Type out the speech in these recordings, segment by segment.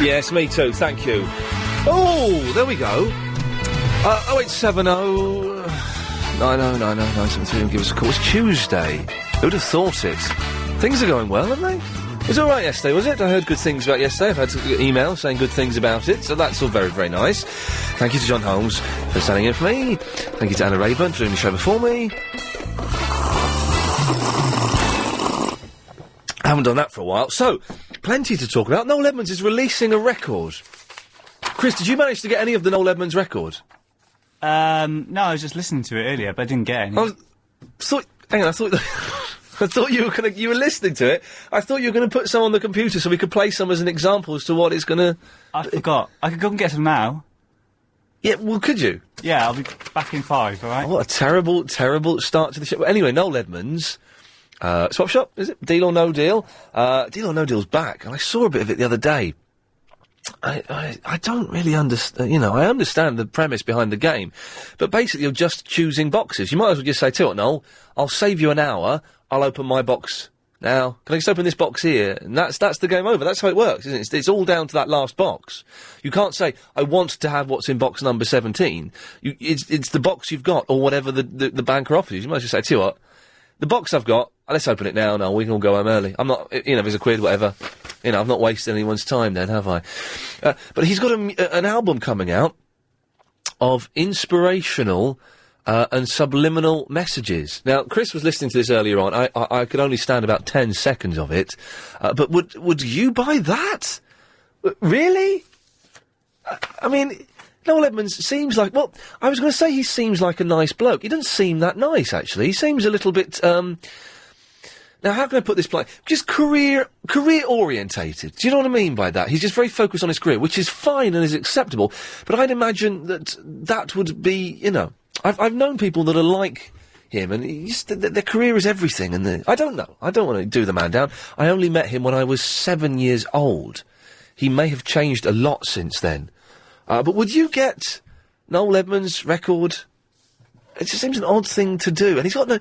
Yes, me too, thank you. Oh, there we go. 0870 9090 give us a call. It's Tuesday. Who'd have thought it? Things are going well, haven't they? It was alright yesterday, was it? I heard good things about yesterday. I've had emails saying good things about it, so that's all very, very nice. Thank you to John Holmes for standing in for me. Thank you to Anna Rayburn for doing the show before me. I haven't done that for a while. So, plenty to talk about. Noel Edmonds is releasing a record. Chris, did you manage to get any of the Noel Edmonds record? No, I was just listening to it earlier, but I didn't get any. I thought you were listening to it. I thought you were going to put some on the computer so we could play some as an example as to what it's going to... I forgot. I could go and get some now. Yeah, well, could you? Yeah, I'll be back in 5, alright? What a terrible, terrible start to the show. Well, anyway, Noel Edmonds... Swap Shop, is it? Deal or No Deal? Deal or No Deal's back, and I saw a bit of it the other day. I don't really understand, I understand the premise behind the game, but basically you're just choosing boxes. You might as well just say, tell you what, Noel, I'll save you an hour, I'll open my box now. Can I just open this box here? And that's the game over. That's how it works, isn't it? It's all down to that last box. You can't say, I want to have what's in box number 17. It's the box you've got, or whatever the banker offers you. You might as well say, tell you what, the box I've got, let's open it now, we can all go home early. I'm not, if there's a quid, whatever. I've not wasted anyone's time then, have I? But he's got an album coming out of inspirational and subliminal messages. Now, Chris was listening to this earlier on. I could only stand about 10 seconds of it. But would you buy that? Really? I mean... Noel Edmonds seems like... Well, I was going to say he seems like a nice bloke. He doesn't seem that nice, actually. He seems a little bit... Now, how can I put this bluntly? Just career-orientated. Do you know what I mean by that? He's just very focused on his career, which is fine and is acceptable. But I'd imagine that would be, I've known people that are like him, and their career is everything. And I don't know. I don't want to do the man down. I only met him when I was 7 years old. He may have changed a lot since then. But would you get Noel Edmonds' record? It just seems an odd thing to do. And he's got no...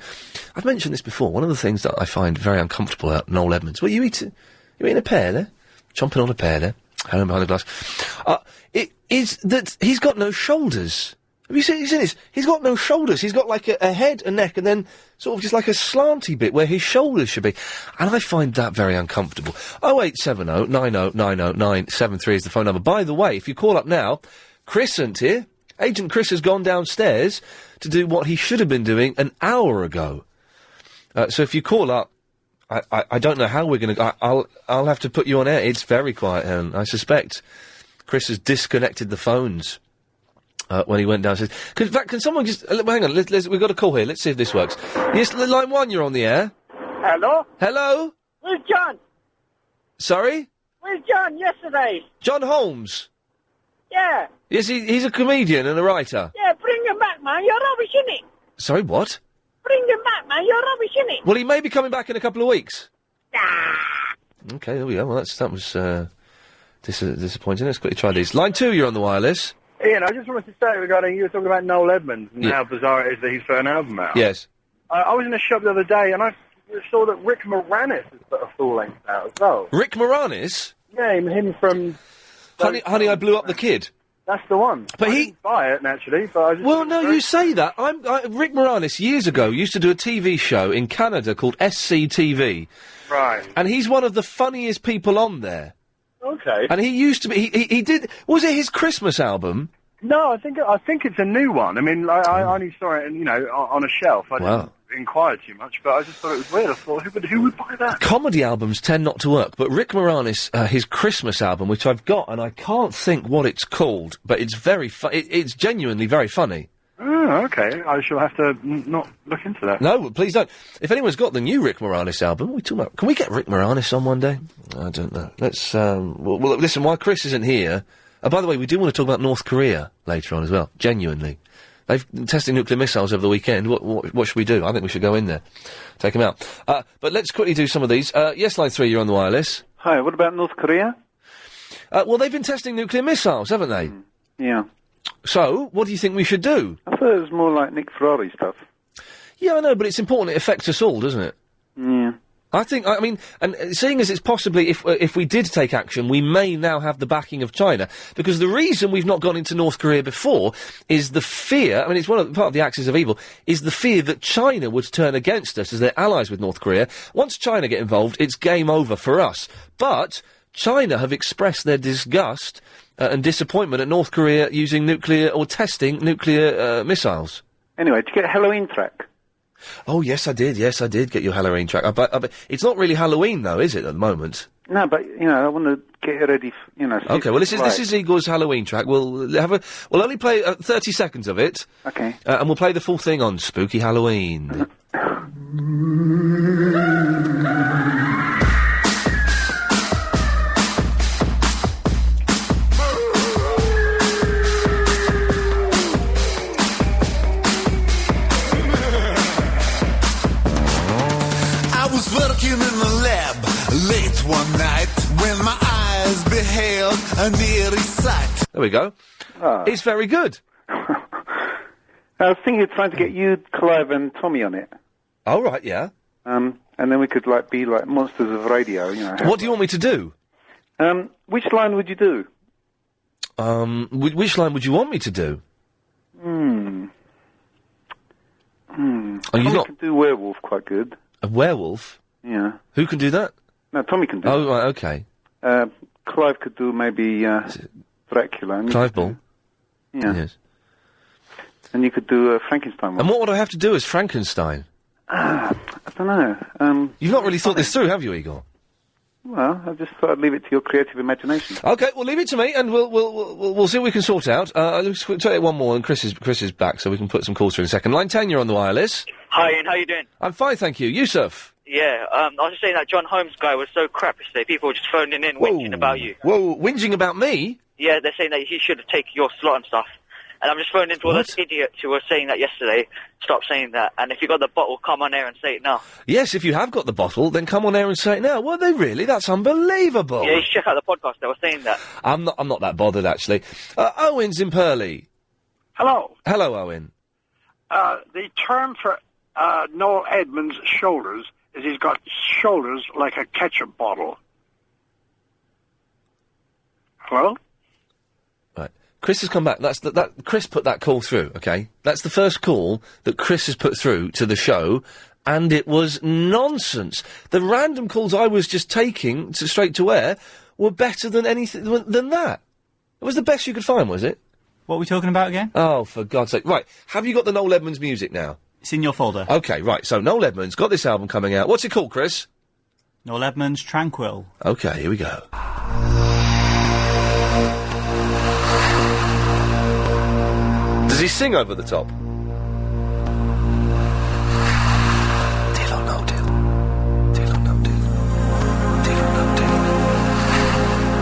I've mentioned this before. One of the things that I find very uncomfortable about Noel Edmonds... Well, you eating a pear there? Chomping on a pear there. Home behind the glass. It is that he's got no shoulders. Have you seen this? He's got no shoulders. He's got like a head, a neck, and then sort of just like a slanty bit where his shoulders should be. And I find that very uncomfortable. 0870 90 90 973 is the phone number. By the way, if you call up now, Chris isn't here. Agent Chris has gone downstairs to do what he should have been doing an hour ago. So if you call up, I don't know how we're going to... I'll have to put you on air. It's very quiet, and I suspect Chris has disconnected the phones. When he went downstairs. Can someone just... hang on, we've got a call here. Let's see if this works. Yes, line 1, you're on the air. Hello? Hello? Where's John? Sorry? Where's John yesterday? John Holmes? Yeah. Yes, he's a comedian and a writer. Yeah, bring him back, man. You're rubbish, innit? Sorry, what? Bring him back, man. You're rubbish, innit? Well, he may be coming back in a couple of weeks. Ah. Okay, there we go. Well, that was disappointing. Let's quickly try these. Line 2, you're on the wireless. Ian, I just wanted to say regarding you were talking about Noel Edmonds and how bizarre it is that he's put an album out. Yes. I was in a shop the other day and I saw that Rick Moranis has put a full length out as well. Rick Moranis? Yeah, him from... Honey, I Blew Up the Kid. That's the one. But I didn't buy it, naturally, but I just... Well, no, you say that. Rick Moranis, years ago, used to do a TV show in Canada called SCTV. Right. And he's one of the funniest people on there. Okay. And he used to be... He did... Was it his Christmas album? No, I think it's a new one. I mean, I only saw it, on a shelf. I didn't inquire too much, but I just thought it was weird. I thought, who would buy that? Comedy albums tend not to work, but Rick Moranis, his Christmas album, which I've got, and I can't think what it's called, but it's very it's genuinely very funny. Oh, okay. I shall have to not look into that. No, please don't. If anyone's got the new Rick Moranis album, what are we talking about? Can we get Rick Moranis on one day? I don't know. Let's, well, listen, while Chris isn't here... by the way, we do want to talk about North Korea later on as well. Genuinely. They've been testing nuclear missiles over the weekend. What should we do? I think we should go in there. Take them out. But let's quickly do some of these. Yes, line 3, you're on the wireless. Hi, what about North Korea? Well, they've been testing nuclear missiles, haven't they? Yeah. So, what do you think we should do? I thought it was more like Nick Ferrari stuff. Yeah, I know, but it's important. It affects us all, doesn't it? Yeah. I mean, and seeing as it's possibly, if we did take action, we may now have the backing of China, because the reason we've not gone into North Korea before is the fear, I mean, it's part of the axis of evil, is the fear that China would turn against us as they're allies with North Korea. Once China get involved, it's game over for us. But China have expressed their disgust and disappointment at North Korea using nuclear, or testing nuclear missiles. Anyway, did you get a Halloween track? Oh, yes, I did get your Halloween track. But it's not really Halloween, though, is it, at the moment? No, but, I want to get it ready, Okay, well, this is Igor's Halloween track. We'll only play 30 seconds of it. Okay. And we'll play the full thing on Spooky Halloween. Working in the lab late one night when my eyes beheld a eerie sight. There we go. Oh. It's very good. I was thinking of trying to get you, Clive, and Tommy on it. Oh, right, yeah. And then we could be like monsters of radio, What do you want me to do? Which line would you do? Which line would you want me to do? Tommy can do werewolf quite good. A werewolf? Yeah. Who can do that? No, Tommy can do Oh, right, okay. Clive could do maybe Dracula. Clive Ball? Yeah. Yes. And you could do Frankenstein one. And what would I have to do as Frankenstein? I don't know. You've not really thought this through, have you, Igor? Well, I just thought I'd leave it to your creative imagination. Okay, well, leave it to me, and we'll see what we can sort out. Let's take one more, and Chris is back, so we can put some calls through in a second. Line 10, you're on the wireless. Hi, Ian, how you doing? I'm fine, thank you. Yusuf? Yeah, I was just saying that John Holmes guy was so crap yesterday. People were just phoning in, whinging about you. Whoa, whinging about me? Yeah, they're saying that he should have taken your slot and stuff. And I'm just phoning in to all those idiots who were saying that yesterday. Stop saying that. And if you got the bottle, come on air and say it now. Yes, if you have got the bottle, then come on air and say it now. Were they really? That's unbelievable. Yeah, you should check out the podcast. They were saying that. I'm not that bothered, actually. Owen's in Purley. Hello. Hello, Owen. The term for Noel Edmonds' shoulders is he's got shoulders like a ketchup bottle. Hello? Right. Chris has come back. Chris put that call through, okay? That's the first call that Chris has put through to the show, and it was nonsense. The random calls I was just taking straight to air were better than anything than that. It was the best you could find, was it? What are we talking about again? Oh, for God's sake. Right, have you got the Noel Edmonds music now? It's in your folder. Okay, right, so Noel Edmonds got this album coming out. What's it called, Chris? Noel Edmonds, Tranquil. Okay, here we go. Does he sing over the top? Deal or no deal? Deal or no deal? Deal or no deal?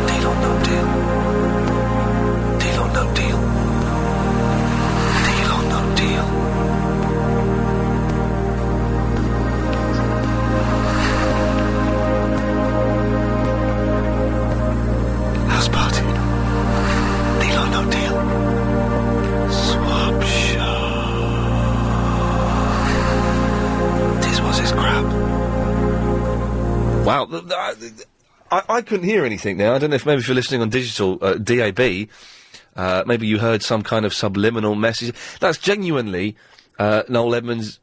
Deal or no deal? Deal or no deal? Deal or no deal? House party. Deal or no deal? Swap show. This was his crap. Wow, I couldn't hear anything now. I don't know if maybe if you're listening on digital DAB, maybe you heard some kind of subliminal message. That's genuinely Noel Edmonds'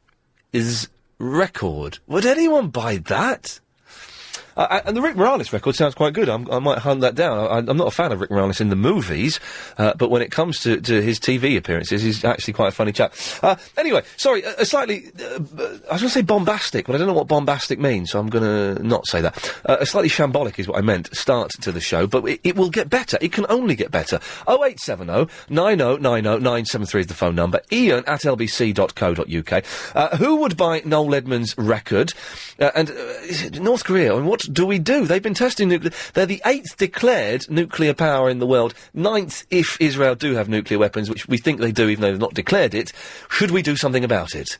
record. Would anyone buy that? And the Rick Moranis record sounds quite good. I might hunt that down. I'm not a fan of Rick Moranis in the movies, but when it comes to his TV appearances, he's actually quite a funny chap. Anyway, sorry, a slightly, I was going to say bombastic, but I don't know what bombastic means, so I'm going to not say that. A slightly shambolic is what I meant, start to the show, but it will get better. It can only get better. 0870 9090 973 is the phone number. Iain at lbc.co.uk. Who would buy Noel Edmonds' record? And North Korea, I mean, what do we do? They've been testing nuclear. They're the 8th declared nuclear power in the world. 9th if Israel do have nuclear weapons, which we think they do, even though they've not declared it. Should we do something about it?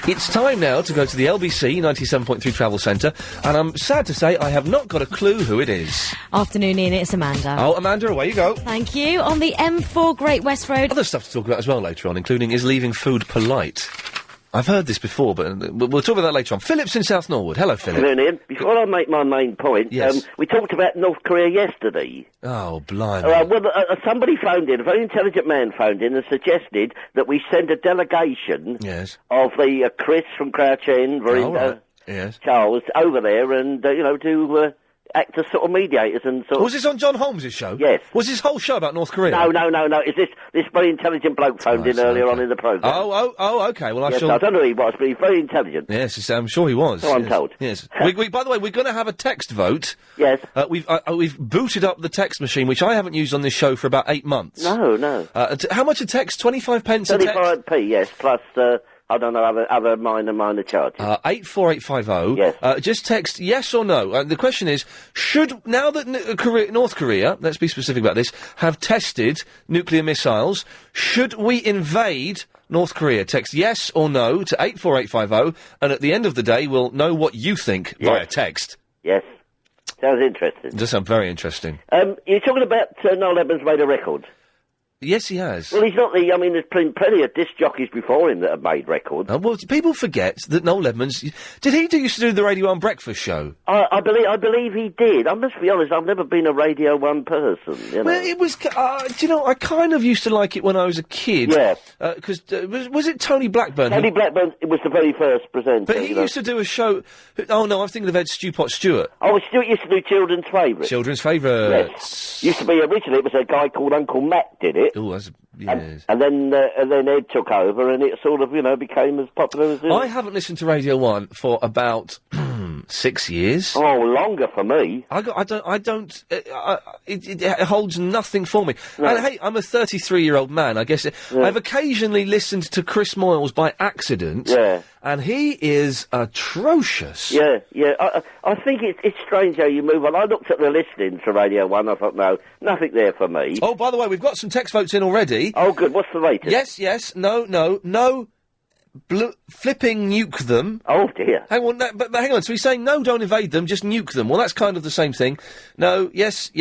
It's time now to go to the LBC 97.3 Travel Centre, and I'm sad to say I have not got a clue who it is. Afternoon, Ian, it's Amanda. Oh, Amanda, away you go. Thank you. On the M4 Great West Road. Other stuff to talk about as well later on, including is leaving food polite? I've heard this before, but we'll talk about that later on. Philip's in South Norwood. Hello, Philip. Hello, Ian. Before I make my main point, Yes. we talked about North Korea yesterday. Oh, blimey. Somebody phoned in, a very intelligent man phoned in and suggested that we send a delegation Yes. of the Chris from Crouch End, Verinda, Yes. Charles, over there and, to act as sort of mediators and sort of... Was this on John Holmes' show? Yes. Was this whole show about North Korea? No. Is this very intelligent bloke phoned in earlier on in the programme? Oh, okay. Well, I Yes, shall... I don't know who he was, but he's very intelligent. Yes, I'm sure he was. So I'm yes. told. Yes. By the way, we're going to have a text vote. Yes. We've booted up the text machine, which I haven't used on this show for about 8 months. No. How much a text? 25 pence a text? 35p, yes, plus... I don't know, other minor charges. 84850. Yes. Just text yes or no. The question is, now that North Korea, let's be specific about this, have tested nuclear missiles, should we invade North Korea? Text yes or no to 84850, and at the end of the day, we'll know what you think via text. Yes. Sounds interesting. It does sound very interesting. You're talking about Noel Edmonds made a record. Yes, he has. Well, he's not there's been plenty of disc jockeys before him that have made records. Well, people forget that Noel Edmonds... Did he used to do the Radio 1 breakfast show? I believe he did. I must be honest, I've never been a Radio 1 person, you know. Well, it was... I kind of used to like it when I was a kid. Yeah. Because, was it Tony Blackburn? Tony Blackburn was the very first presenter. But he used to do a show... Oh, no, I'm thinking of Ed Stewpot Stewart. Oh, Stewart used to do Children's Favourites. Children's Favourites. Yes. Used to be, originally it was a guy called Uncle Matt did it. Oh, that's... Yes. And then Ed took over, and it sort of, became as popular as it. I haven't listened to Radio 1 for about 6 years. Oh, longer for me. It holds nothing for me. No. And hey, I'm a 33-year-old man, I guess. Yeah. I've occasionally listened to Chris Moyles by accident. Yeah. And he is atrocious. Yeah. I think it's strange how you move on. I looked at the listings for Radio 1, I thought, no, nothing there for me. Oh, by the way, we've got some text votes in already. Oh, good. What's the latest? Yes, no, flipping nuke them. Oh, dear. Hang on, but hang on, so he's saying no, don't invade them, just nuke them. Well, that's kind of the same thing. No, yes,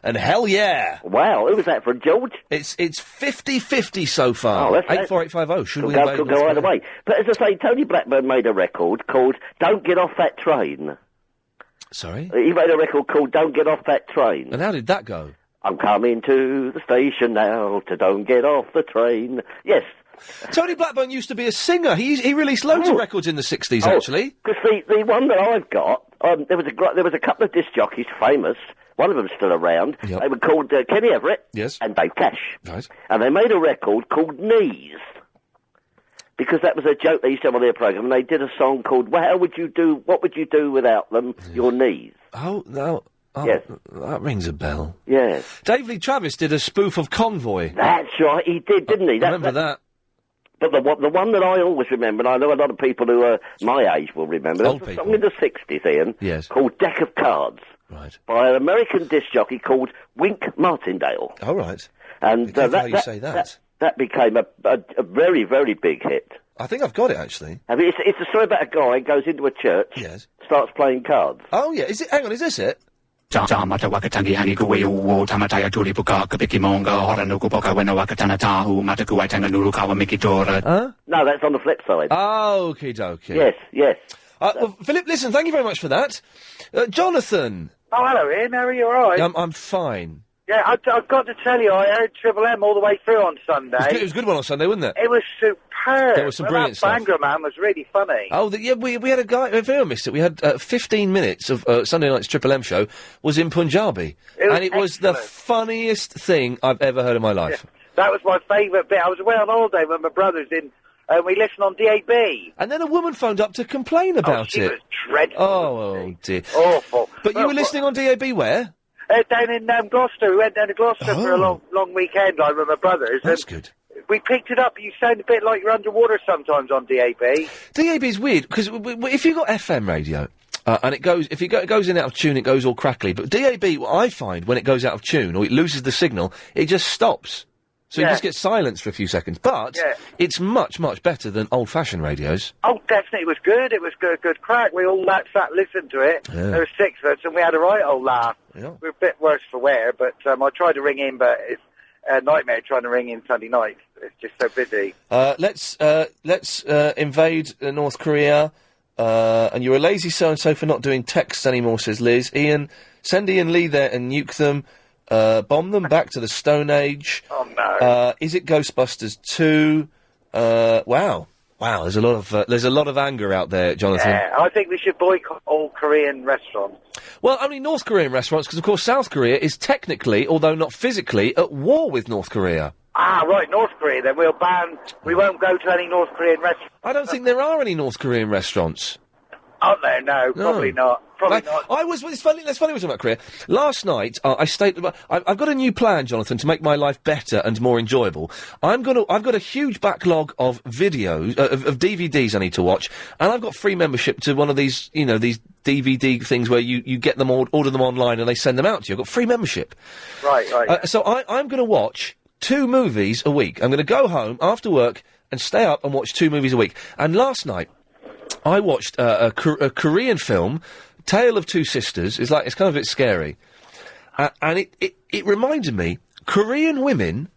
and hell yeah. Wow, who was that, from George? It's 50-50 so far. Oh, that's 84850, should we go, invade could go either way. But as I say, Tony Blackburn made a record called Don't Get Off That Train. Sorry? He made a record called Don't Get Off That Train. And how did that go? I'm coming to the station now to don't get off the train. Yes. Tony Blackburn used to be a singer. He released loads of records in the 60s, actually. Because the one that I've got, there was a couple of disc jockeys famous. One of them's still around. Yep. They were called Kenny Everett and Dave Cash. Right. And they made a record called Knees. Because that was a joke they used to have on their programme. And they did a song called, what would you do without them? Your knees. Oh, no. Oh, yes. That rings a bell. Yes. Dave Lee Travis did a spoof of Convoy. That's right, he did, didn't he? I remember that. But the one that I always remember, and I know a lot of people who are my age will remember, Old it's a people. song in the 60s, Ian, Yes. called Deck of Cards. Right. By an American disc jockey called Wink Martindale. All right. And how you say that. That became a very, very big hit. I think I've got it, actually. It's a story about a guy who goes into a church, starts playing cards. Oh, yeah. Hang on, is this it? Huh? No, that's on the flip side. Okie dokie. Yes. Well, Philip, listen, thank you very much for that. Jonathan. Oh, hello, Ian. How are you? All right? I'm fine. Yeah, I've got to tell you, I heard Triple M all the way through on Sunday. It was a good one on Sunday, wasn't it? It was superb. There was some brilliant stuff. That Bangor Man was really funny. Oh, we had a guy, if anyone missed it, we had 15 minutes of Sunday night's Triple M show was in Punjabi. It was the funniest thing I've ever heard in my life. Yeah, that was my favourite bit. I was away on holiday with my brothers we listened on DAB. And then a woman phoned up to complain about she it. Was dreadful. Oh, dear. Awful. But you were listening on DAB where? Down in Gloucester. We went down to Gloucester for a long weekend, like with my brothers. That's good. We picked it up. You sound a bit like you're underwater sometimes on DAB. DAB is weird, because if you've got FM radio, and it goes in and out of tune, it goes all crackly. But DAB, what I find, when it goes out of tune, or it loses the signal, it just stops. So you just get silence for a few seconds. But it's much, much better than old-fashioned radios. Oh, definitely. It was good. It was good crack. We all sat listened to it. Yeah. There were 6 of us, and we had a right old laugh. Yeah. We were a bit worse for wear, but I tried to ring in, but nightmare trying to ring in Sunday nights. It's just so busy. Let's invade North Korea. And you're a lazy so-and-so for not doing texts anymore, says Liz. Ian, send Ian Lee there and nuke them. Bomb them back to the Stone Age. Oh, no. Is it Ghostbusters 2? Wow, there's a lot of anger out there, Jonathan. Yeah, I think we should boycott all Korean restaurants. Well, only North Korean restaurants, because of course South Korea is technically, although not physically, at war with North Korea. Ah, right, North Korea, then we won't go to any North Korean restaurants. I don't think there are any North Korean restaurants. Aren't there? No, probably not. Probably not. It's funny we're talking about Korea. Last night, I've got a new plan, Jonathan, to make my life better and more enjoyable. I've got a huge backlog of videos, of DVDs I need to watch, and I've got free membership to one of these, these DVD things where you get them, order them online and they send them out to you. I've got free membership. Right. So I'm going to watch 2 movies a week. I'm going to go home after work and stay up and watch 2 movies a week. And last night, I watched a Korean film, Tale of Two Sisters. It's kind of a bit scary. And it reminded me, Korean women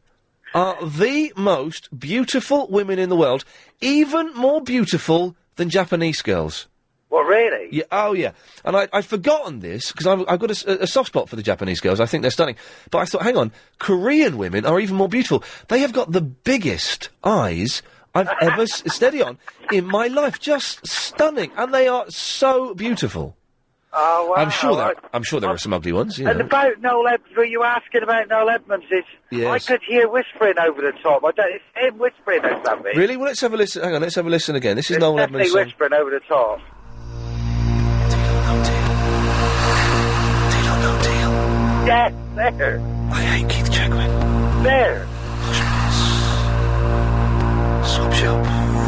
are the most beautiful women in the world, even more beautiful than Japanese girls. What, really? Yeah. Oh, yeah. And I'd forgotten this, because I've got a soft spot for the Japanese girls. I think they're stunning. But I thought, hang on, Korean women are even more beautiful. They have got the biggest eyes I've ever steady on in my life. Just stunning. And they are so beautiful. Oh, wow. I'm sure there are some ugly ones, And about Noel Edmonds, were you asking about Noel Edmonds? Yes. I could hear whispering over the top. It's him whispering or something. Really? Well, let's have a listen. Hang on, let's have a listen again. This is Noel Edmonds' definitely whispering over the top. Yes, there. I hate Keith Chegwin. There. Swap shop.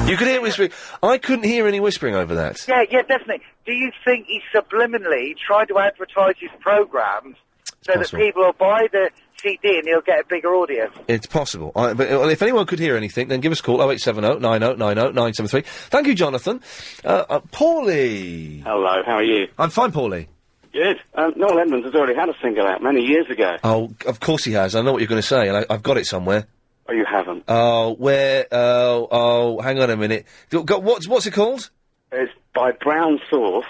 You could hear whispering. I couldn't hear any whispering over that. Yeah, definitely. Do you think he subliminally tried to advertise his programmes so that people will buy the CD and he'll get a bigger audience? It's possible. But if anyone could hear anything, then give us a call, 0870 90 90 973. Thank you, Jonathan. Paulie. Hello, how are you? I'm fine, Paulie. Good. Noel Edmonds has already had a single out many years ago. Oh, of course he has. I know what you're going to say, and I've got it somewhere. Oh, you haven't? Oh, where? Oh, hang on a minute. What's it called? It's by Brown Sauce,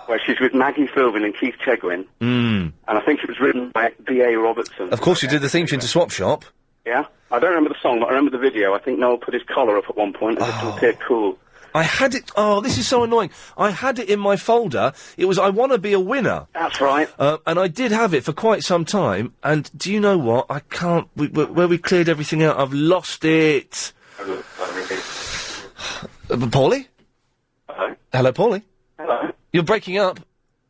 where she's with Maggie Philbin and Keith Chegwin. And I think it was written by B.A. Robertson. Of course, you did the theme tune to Swap Shop. Yeah? I don't remember the song, but I remember the video. I think Noel put his collar up at one point and just appeared cool. I had it. Oh, this is so annoying. I had it in my folder. It was I Want to Be a Winner. That's right. And I did have it for quite some time. And do you know what? I can't. Where we cleared everything out, I've lost it. Paulie? Hello? Hello, Paulie? Hello? You're breaking up.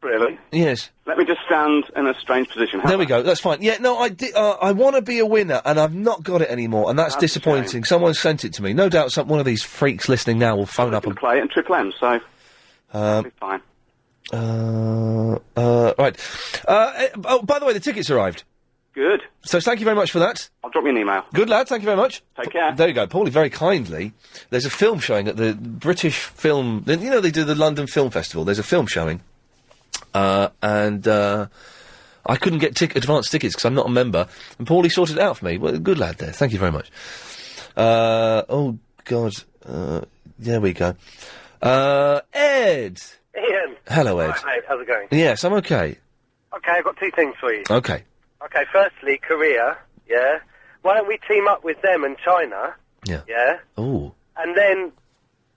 Really? Yes. Let me just stand in a strange position. There we go. That's fine. Yeah, no, I did. I Want to Be a Winner, and I've not got it anymore, and that's disappointing. Someone sent it to me. No doubt one of these freaks listening now will phone up and play it in Triple M, so that'll be fine. Right. Oh, by the way, the tickets arrived. Good. So thank you very much for that. I'll drop you an email. Good lad, thank you very much. Take care. There you go, Paulie, very kindly. There's a film showing at the British Film... they do the London Film Festival. There's a film showing. And I couldn't get advance tickets because I'm not a member. And Paulie sorted it out for me. Well, good lad there. Thank you very much. Oh, God. There we go. Ed! Ian. Hello, Ed. Right, mate, how's it going? Yes, I'm okay. Okay, I've got 2 things for you. Okay. Okay, firstly, Korea, yeah? Why don't we team up with them and China? Yeah. Yeah? Ooh. And then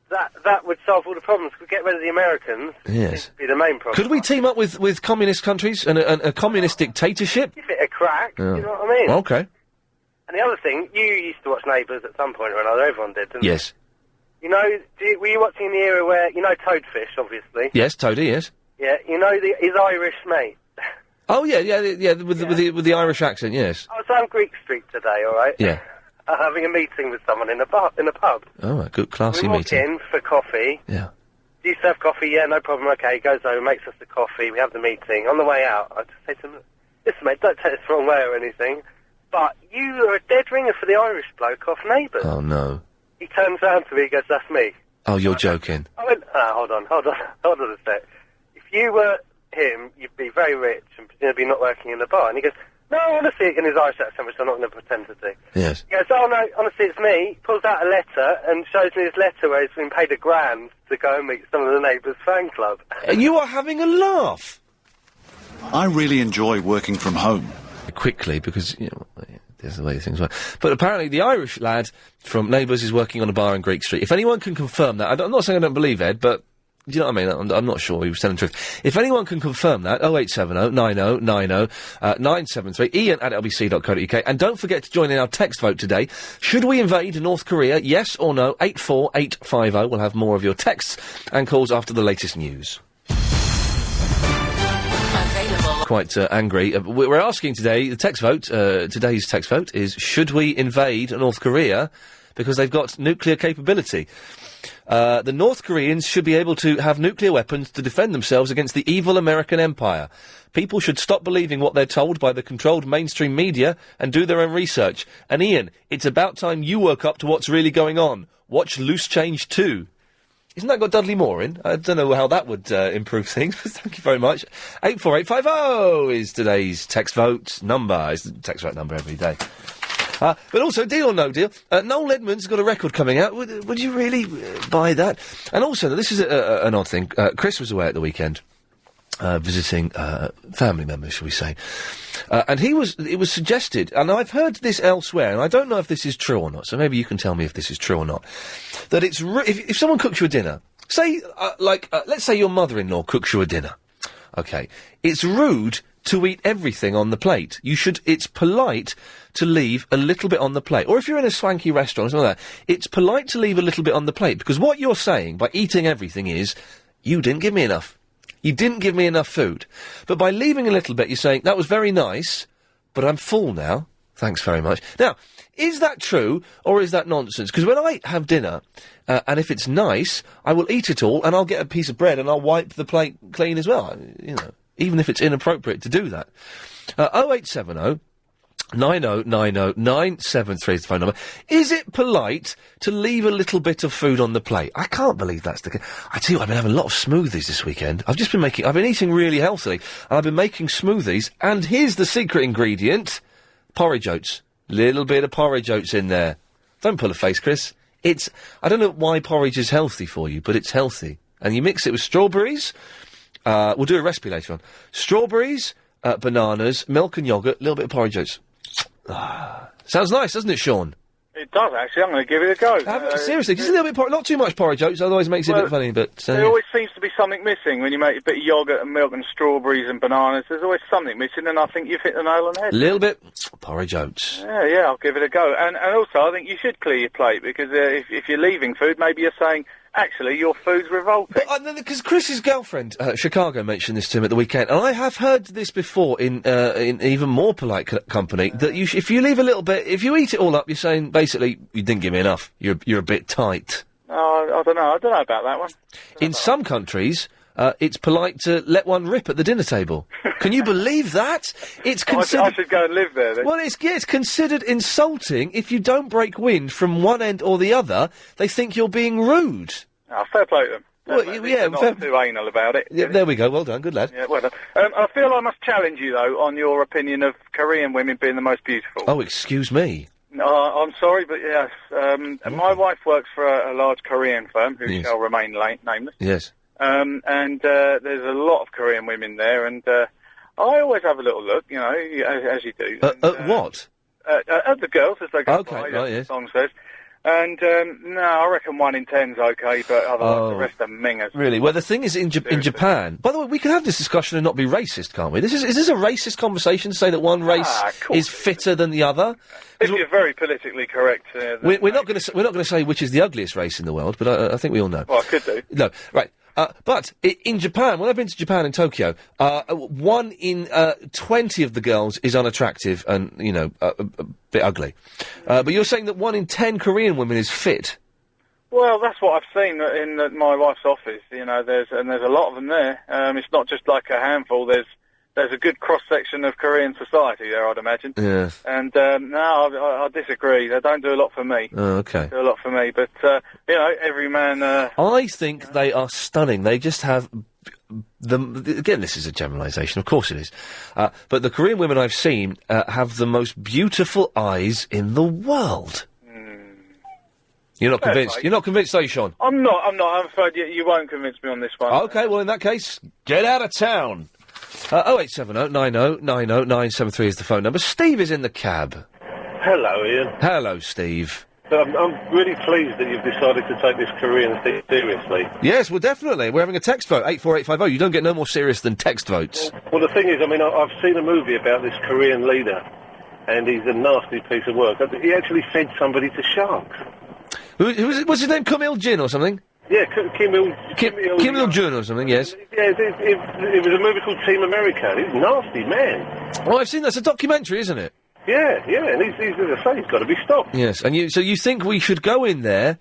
that would solve all the problems. We'd get rid of the Americans. Yes. Be the main problem. Could we team up with communist countries and a communist dictatorship? Give it a crack, Yeah. you know what I mean? Okay. And the other thing, you used to watch Neighbours at some point or another, everyone did, didn't Yes. you? Were you watching the era where, Toadfish, obviously? Yes, Toady, yes. Yeah, his Irish mate. Oh, yeah, with the Irish accent, yes. I was on Greek Street today, all right? Yeah. Having a meeting with someone in a pub. Oh, right, good, classy we walk meeting. in for coffee. Yeah. Do you serve coffee? Yeah, no problem. Okay, he goes over, makes us the coffee. We have the meeting. On the way out, I just say to him, listen, mate, don't take this the wrong way or anything, but you are a dead ringer for the Irish bloke off Neighbours. Oh, no. He turns round to me, he goes, that's me. Oh, you're joking. I went, hold on a sec. If you were him, you'd be very rich and presumably not working in the bar. And he goes, No, honestly, in his Irish accent, which I'm not going to pretend to do. Yes. He goes, oh no, honestly, it's me. Pulls out a letter and shows me his letter where he's been paid £1,000 to go and meet some of the neighbours' fan club. And you are having a laugh. I really enjoy working from home. Quickly, because, you know, there's the way things work. But apparently the Irish lad from Neighbours is working on a bar in Greek Street. If anyone can confirm that, I'm not saying I don't believe Ed, but do you know what I mean? I'm not sure he was telling the truth. If anyone can confirm that, 0870 90 90 973, iain@lbc.co.uk. And don't forget to join in our text vote today. Should we invade North Korea? Yes or no? 84850. We'll have more of your texts and calls after the latest news. Quite angry. We're asking today, the text vote, today's text vote is, should we invade North Korea because they've got nuclear capability? The North Koreans should be able to have nuclear weapons to defend themselves against the evil American empire. People should stop believing what they're told by the controlled mainstream media and do their own research. And Ian, it's about time you woke up to what's really going on. Watch Loose Change 2. Isn't that got Dudley Moore in? I don't know how that would improve things, but thank you very much. 84850 is today's text vote number. It's the text vote number every day. But also, deal or no deal, Noel Edmonds got a record coming out. Would you really buy that? And also, this is an odd thing. Chris was away at the weekend, visiting family members, shall we say. And it was suggested, and I've heard this elsewhere, and I don't know if this is true or not, so maybe you can tell me if this is true or not, that it's if someone cooks you a dinner, say, let's say your mother-in-law cooks you a dinner, okay, it's rude to eat everything on the plate. It's polite to leave a little bit on the plate. Or if you're in a swanky restaurant or something like that, it's polite to leave a little bit on the plate, because what you're saying by eating everything is, you didn't give me enough. You didn't give me enough food. But by leaving a little bit, you're saying, that was very nice, but I'm full now. Thanks very much. Now, is that true, or is that nonsense? Because when I have dinner, and if it's nice, I will eat it all, and I'll get a piece of bread, and I'll wipe the plate clean as well. You know, even if it's inappropriate to do that. 0870 9090 973 is the phone number. Is it polite to leave a little bit of food on the plate? I can't believe that's the case. I tell you, I've been having a lot of smoothies this weekend. I've been eating really healthily, and I've been making smoothies, and here's the secret ingredient: porridge oats. Little bit of porridge oats in there. Don't pull a face, Chris. I don't know why porridge is healthy for you, but it's healthy. And you mix it with strawberries. We'll do a recipe later on. Strawberries, bananas, milk and yoghurt, a little bit of porridge oats. Sounds nice, doesn't it, Sean? It does, actually. I'm going to give it a go. Seriously, just a little bit not too much porridge oats, otherwise it makes it a bit funny, but... there always seems to be something missing when you make a bit of yoghurt and milk and strawberries and bananas. There's always something missing, and I think you've hit the nail on the head. A little bit porridge oats. Yeah, I'll give it a go. And also, I think you should clear your plate, because if you're leaving food, maybe you're saying, actually, your food's revolting. Because Chris's girlfriend, Chicago, mentioned this to him at the weekend, and I have heard this before in even more polite company, that if you leave a little bit, if you eat it all up, you're saying, basically, you didn't give me enough. You're a bit tight. I don't know. I don't know about that one. In some countries, it's polite to let one rip at the dinner table. Can you believe that? It's considered... I should go and live there, then. Well, it's considered insulting if you don't break wind from one end or the other. They think you're being rude. Oh, fair play to them. Well, not too anal about it. Yeah, there we go. Well done. Good lad. Yeah, well done. I feel I must challenge you, though, on your opinion of Korean women being the most beautiful. Oh, excuse me. I'm sorry, but yes. My wife works for a large Korean firm, who shall remain nameless. Yes. And there's a lot of Korean women there, and I always have a little look, you know, as you do. What? At the girls, as they go by, right, yes. The song says. And, no, I reckon 1 in 10's okay, but otherwise the rest are mingers. Really? Well, the thing is, in Japan... By the way, we can have this discussion and not be racist, can't we? Is this a racist conversation to say that one race is fitter than the other? If you're very politically correct... we're not going to say which is the ugliest race in the world, but I think we all know. Well, I could do. No, right. But in Japan, when I've been to Japan in Tokyo, 1 in 20 of the girls is unattractive and, you know, a bit ugly. But you're saying that 1 in 10 Korean women is fit? Well, that's what I've seen in my wife's office. You know, there's a lot of them there. It's not just like a handful. There's a good cross-section of Korean society there, I'd imagine. Yes. And, no, I disagree. They don't do a lot for me. Oh, okay. They do a lot for me, but, you know, every man... I think they are stunning. They just have again, this is a generalisation, of course it is, but the Korean women I've seen have the most beautiful eyes in the world. You're not convinced? Right. You're not convinced, are you, Sean? I'm not. I'm afraid you won't convince me on this one. OK, well, in that case, get out of town. 0870 90 90 973 is the phone number. Steve is in the cab. Hello, Ian. Hello, Steve. I'm really pleased that you've decided to take this Korean thing seriously. Yes, well, definitely. We're having a text vote, 84850. You don't get no more serious than text votes. Well, the thing is, I mean, I've seen a movie about this Korean leader, and he's a nasty piece of work. He actually fed somebody to sharks. What's his name? Kim Il-jin or something? Yeah, Kim Il-jun or something, yes. Yeah, it was a movie called Team America. He's a nasty man. Well, I've seen that's a documentary, isn't it? Yeah, and he's as I say, he's got to be stopped. Yes, and so you think we should go in there,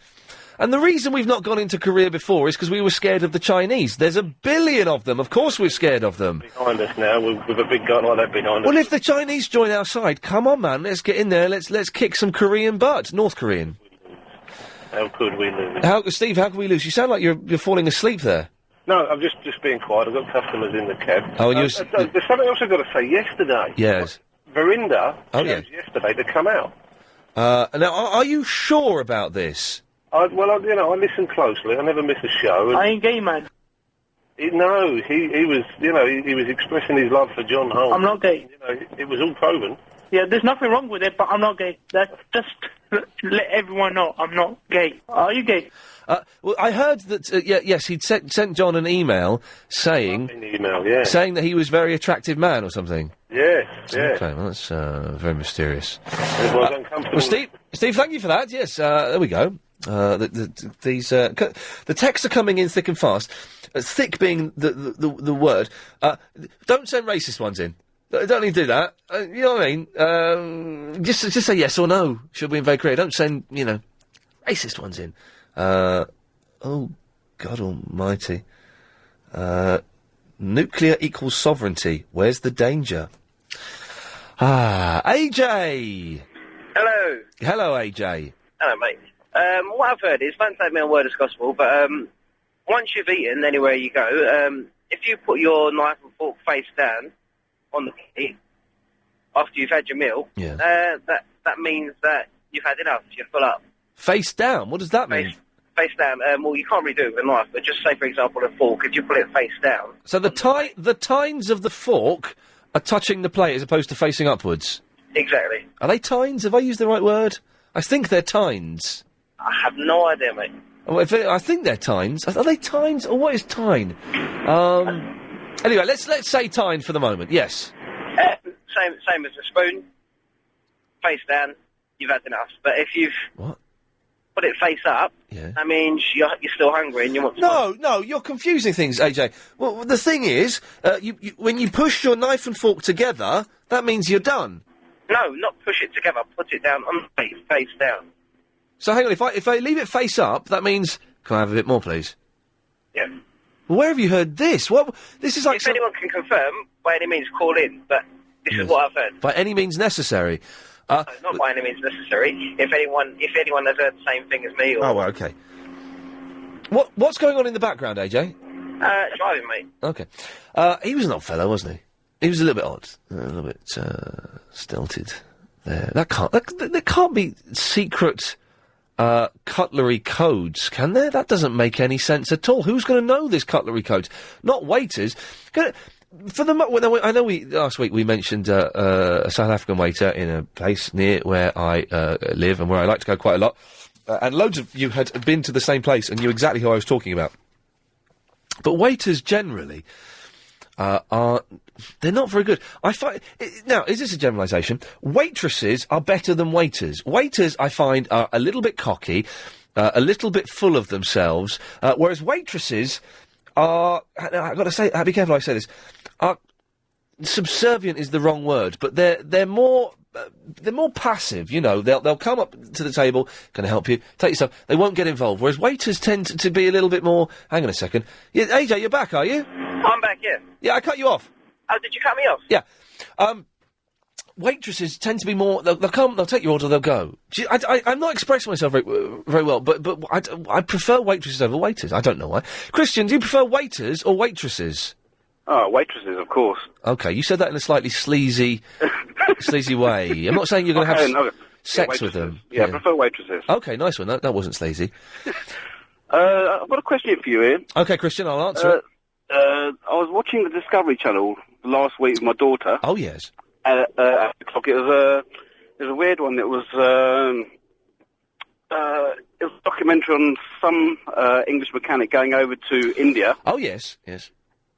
and the reason we've not gone into Korea before is because we were scared of the Chinese. There's a billion of them, of course we're scared of them. Behind us now, with a big gun like that behind us. Well, if the Chinese join our side, come on, man, let's get in there, let's kick some Korean butt, North Korean. How could we lose? Steve, how can we lose? You sound like you're falling asleep there. No, I'm just being quiet. I've got customers in the cab. Oh, and there's something else I've got to say. Yesterday, yes. Verinda chose yesterday to come out. Now, are you sure about this? I listen closely. I never miss a show. I ain't gay, man. He was, he was expressing his love for John Holmes. I'm not gay. It was all proven. Yeah, there's nothing wrong with it, but I'm not gay. That's just let everyone know I'm not gay. Are you gay? Well, I heard that, yes, he'd sent John an email saying... saying that he was a very attractive man or something. Yes. Okay, well, that's very mysterious. It was uncomfortable. Well, Steve, thank you for that. Yes, there we go. The texts are coming in thick and fast. Thick being the word. Don't send racist ones in. Don't need to do that. You know what I mean? Just say yes or no. Should we invade Korea? Don't send, racist ones in. Oh, God almighty. Nuclear equals sovereignty. Where's the danger? AJ! Hello. Hello, AJ. Hello, mate. What I've heard is, don't take me on word as gospel, but once you've eaten anywhere you go, if you put your knife and fork face down on the plate after you've had your meal, that means that you've had enough, you're full up. Face down? What does that mean? Face down. Well, you can't really do it with a knife, but just say, for example, a fork, if you put it face down. So the tines of the fork are touching the plate as opposed to facing upwards? Exactly. Are they tines? Have I used the right word? I think they're tines. I have no idea, mate. Oh, I think they're tines. Are they tines? Or what is tine? Anyway, let's say tine for the moment, yes. Same as a spoon. Face down, you've had enough. But if you've... What? Put it face up, that means you're still hungry and you want to... No, you're confusing things, AJ. Well, the thing is, when you push your knife and fork together, that means you're done. No, not push it together, put it down on the face down. So hang on, if I leave it face up, that means... Can I have a bit more, please? Yeah. Well, where have you heard this? What? This is like... If anyone can confirm, by any means call in, but this is what I've heard. By any means necessary. No, not by any means necessary. If anyone has heard the same thing as me, or... Oh, well, okay. What's going on in the background, AJ? Driving, mate. Okay. He was an odd fellow, wasn't he? He was a little bit odd. A little bit, stilted there. There can't be secret, cutlery codes, can there? That doesn't make any sense at all. Who's going to know this cutlery codes? Not waiters. For the I know last week we mentioned a South African waiter in a place near where I live and where I like to go quite a lot, and loads of you had been to the same place and knew exactly who I was talking about. But waiters generally they're not very good. I find now, is this a generalisation? Waitresses are better than waiters. Waiters, I find, are a little bit cocky, a little bit full of themselves, whereas waitresses are, I've got to say, be careful how I say this, subservient is the wrong word, but they're more passive, they'll come up to the table, can I help you, take your stuff, they won't get involved, whereas waiters tend to be a little bit more, hang on a second, AJ, you're back, are you? I'm back, yeah. Yeah, I cut you off. Oh, did you cut me off? Yeah. Waitresses tend to be more, they'll come, they'll take your order, they'll go. I'm not expressing myself very well, but I prefer waitresses over waiters. I don't know why. Christian, do you prefer waiters or waitresses? Oh, waitresses, of course. Okay, you said that in a slightly sleazy way. I'm not saying you're going to have sex with them. Yeah, I prefer waitresses. Okay, nice one. That wasn't sleazy. I've got a question for you, Ian. Okay, Christian, I'll answer it. I was watching the Discovery Channel last week with my daughter. Oh, yes. At 8 o'clock. It was a weird one. It was a documentary on some English mechanic going over to India. Oh, yes, yes.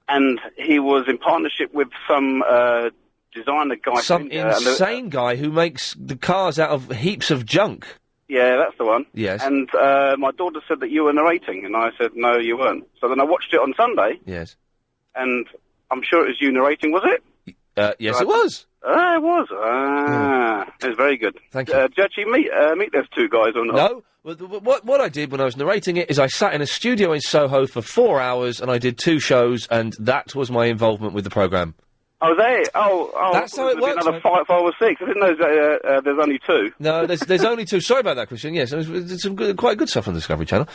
And he was in partnership with some designer guy. Some insane guy who makes the cars out of heaps of junk. Yeah, that's the one. Yes. And my daughter said that you were narrating, and I said, no, you weren't. So then I watched it on Sunday. Yes. And I'm sure it was you narrating, was it? Yes, it was. It was. It was very good. Thank you. Did you actually meet those two guys or not? No. What I did when I was narrating it is I sat in a studio in Soho for 4 hours and I did 2 shows, and that was my involvement with the programme. Oh, oh. That's how it works. Another 5 or 6. I didn't know there's only 2. No, there's only 2. Sorry about that, Christian. Yes, there's some quite good stuff on the Discovery Channel.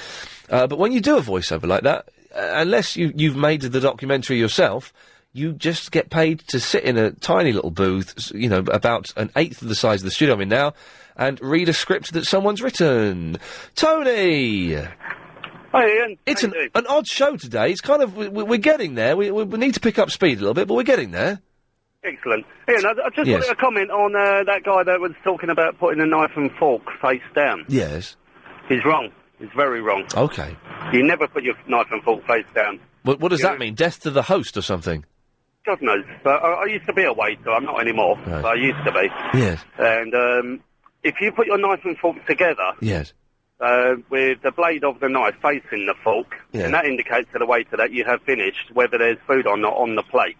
But when you do a voiceover like that, unless you've made the documentary yourself, you just get paid to sit in a tiny little booth, you know, about an eighth of the size of the studio I'm in now, and read a script that someone's written. Tony! Hi, Ian. It's an odd show today. It's kind of... We're getting there. We need to pick up speed a little bit, but we're getting there. Excellent. Ian, I just wanted a comment on that guy that was talking about putting a knife and fork face down. Yes. He's wrong. He's very wrong. Okay. You never put your knife and fork face down. What does that mean? Death to the host or something? God knows. But I used to be a waiter. I'm not anymore. Right. But I used to be. Yes. And if you put your knife and fork together... Yes. With the blade of the knife facing the fork, and that indicates to the waiter that you have finished, whether there's food or not on the plate.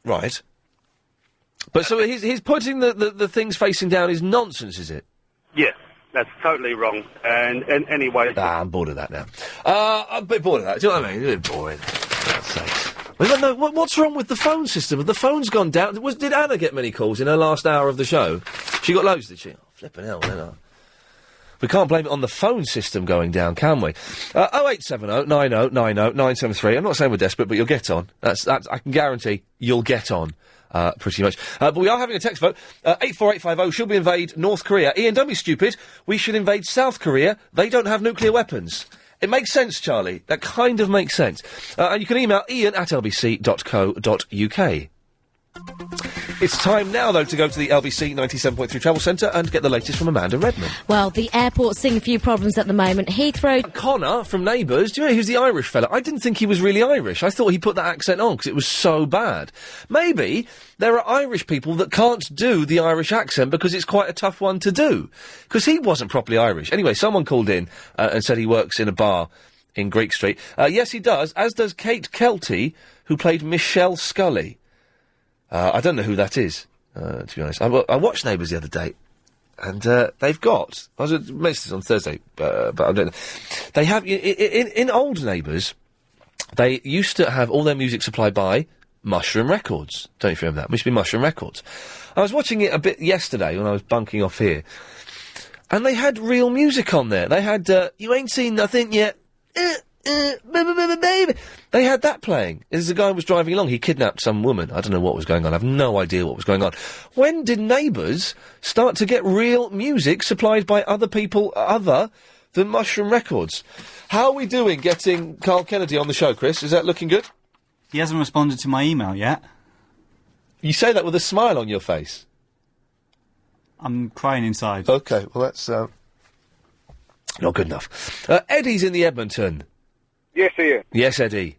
Right. But so he's putting the things facing down is nonsense, is it? Yes, that's totally wrong. And anyway... I'm bored of that now. I'm a bit bored of that. Do you know what I mean? A bit boring. Well, no, what's wrong with the phone system? The phone's gone down. Did Anna get many calls in her last hour of the show? She got loads, did she? Oh, flipping hell, we can't blame it on the phone system going down, can we? 0870 90 90 973. I'm not saying we're desperate, but you'll get on. That's I can guarantee you'll get on. Pretty much. But we are having a text vote. 84850. Should we invade North Korea? Ian, don't be stupid. We should invade South Korea. They don't have nuclear weapons. It makes sense, Charlie. That kind of makes sense. And you can email ian@lbc.co.uk. It's time now, though, to go to the LBC 97.3 Travel Centre and get the latest from Amanda Redman. Well, the airport's seeing a few problems at the moment. Heathrow... Connor from Neighbours, do you know who's the Irish fella? I didn't think he was really Irish. I thought he put that accent on because it was so bad. Maybe there are Irish people that can't do the Irish accent because it's quite a tough one to do. Because he wasn't properly Irish. Anyway, someone called in and said he works in a bar in Greek Street. Yes, he does, as does Kate Kelty, who played Michelle Scully. I don't know who that is, to be honest. I watched Neighbours the other day, and they've got... I mentioned this on Thursday, but I don't know. They have... In old Neighbours, they used to have all their music supplied by Mushroom Records. Don't know if you remember that. It used to be Mushroom Records. I was watching it a bit yesterday when I was bunking off here, and they had real music on there. They had You Ain't Seen Nothing Yet... baby. They had that playing. As the guy was driving along, he kidnapped some woman. I don't know what was going on. I have no idea what was going on. When did Neighbours start to get real music supplied by other people other than Mushroom Records? How are we doing getting Carl Kennedy on the show, Chris? Is that looking good? He hasn't responded to my email yet. You say that with a smile on your face. I'm crying inside. Okay, well that's not good enough. Eddie's in the Edmonton. Yes, Ian. Yes, Eddie.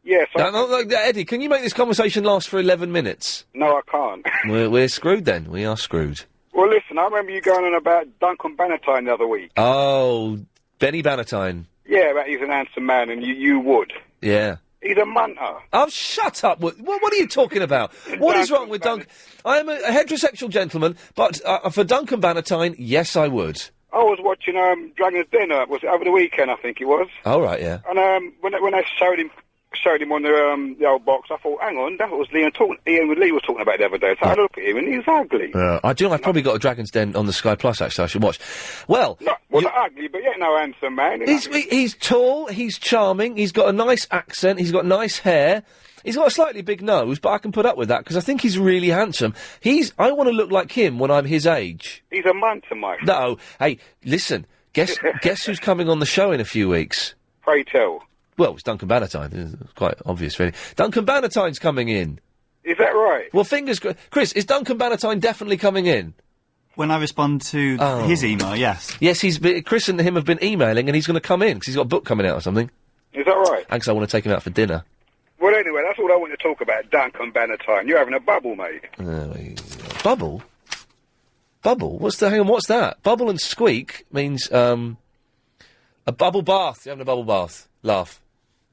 Yes. Eddie, can you make this conversation last for 11 minutes? No, I can't. We're screwed then. We are screwed. Well, listen, I remember you going on about Duncan Bannatyne the other week. Oh, Benny Bannatyne. Yeah, about he's an handsome man and you would. Yeah. He's a munter. Oh, shut up. What are you talking about? What is wrong with Duncan? I am a heterosexual gentleman, but for Duncan Bannatyne, yes, I would. I was watching Dragon's Den, was it over the weekend, I think it was. Oh, right, yeah. And when they showed him showed him on the old box. I thought, hang on, that was Ian Lee was talking about the other day. So I looked at him and he was ugly. I do. I've probably got a Dragon's Den on the Sky Plus. Actually, I should watch. Well, Not ugly, but yet no handsome man. he's tall. He's charming. He's got a nice accent. He's got nice hair. He's got a slightly big nose, but I can put up with that because I think he's really handsome. I want to look like him when I'm his age. He's a munter, my friend. No, hey, listen. Guess who's coming on the show in a few weeks? Pray tell. Well, it's Duncan Bannatyne. It's quite obvious, really. Duncan Bannatyne's coming in. Is that right? Well, Chris, is Duncan Bannatyne definitely coming in? When I respond to his email, yes. Yes, Chris and him have been emailing, and he's going to come in because he's got a book coming out or something. Is that right? And 'cause I want to take him out for dinner. Well, anyway, that's all I want to talk about, Duncan Bannatyne. You're having a bubble, mate. Bubble? Bubble? Hang on, what's that? Bubble and squeak means, a bubble bath. You're having a bubble bath. Laugh.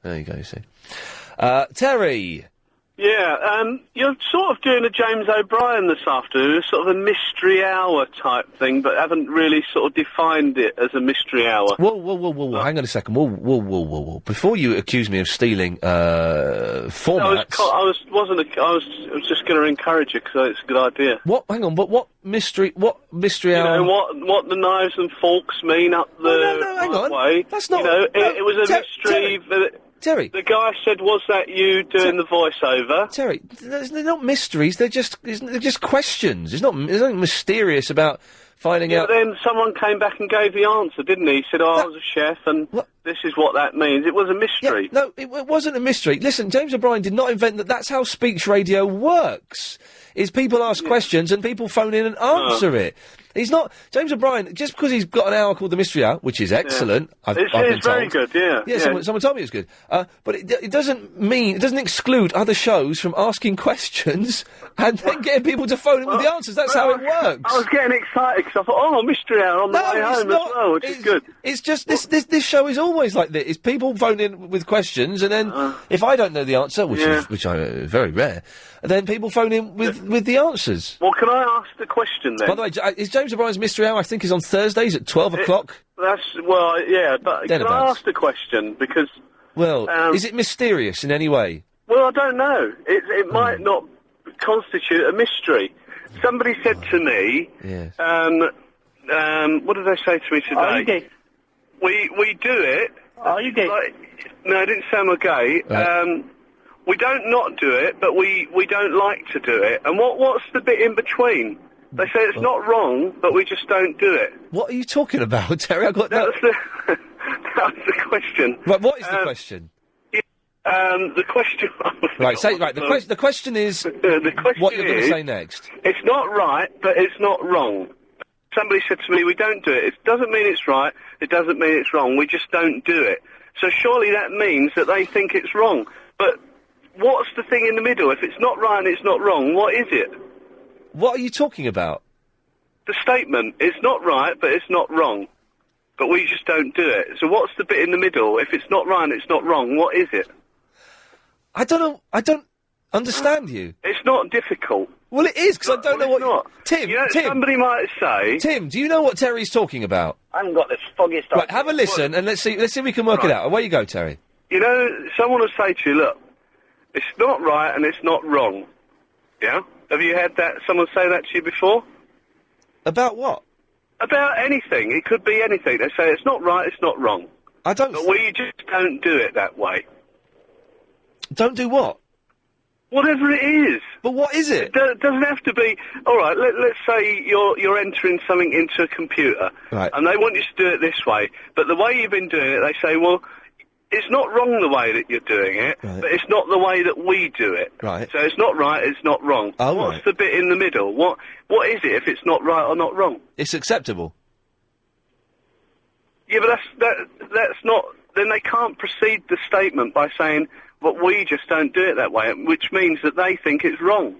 There you go, you see. Terry. Yeah, you're sort of doing a James O'Brien this afternoon, sort of a mystery hour type thing, but haven't really sort of defined it as a mystery hour. Whoa, hang on a second. Whoa. Before you accuse me of stealing, formats... I was just going to encourage you, because it's a good idea. Hang on, but what mystery hour... You know, what the knives and forks mean up the hang on. way. That's not... it was a mystery... Terry. The guy said, was that you doing the voiceover? Terry, they're not mysteries, they're just questions. There's nothing mysterious about finding out... But then someone came back and gave the answer, didn't he? He said, I was a chef, and this is what that means. It was a mystery. Yeah, no, it wasn't a mystery. Listen, James O'Brien did not invent that. That's how speech radio works, is people ask questions and people phone in and answer it. He's not... James O'Brien, just because he's got an hour called The Mystery Hour, which is excellent, I've been told. It's very good, yeah. Yeah, someone told me it was good. But it doesn't exclude other shows from asking questions and then getting people to phone in with the answers. That's how it works. I was getting excited because I thought, Mystery Hour on the way home as well, which is good. It's just, this show is always like this. It's people phone in with questions and then, if I don't know the answer, which is very rare, then people phone in with the answers. Well, can I ask the question then? By the way, is James O'Brien's Mystery Hour, I think, is on Thursdays at 12 o'clock? But can I ask the question? Because... Well, is it mysterious in any way? Well, I don't know. It might not constitute a mystery. Somebody said to me... Yes. What did they say to me today? Are you gay? We do it... Are you gay? No, I didn't say I'm gay. Right. We don't not do it, but we don't like to do it. And what's the bit in between? They say it's not wrong, but we just don't do it. What are you talking about, Terry? That was the question. Right, what is the question? The question... The question is the question what you're going to is, say next. It's not right, but it's not wrong. Somebody said to me, we don't do it. It doesn't mean it's right, it doesn't mean it's wrong, we just don't do it. So surely that means that they think it's wrong. But what's the thing in the middle? If it's not right and it's not wrong, what is it? What are you talking about? The statement, it's not right, but it's not wrong. But we just don't do it. So what's the bit in the middle? If it's not right and it's not wrong, what is it? I don't know. I don't understand you. It's not difficult. Well, it is, because I don't know what... Not. Tim, somebody might say... Tim, do you know what Terry's talking about? I haven't got the foggiest... Right, have a listen, and let's see if we can work it out. Away you go, Terry. You know, someone will say to you, look, it's not right and it's not wrong. Yeah? Have you had someone say that to you before? About what? About anything. It could be anything. They say it's not right, it's not wrong. I don't... But we just don't do it that way. Don't do what? Whatever it is. But what is it? It doesn't have to be... All right, let's say you're entering something into a computer. Right. And they want you to do it this way. But the way you've been doing it, they say, well... It's not wrong the way that you're doing it, but it's not the way that we do it. Right. So it's not right, it's not wrong. What's the bit in the middle? What is it if it's not right or not wrong? It's acceptable. Yeah, but that's not... Then they can't proceed the statement by saying, but we just don't do it that way, which means that they think it's wrong.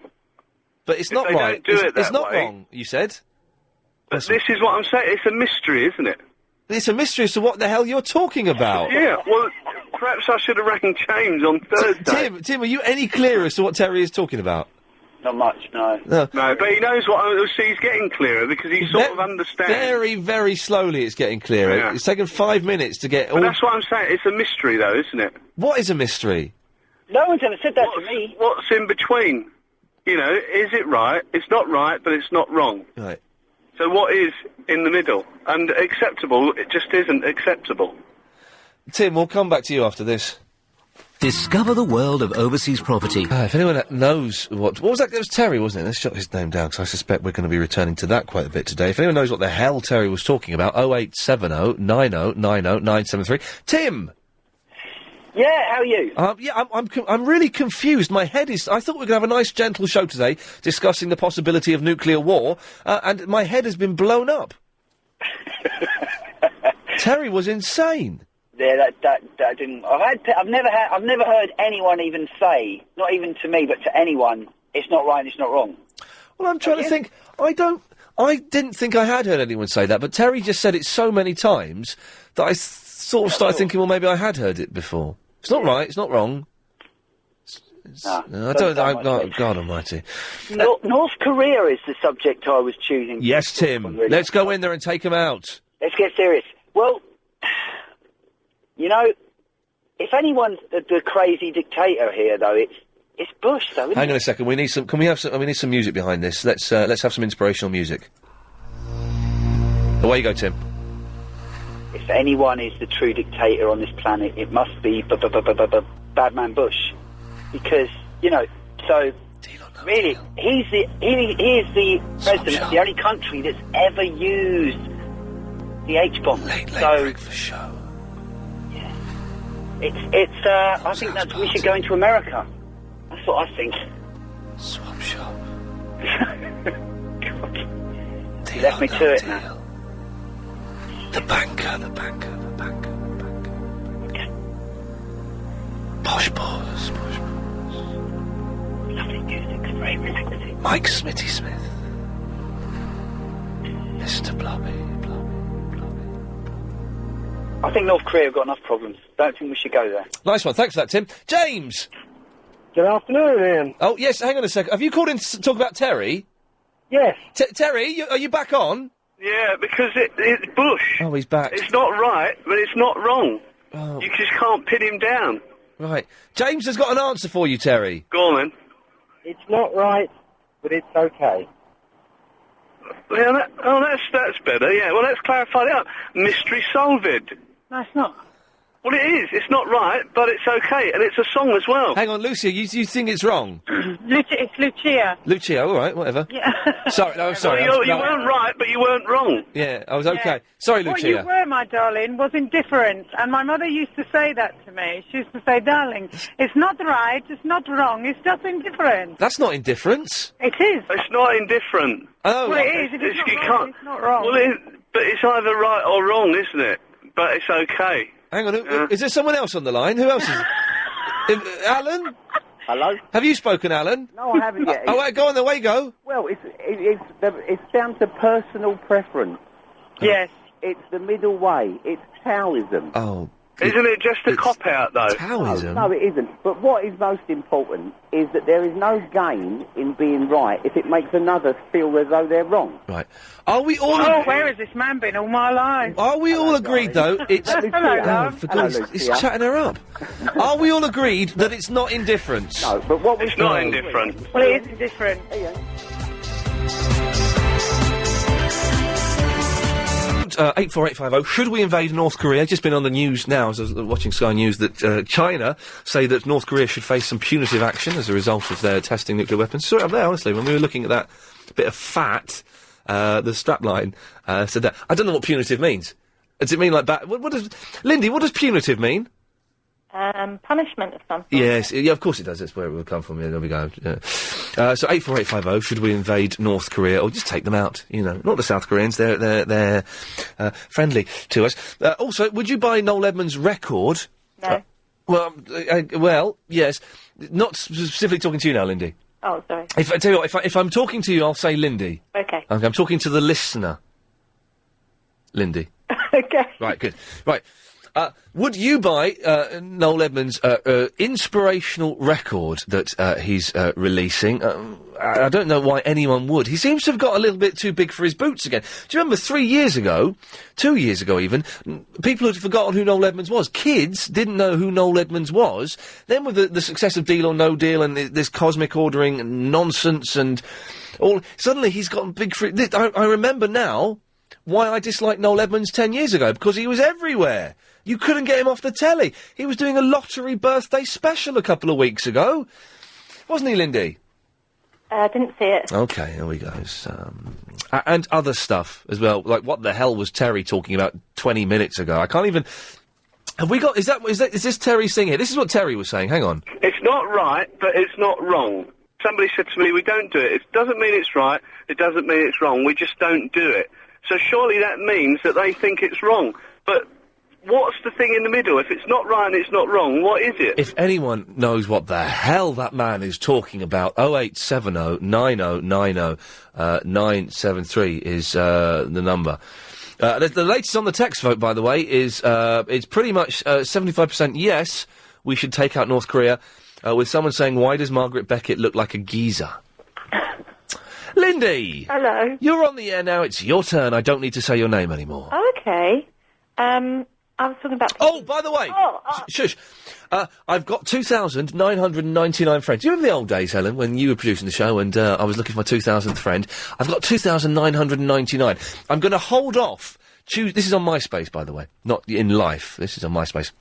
But it's not right. It's not wrong, you said. But this is what I'm saying. It's a mystery, isn't it? It's a mystery as to what the hell you're talking about. Yeah, well, perhaps I should have rang James on Thursday. Tim, are you any clearer as to what Terry is talking about? Not much, no. No, but he knows what... See, he's getting clearer because he sort of understands. Very, very slowly it's getting clearer. Yeah. It's taken 5 minutes to get... But that's what I'm saying. It's a mystery, though, isn't it? What is a mystery? No one's ever said that to me. What's in between? You know, is it right? It's not right, but it's not wrong. Right. So what is in the middle? And acceptable, it just isn't acceptable. Tim, we'll come back to you after this. Discover the world of overseas property. If anyone knows what was that? It was Terry, wasn't it? Let's jot his name down, because I suspect we're going to be returning to that quite a bit today. If anyone knows what the hell Terry was talking about, 0870 90 90 973. Tim! Yeah, how are you? I'm really confused. My head is... I thought we were going to have a nice, gentle show today, discussing the possibility of nuclear war, and my head has been blown up. Terry was insane. Yeah, that didn't... I've never heard anyone even say, not even to me, but to anyone, it's not right and it's not wrong. Well, I'm trying to think. I didn't think I had heard anyone say that, but Terry just said it so many times that I sort of started thinking, well, maybe I had heard it before. It's not right, it's not wrong. God almighty. North Korea is the subject I was choosing. Yes, Tim. Really. Let's go in there and take him out. Let's get serious. Well, you know, if anyone's the crazy dictator here, though, it's Bush, though, isn't Hang it? on a second. We need some. Can we have some? We need some music behind this. Let's have some inspirational music. Away you go, Tim. If anyone is the true dictator on this planet, it must be Bad Man Bush, because you know. So really, he is the president of the only country that's ever used the H-bomb. Late so breakfast show. Yeah, it's. I think that we should go into America. That's what I think. Swap shop. You left me to it now. The banker. Okay. Posh balls. Lovely music, very relaxing. Mike Smitty Smith. Mr. Blobby. I think North Korea have got enough problems. Don't think we should go there. Nice one. Thanks for that, Tim. James. Good afternoon, Ian. Oh yes. Hang on a second. Have you called in to talk about Terry? Yes. Terry, are you back on? Yeah, because it's Bush. Oh, he's back. It's not right, but it's not wrong. Oh. You just can't pin him down. Right. James has got an answer for you, Terry. Go on, then. It's not right, but it's okay. Yeah, that's better, yeah. Well, let's clarify that. Mystery solved. No, it's not. Well, it is. It's not right, but it's okay, and it's a song as well. Hang on, Lucia, you think it's wrong? It's Lucia. Lucia, all right, whatever. Yeah. Sorry, no, I'm sorry. Well, you weren't right, but you weren't wrong. Yeah, I was okay. Sorry, What Lucia. you were, my darling, was indifferent. And my mother used to say that to me. She used to say, darling, it's not right, it's not wrong, it's just indifferent. That's not indifference. It is. It's not indifferent. Oh. Well, it is. If it's not right, it's not wrong. Well, but it's either right or wrong, isn't it? But it's okay. Hang on, is there someone else on the line? Who else is... Alan? Hello? Have you spoken, Alan? No, I haven't yet. Oh, go on, away you go. Well, it's down to personal preference. Yes. It's the middle way. It's Taoism. Oh. Isn't it just a cop-out, though? Taoism? No, it isn't. But what is most important is that there is no gain in being right if it makes another feel as though they're wrong. Right. Are we all... Oh, where has this man been all my life? Are we all agreed, though, it's... Hello, love. For God's sake, he's chatting her up. Are we all agreed that it's not indifference? No, but what It's not indifferent. Well, it is indifferent. 84850. Should we invade North Korea? Just been on the news now, as I was watching Sky News, that China say that North Korea should face some punitive action as a result of their testing nuclear weapons. Sorry, up there, honestly, when we were looking at that bit of fat, the strapline said that. I don't know what punitive means. Does it mean like that? What does Lindy? What does punitive mean? Punishment of some sort. Yes, yeah, of course it does. That's where it will come from. Yeah, there we go. Yeah. So 84850. Should we invade North Korea or just take them out? You know, not the South Koreans. They're friendly to us. Also, would you buy Noel Edmonds' record? No. Well, yes. Not specifically talking to you now, Lindy. Oh, sorry. I tell you what, if I'm talking to you, I'll say Lindy. Okay. I'm talking to the listener. Lindy. Okay. Right, good. Right. Would you buy Noel Edmonds' inspirational record that he's releasing? I don't know why anyone would. He seems to have got a little bit too big for his boots again. Do you remember 3 years ago, 2 years ago even, people had forgotten who Noel Edmonds was. Kids didn't know who Noel Edmonds was. Then with the success of Deal or No Deal and this cosmic ordering and nonsense and all, suddenly he's gotten big for it. I remember now why I disliked Noel Edmonds 10 years ago, because he was everywhere. You couldn't get him off the telly. He was doing a lottery birthday special a couple of weeks ago. Wasn't he, Lindy? Didn't see it. Okay, there we go. And other stuff as well. Like, what the hell was Terry talking about 20 minutes ago? I can't even... Have we got... Is this Terry saying here? This is what Terry was saying. Hang on. It's not right, but it's not wrong. Somebody said to me, we don't do it. It doesn't mean it's right. It doesn't mean it's wrong. We just don't do it. So surely that means that they think it's wrong. But what's the thing in the middle? If it's not right and it's not wrong, what is it? If anyone knows what the hell that man is talking about, 0870 9090 973 is the number. The latest on the text vote, by the way, is it's pretty much 75% yes, we should take out North Korea, with someone saying, why does Margaret Beckett look like a geezer? Lindy! Hello. You're on the air now, it's your turn, I don't need to say your name anymore. Oh, okay. I was talking about... Oh, by the way! Shush! I've got 2,999 friends. You remember the old days, Helen, when you were producing the show and I was looking for my 2,000th friend? I've got 2,999. I'm going to hold off. This is on MySpace, by the way. Not in life. This is on MySpace.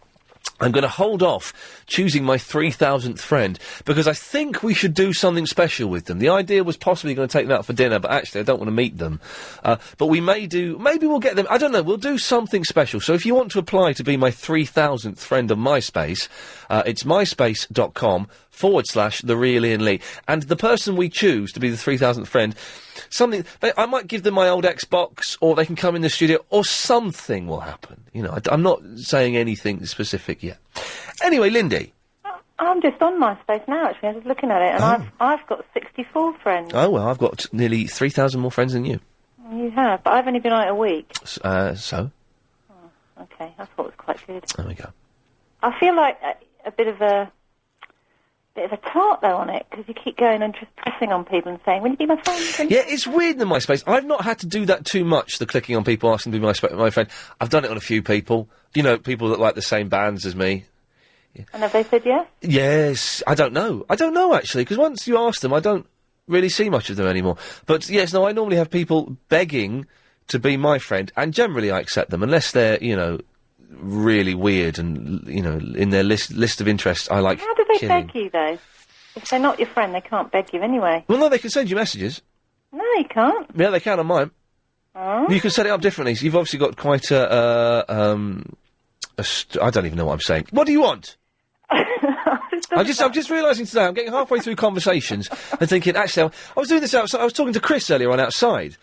I'm going to hold off choosing my 3,000th friend because I think we should do something special with them. The idea was possibly going to take them out for dinner, but actually I don't want to meet them. But we maybe we'll get them, I don't know, we'll do something special. So if you want to apply to be my 3,000th friend on MySpace, it's myspace.com/The Real Iain Lee. And the person we choose to be the 3,000th friend, I might give them my old Xbox, or they can come in the studio, or something will happen. You know, I'm not saying anything specific yet. Anyway, Lindy. I'm just on MySpace now, actually. I'm just looking at it, and I've got 64 friends. Oh, well, I've got nearly 3,000 more friends than you. You have, but I've only been on it a week. So? Oh, okay, I thought it was quite good. There we go. I feel like a bit of a tart, though, on it, because you keep going and just pressing on people and saying, will you be my friend? Yeah, it's weird in MySpace. I've not had to do that too much, the clicking on people asking to be my friend. I've done it on a few people. You know, people that like the same bands as me. Yeah. And have they said yes? Yes. I don't know. Actually, because once you ask them, I don't really see much of them anymore. But, yes, no, I normally have people begging to be my friend, and generally I accept them, unless they're, you know, really weird and, you know, in their list of interests I like How do they killing. beg you, though? If they're not your friend, they can't beg you anyway. Well, no, they can send you messages. No, you can't. Yeah, they can on mine. Oh. You can set it up differently. So you've obviously got quite I don't even know what I'm saying. What do you want? I'm just realising today, I'm getting halfway through conversations and thinking, actually, I was doing this outside, I was talking to Chris earlier on outside.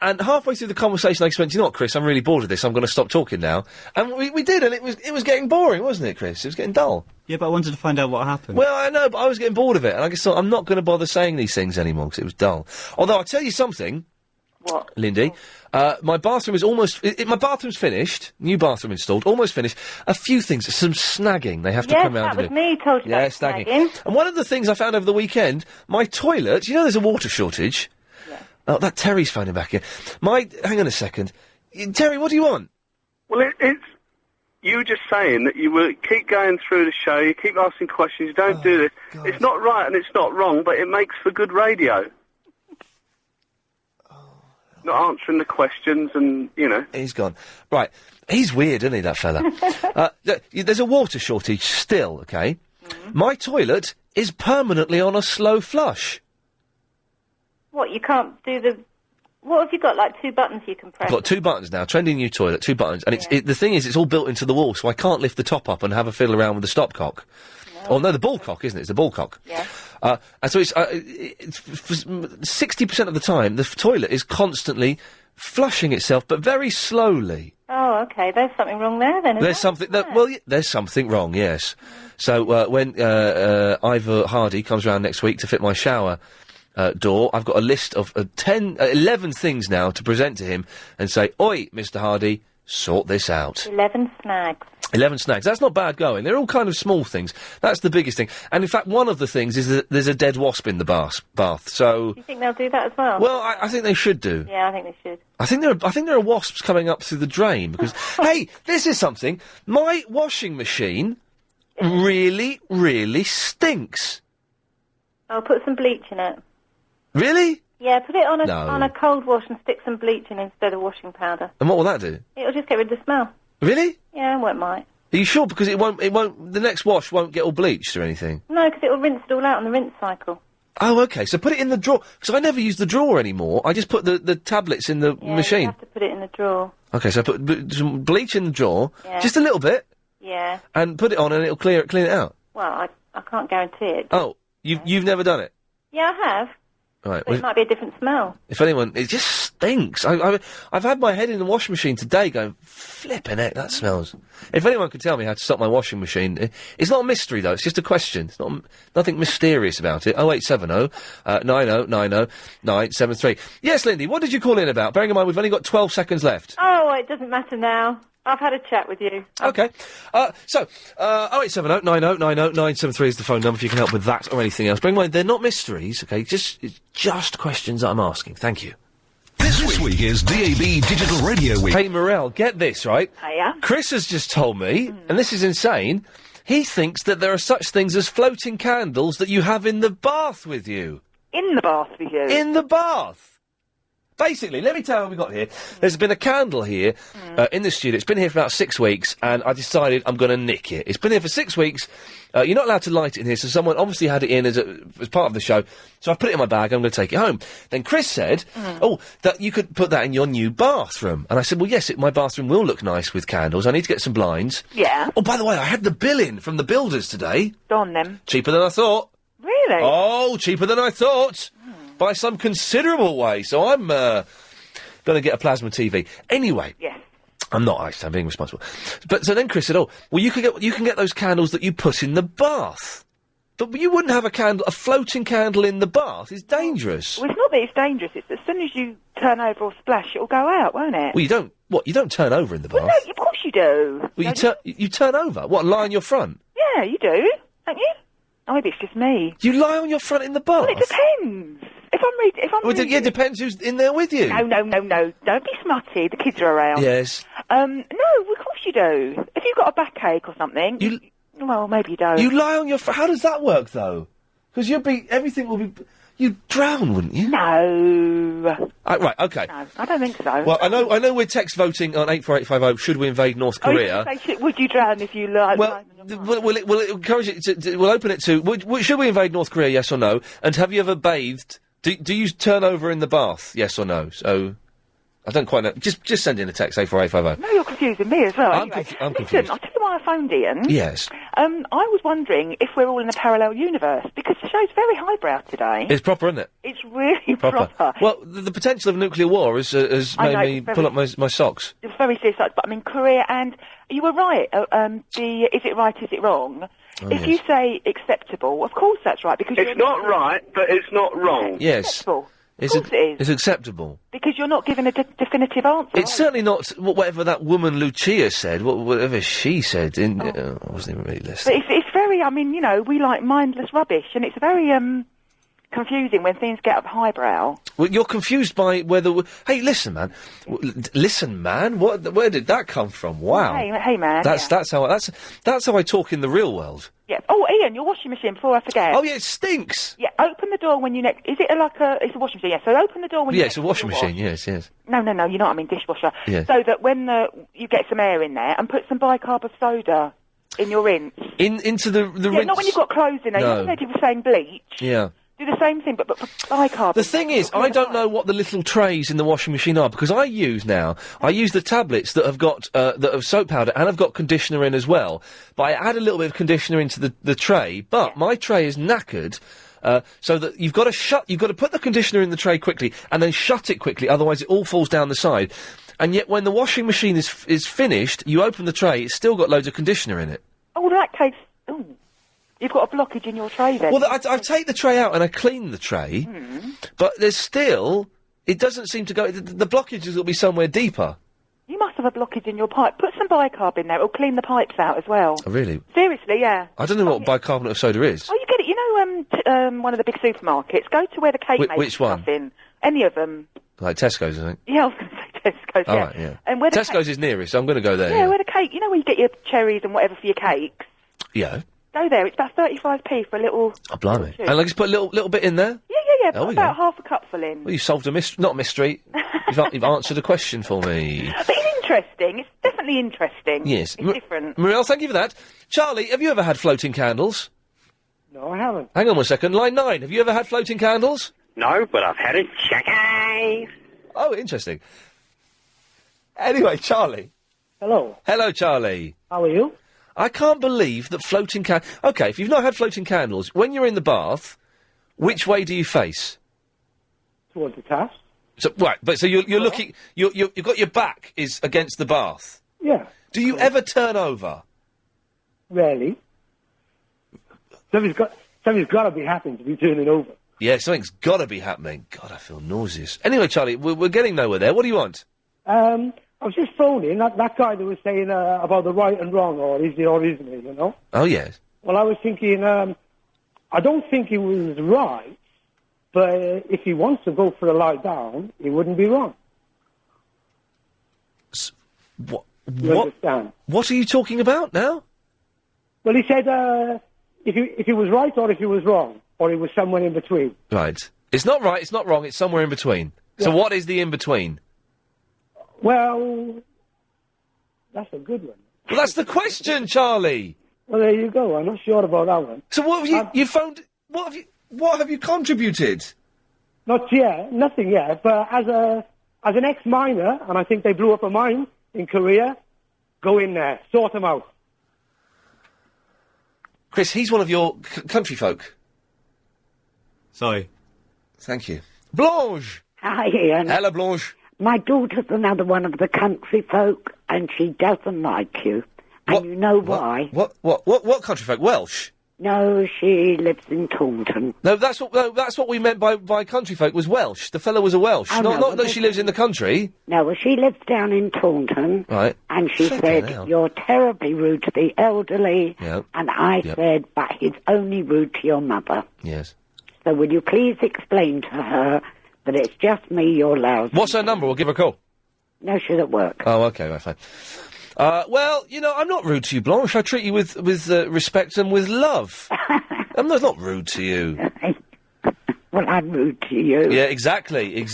And halfway through the conversation, I went, you know what, Chris, I'm really bored of this, I'm going to stop talking now. And we did, and it was getting boring, wasn't it, Chris? It was getting dull. Yeah, but I wanted to find out what happened. Well, I know, but I was getting bored of it, and I just thought, I'm not going to bother saying these things anymore, because it was dull. Although, I'll tell you something... What? Lindy, my bathroom is almost... my bathroom's finished, new bathroom installed, almost finished. A few things, some snagging they have to come round and do. Yes, that was me, told you about snagging. And one of the things I found over the weekend, my toilet, you know there's a water shortage? Oh, that Terry's phoning back here. Hang on a second. Terry, what do you want? Well, it's you were just saying that you will keep going through the show, you keep asking questions, you don't do this. God. It's not right and it's not wrong, but it makes for good radio. Not answering the questions and, you know. He's gone. Right. He's weird, isn't he, that fella? There's a water shortage still, okay? Mm-hmm. My toilet is permanently on a slow flush. What, you can't do the... What have you got, like 2 buttons you can press? I've got 2 buttons now, trendy new toilet, 2 buttons, and the thing is, it's all built into the wall, so I can't lift the top up and have a fiddle around with the stopcock. No. Oh, no, the ball cock, isn't it? It's the ball cock. Yeah. And so it's 60% of the time, the toilet is constantly flushing itself, but very slowly. Oh, okay, there's something wrong there then, There's something, there's something wrong, yes. So, when Ivor Hardy comes round next week to fit my shower door, I've got a list of 11 things now to present to him and say, "Oi, Mr. Hardy, sort this out. 11 snags. 11 snags. That's not bad going. They're all kind of small things. That's the biggest thing. And in fact, one of the things is that there's a dead wasp in the bath. So, Do you think they'll do that as well? well, I think they should do. Yeah, I think they should. I think there are wasps coming up through the drain because, hey, this is something. My washing machine really, really stinks. I'll put some bleach in it. Really? Yeah, put it on No. on a cold wash and stick some bleach in instead of washing powder. And what will that do? It'll just get rid of the smell. Really? Yeah, it might. Are you sure? Because it won't, the next wash won't get all bleached or anything. No, because it'll rinse it all out on the rinse cycle. Oh, okay. So put it in the drawer. Because I never use the drawer anymore. I just put the tablets in the Yeah, machine. you have to put it in the drawer. Okay, so I put some bleach in the drawer. Yeah. Just a little bit. Yeah. And put it on and it'll clean it out. Well, I can't guarantee it. Oh, you've never done it? Yeah, I have. All right. But it might be a different smell. If anyone, it just stinks. I've had my head in the washing machine today going, flipping heck, that smells. If anyone could tell me how to stop my washing machine, it's not a mystery though, it's just a question. It's nothing mysterious about it. 0870 90 90 973. Yes, Lindy, what did you call in about? Bearing in mind we've only got 12 seconds left. Oh, it doesn't matter now. I've had a chat with you. Okay. 0870 90 90 973 is the phone number if you can help with that or anything else. Bearing in mind, they're not mysteries, okay? It's just questions that I'm asking. Thank you. This week is DAB Digital Radio Week. Hey, Morel, get this, right? Hiya. Chris has just told me, and this is insane, he thinks that there are such things as floating candles that you have in the bath with you. In the bath with you? In the bath! Basically, let me tell you what we've got here. There's been a candle here in the studio. It's been here for about 6 weeks, and I decided I'm going to nick it. It's been here for 6 weeks. You're not allowed to light it in here, so someone obviously had it in as part of the show. So I've put it in my bag. I'm going to take it home. Then Chris said, that you could put that in your new bathroom. And I said, well, yes, my bathroom will look nice with candles. I need to get some blinds. Yeah. Oh, by the way, I had the bill in from the builders today. Go on, then. Cheaper than I thought. Really? Oh, cheaper than I thought. By some considerable way. So I'm going to get a plasma TV. Anyway. Yes. I'm not, actually, I'm being responsible. But so then Chris said, well, you can get those candles that you put in the bath. But you wouldn't have a floating candle in the bath. It's dangerous. Well, it's not that it's dangerous. It's as soon as you turn over or splash, it'll go out, won't it? Well, you don't turn over in the bath? Well, no, of course you do. Well, you turn over? What, lie on your front? Yeah, you do. Don't you? Oh, maybe it's just me. You lie on your front in the bath? Well, it depends. If I'm reading... Yeah, it depends who's in there with you. No. Don't be smutty. The kids are around. Yes. No, of course you do. If you've got a backache or something... Well, maybe you don't. You lie on your front... How does that work, though? Because everything will be... You'd drown, wouldn't you? No. Right, OK. No, I don't think so. Well, I know we're text voting on 84850, should we invade North Korea? Would you drown if you lie? Well, we'll encourage it we'll open it to, should we invade North Korea, yes or no? And have you ever bathed? Do you turn over in the bath, yes or no? So, I don't quite know. Just send in a text, 84850. No, you're confusing me as well. I'm confused. Listen, I'll tell you why I phoned Ian. Yes. I was wondering if we're all in a parallel universe, because the show's very highbrow today. It's proper, isn't it? It's really proper. Well, the potential of nuclear war has made me pull up my socks. It's very serious, but I mean, Korea, and you were right, is it right, is it wrong? If you say acceptable, of course that's right, because it's not right, but it's not wrong. Yes. Acceptable. Of course it is. It's acceptable. Because you're not given a definitive answer. It's certainly not whatever that woman Lucia said, whatever she said. I wasn't even really listening. But it's very, I mean, we like mindless rubbish, and it's very confusing when things get up highbrow. Well, you're confused by whether... Hey, listen, man. Listen, man? Where did that come from? Wow. Hey, man. That's how I talk in the real world. Yeah. Oh, Ian, your washing machine, before I forget. Oh, yeah, it stinks. Yeah, open the door when you next... Is it it's a washing machine? Yeah, so open the door when you it's a washing machine, yes. No, you know what I mean, dishwasher. Yeah. So that when you get some air in there, and put some bicarb of soda in your rinse. Into the rinse? Yeah, not when you've got clothes in there. No. You know, people saying bleach. Yeah. Do the same thing, but bicarb. The thing is, I don't know what the little trays in the washing machine are, because I use the tablets that have got, that have soap powder and have got conditioner in as well. But I add a little bit of conditioner into the tray, but my tray is knackered, so that you've got to put the conditioner in the tray quickly, and then shut it quickly, otherwise it all falls down the side. And yet when the washing machine is finished, you open the tray, it's still got loads of conditioner in it. Oh, well, that case... Ooh. You've got a blockage in your tray then? Well, I take the tray out and I clean the tray, but there's still... It doesn't seem to go... The blockages will be somewhere deeper. You must of a blockage in your pipe, put some bicarb in there. It'll clean the pipes out as well. Oh, really? Seriously, yeah. I don't know what bicarbonate of soda is. Oh, you get it. You know, one of the big supermarkets. Go to where the cake makers which one? stuff in. Any of them. Like Tesco's, I think. Yeah, I was going to say Tesco's, Oh, yeah. right, yeah. And where the Tesco's is nearest, so I'm going to go there. yeah, where the cake, you know where you get your cherries and whatever for your cakes? Yeah. Go there. It's about 35p for a little... Oh, blimey. tube. And I just put a little bit in there? Yeah. There we Put about go. half a cupful in. Well, you solved a not a mystery. You've answered a question for me. But it's interesting. It's definitely interesting. Yes. It's different. Muriel, thank you for that. Charlie, have you ever had floating candles? No, I haven't. Hang on 1 second. Line 9, have you ever had floating candles? No, but I've had a check. Oh, interesting. Anyway, Charlie. Hello. Hello, Charlie. How are you? I can't believe that floating OK, if you've not had floating candles, when you're in the bath, which way do you face? Towards the task. So, right, but so you're looking... You've got your back is against the bath. Yeah. Do you ever turn over? Rarely. Something's got to be happening to be turning over. Yeah, something's got to be happening. God, I feel nauseous. Anyway, Charlie, we're getting nowhere there. What do you want? I was just phoning that guy that was saying about the right and wrong, or is it or isn't it, you know? Oh, yes. Well, I was thinking, I don't think he was right, but if he wants to go for a lie down, he wouldn't be wrong. What? You understand? What are you talking about now? Well, he said if he was right or if he was wrong, or he was somewhere in between. Right. It's not right, it's not wrong, it's somewhere in between. So Yeah. what is the in-between? Well, that's a good one. Well, that's the question, Charlie! Well, there you go. I'm not sure about that one. So what have you found... What have you contributed? Not yet, nothing yet. But as an ex-miner, and I think they blew up a mine in Korea, go in there, sort them out. Chris, he's one of your country folk. Sorry. Thank you. Blanche! Hi, Ian. Hello, Blanche. My daughter's another one of the country folk, and she doesn't like you. And you know why? What country folk? Welsh? No, she lives in Taunton. No, that's what we meant by country folk was Welsh. The fellow was a Welsh. Oh, not no, not that she lives in the country. No, well, she lives down in Taunton. Right. And she Flippin' said, hell. you're terribly rude to the elderly. Yep. And I Yep. said, but he's only rude to your mother. Yes. So will you please explain to her that it's just me you're lousy? What's her number? We'll give her a call. No, she's at work. Oh, okay, right, fine. Well, you know, I'm not rude to you, Blanche. I treat you with respect and with love. I'm not rude to you. Well, I'm rude to you. Yeah, exactly.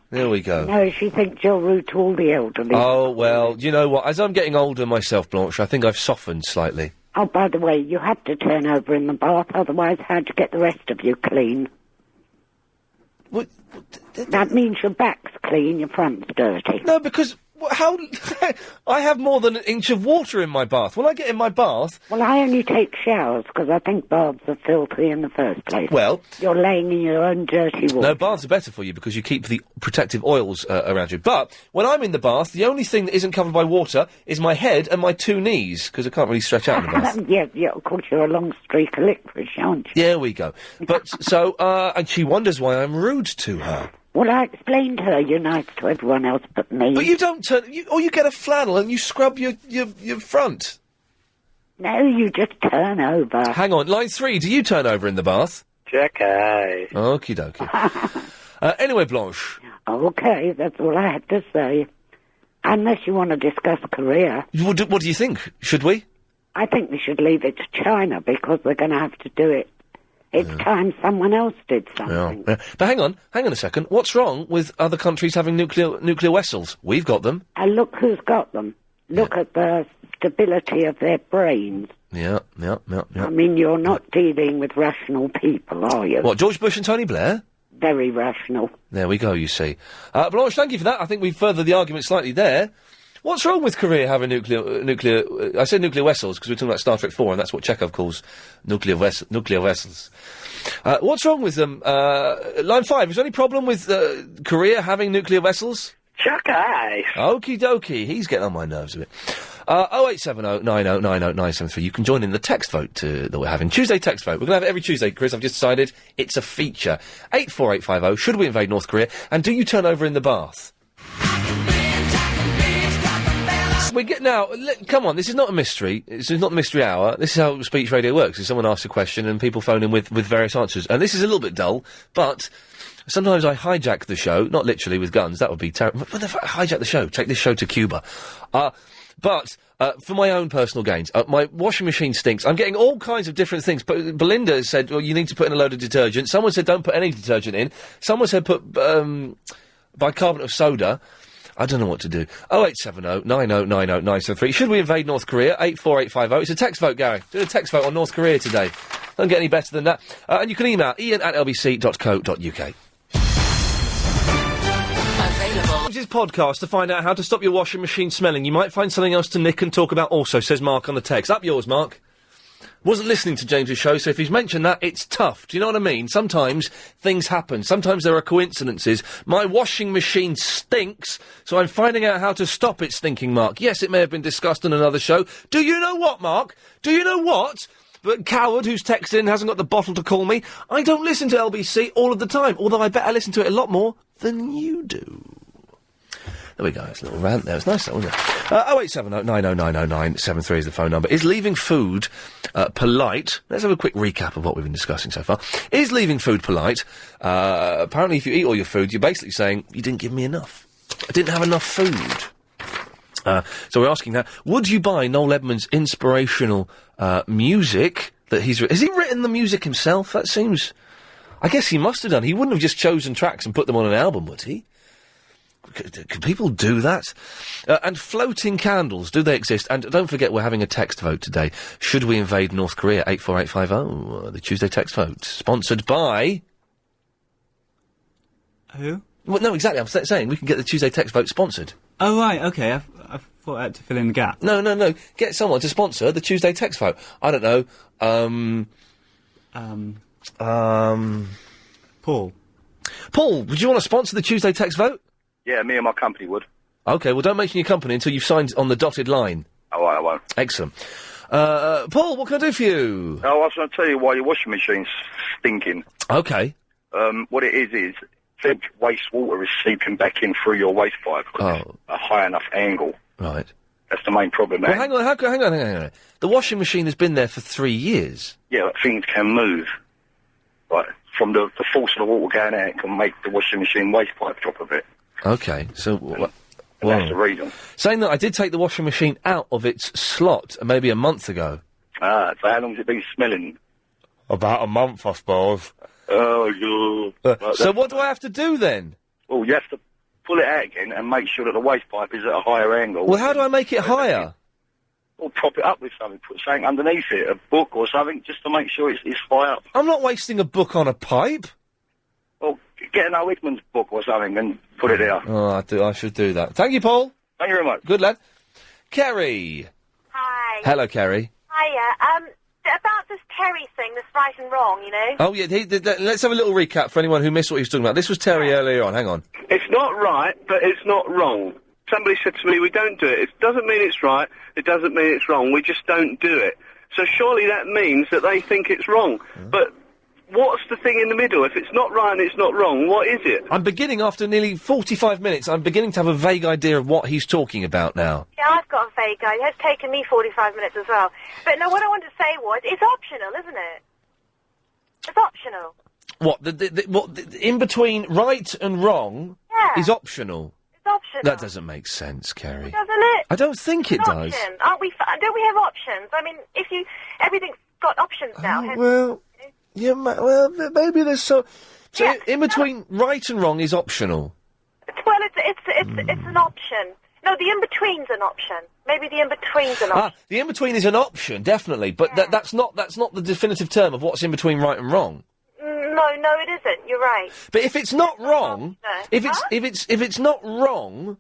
There we go. No, she thinks you're rude to all the elderly. Oh, well, you know what? As I'm getting older myself, Blanche, I think I've softened slightly. Oh, by the way, you had to turn over in the bath, otherwise how'd you get the rest of you clean? That means your back's clean, your front's dirty. No, because how... I have more than an inch of water in my bath. When I get in my bath... Well, I only take showers because I think baths are filthy in the first place. Well... You're laying in your own dirty water. No, baths are better for you because you keep the protective oils around you. But when I'm in the bath, the only thing that isn't covered by water is my head and my 2 knees because I can't really stretch out in the bath. yeah, of course you're a long streak of licorice, aren't you? There we go. But, so, and she wonders why I'm rude to her. Well, I explained to her you're nice to everyone else but me. But you don't turn... or you get a flannel and you scrub your front. No, you just turn over. Hang on, line 3, do you turn over in the bath? Check-eye. Okie dokie. Anyway, Blanche. Okay, that's all I had to say. Unless you want to discuss Korea. What do you think? Should we? I think we should leave it to China because we're going to have to do it. It's time someone else did something. Yeah. But hang on a second. What's wrong with other countries having nuclear vessels? We've got them. And look who's got them. Look at the stability of their brains. Yeah. I mean, you're not dealing with rational people, are you? What, George Bush and Tony Blair? Very rational. There we go, you see. Blanche, thank you for that. I think we've furthered the argument slightly there. What's wrong with Korea having nuclear... I said nuclear vessels because we're talking about Star Trek 4 and that's what Chekhov calls nuclear vessels. What's wrong with them? Line 5, is there any problem with Korea having nuclear vessels? Check-eye. Okie dokie, he's getting on my nerves a bit. 0870 90 90 973. You can join in the text vote that we're having. Tuesday text vote. We're going to have it every Tuesday, Chris. I've just decided it's a feature. 84850. Should we invade North Korea? And do you turn over in the bath? we get now. Come on, this is not a mystery. This is not the mystery hour. This is how speech radio works. Is someone asks a question and people phone in with various answers. And this is a little bit dull, but sometimes I hijack the show. Not literally with guns. That would be terrible. What the fuck? Hijack the show. Take this show to Cuba. But for my own personal gains, my washing machine stinks. I'm getting all kinds of different things. But Belinda said, well, you need to put in a load of detergent. Someone said, don't put any detergent in. Someone said, put bicarbonate of soda. I don't know what to do. 0870 9090 973. Should we invade North Korea? 84850. It's a text vote, Gary. Do a text vote on North Korea today. Don't get any better than that. And you can email iain@lbc.co.uk. Watch this podcast to find out how to stop your washing machine smelling. You might find something else to nick and talk about also, says Mark on the text. Up yours, Mark. Wasn't listening to James's show, so if he's mentioned that, it's tough. Do you know what I mean? Sometimes things happen. Sometimes there are coincidences. My washing machine stinks, so I'm finding out how to stop it stinking, Mark. Yes, it may have been discussed on another show. Do you know what, Mark? Do you know what? But Coward, who's texted in, hasn't got the bottle to call me. I don't listen to LBC all of the time, although I bet I listen to it a lot more than you do. There we go, it's a little rant there. It's nice, though, wasn't it? 0870 9090 973 is the phone number. Is leaving food polite? Let's have a quick recap of what we've been discussing so far. Is leaving food polite? Apparently, if you eat all your food, you're basically saying, you didn't give me enough. I didn't have enough food. So we're asking that. Would you buy Noel Edmonds' inspirational music that he's... Has he written the music himself? That seems... I guess he must have done. He wouldn't have just chosen tracks and put them on an album, would he? Could people do that? And floating candles, do they exist? And don't forget, we're having a text vote today. Should we invade North Korea? 84850, the Tuesday text vote. Sponsored by... Who? Well, no, exactly. I'm saying we can get the Tuesday text vote sponsored. Oh, right, okay. I thought I had to fill in the gap. No. Get someone to sponsor the Tuesday text vote. I don't know. Paul. Paul, would you want to sponsor the Tuesday text vote? Yeah, me and my company would. OK, well, don't mention your company until you've signed on the dotted line. Oh, I won't. Excellent. Paul, what can I do for you? Oh, I was going to tell you why your washing machine's stinking. OK. What it is the wastewater is seeping back in through your waste pipe because it's a high enough angle. Right. That's the main problem, Well, man. hang on. The washing machine has been there for 3 years. Yeah, but things can move. Like, from the force of the water going out, it can make the washing machine waste pipe drop a bit. OK, so... And that's the reason. Saying that, I did take the washing machine out of its slot maybe a month ago. So how long has it been smelling? About a month, I suppose. Oh, yeah. So what do I have to do then? Well, you have to pull it out again and make sure that the waste pipe is at a higher angle. Well, how do I make it higher? Or prop it up with something, put something underneath it, a book or something, just to make sure it's high up. I'm not wasting a book on a pipe. Well, get an Noel Edmonds book or something and put it there. Oh, I should do that. Thank you, Paul. Thank you very much. Good lad. Kerry. Hi. Hello, Kerry. Hiya. About this Terry thing, this right and wrong, you know? Oh, yeah, let's have a little recap for anyone who missed what he was talking about. This was Terry earlier on. Hang on. It's not right, but it's not wrong. Somebody said to me, we don't do it. It doesn't mean it's right. It doesn't mean it's wrong. We just don't do it. So surely that means that they think it's wrong. But what's the thing in the middle? If it's not right and it's not wrong, what is it? I'm beginning, after nearly 45 minutes, I'm beginning to have a vague idea of what he's talking about now. Yeah, I've got a vague idea. It has taken me 45 minutes as well. But no, what I wanted to say was, it's optional, isn't it? It's optional. What, in between right and wrong is optional? It's optional. That doesn't make sense, Kerry. Doesn't it? I don't think it It's does. option. Aren't we, don't we have options? I mean, everything's got options now. hasn't Well, yeah, well, maybe there's so in between right and wrong is optional. Well, it's an option. No, the in-between's an option. Maybe the in-between's an option. The in-between is an option, definitely, but that's not the definitive term of what's in between right and wrong. No, it isn't. You're right. But if it's not wrong, if it's not wrong,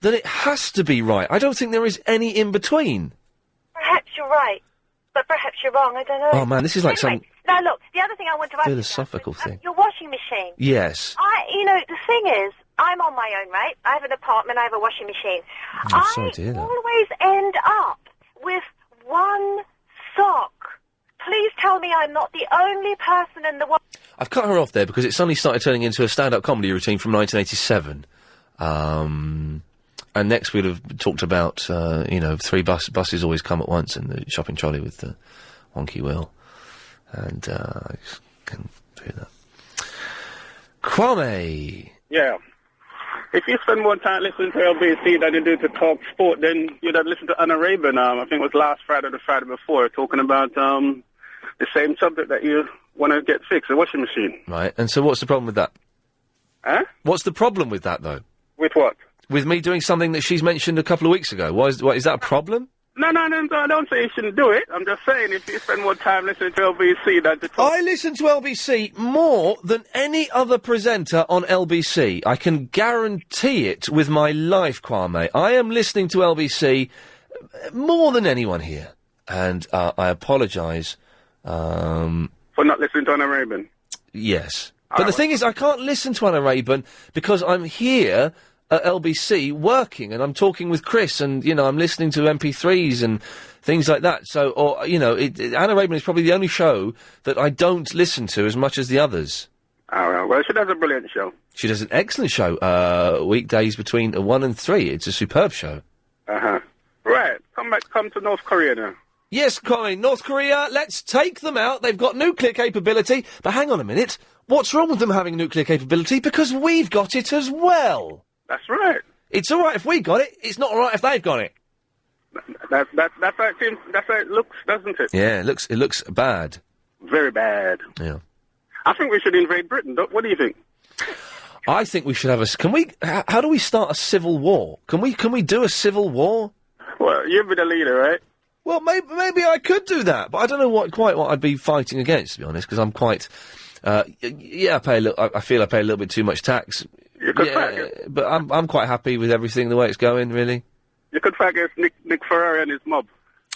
then it has to be right. I don't think there is any in-between. Perhaps you're right, but perhaps you're wrong. I don't know. Oh man, this is like anyway, Now look, the other thing I want to ask philosophical you thing. your washing machine. Yes. The thing is, I'm on my own, right? I have an apartment, I have a washing machine. I'm sorry to hear that. Always end up with one sock. Please tell me I'm not the only person in the world. I've cut her off there because it suddenly started turning into a stand-up comedy routine from 1987. And next we'd have talked about, 3 buses always come at once and the shopping trolley with the wonky wheel. And, I just can do that. Kwame! Yeah. If you spend more time listening to LBC than you do to talk sport, then you'd have listened to Anna Rabin, I think it was last Friday or the Friday before, talking about the same subject that you want to get fixed, the washing machine. Right, and so what's the problem with that? Huh? What's the problem with that, though? With what? With me doing something that she's mentioned a couple of weeks ago. What, is that a problem? No, I don't say you shouldn't do it. I'm just saying if you spend more time listening to LBC than to talk... I listen to LBC more than any other presenter on LBC. I can guarantee it with my life, Kwame. I am listening to LBC more than anyone here. And I apologise... For not listening to Anna Rabin? Yes. But the thing is, I can't listen to Anna Rabin because I'm here... at LBC working and I'm talking with Chris and, I'm listening to MP3s and things like that. So, Anna Rabin is probably the only show that I don't listen to as much as the others. Oh, well, she does a brilliant show. She does an excellent show, weekdays between 1 and 3. It's a superb show. Uh-huh. Right, come to North Korea now. Yes, Colin, North Korea, let's take them out. They've got nuclear capability. But hang on a minute. What's wrong with them having nuclear capability? Because we've got it as well. That's right. It's all right if we got it. It's not all right if they've got it. That's how it seems. That's how it looks, doesn't it? Yeah, it looks bad. Very bad. Yeah. I think we should invade Britain. What do you think? I think we should have can we? How do we start a civil war? Can we do a civil war? Well, you've been the leader, right? Well, maybe I could do that, but I don't know quite what I'd be fighting against, to be honest, because I'm quite. I feel I pay a little bit too much tax. You could but I'm quite happy with everything the way it's going, really. You could fight against Nick Ferrari and his mob.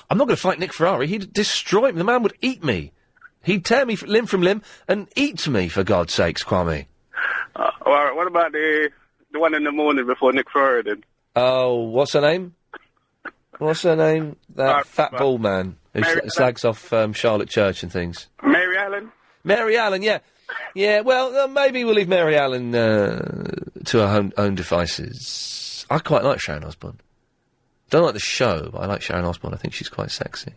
I'm not going to fight Nick Ferrari. He'd destroy me. The man would eat me. He'd tear me limb from limb and eat me, for God's sakes, Kwame. All right, what about the one in the morning before Nick Ferrari did? Oh, what's her name? That fat bald man who slags off Charlotte Church and things. Mary Allen? Mary Allen, yeah. Yeah, well, maybe we'll leave Mary Allen to her own devices. I quite like Sharon Osbourne. Don't like the show, but I like Sharon Osbourne. I think she's quite sexy.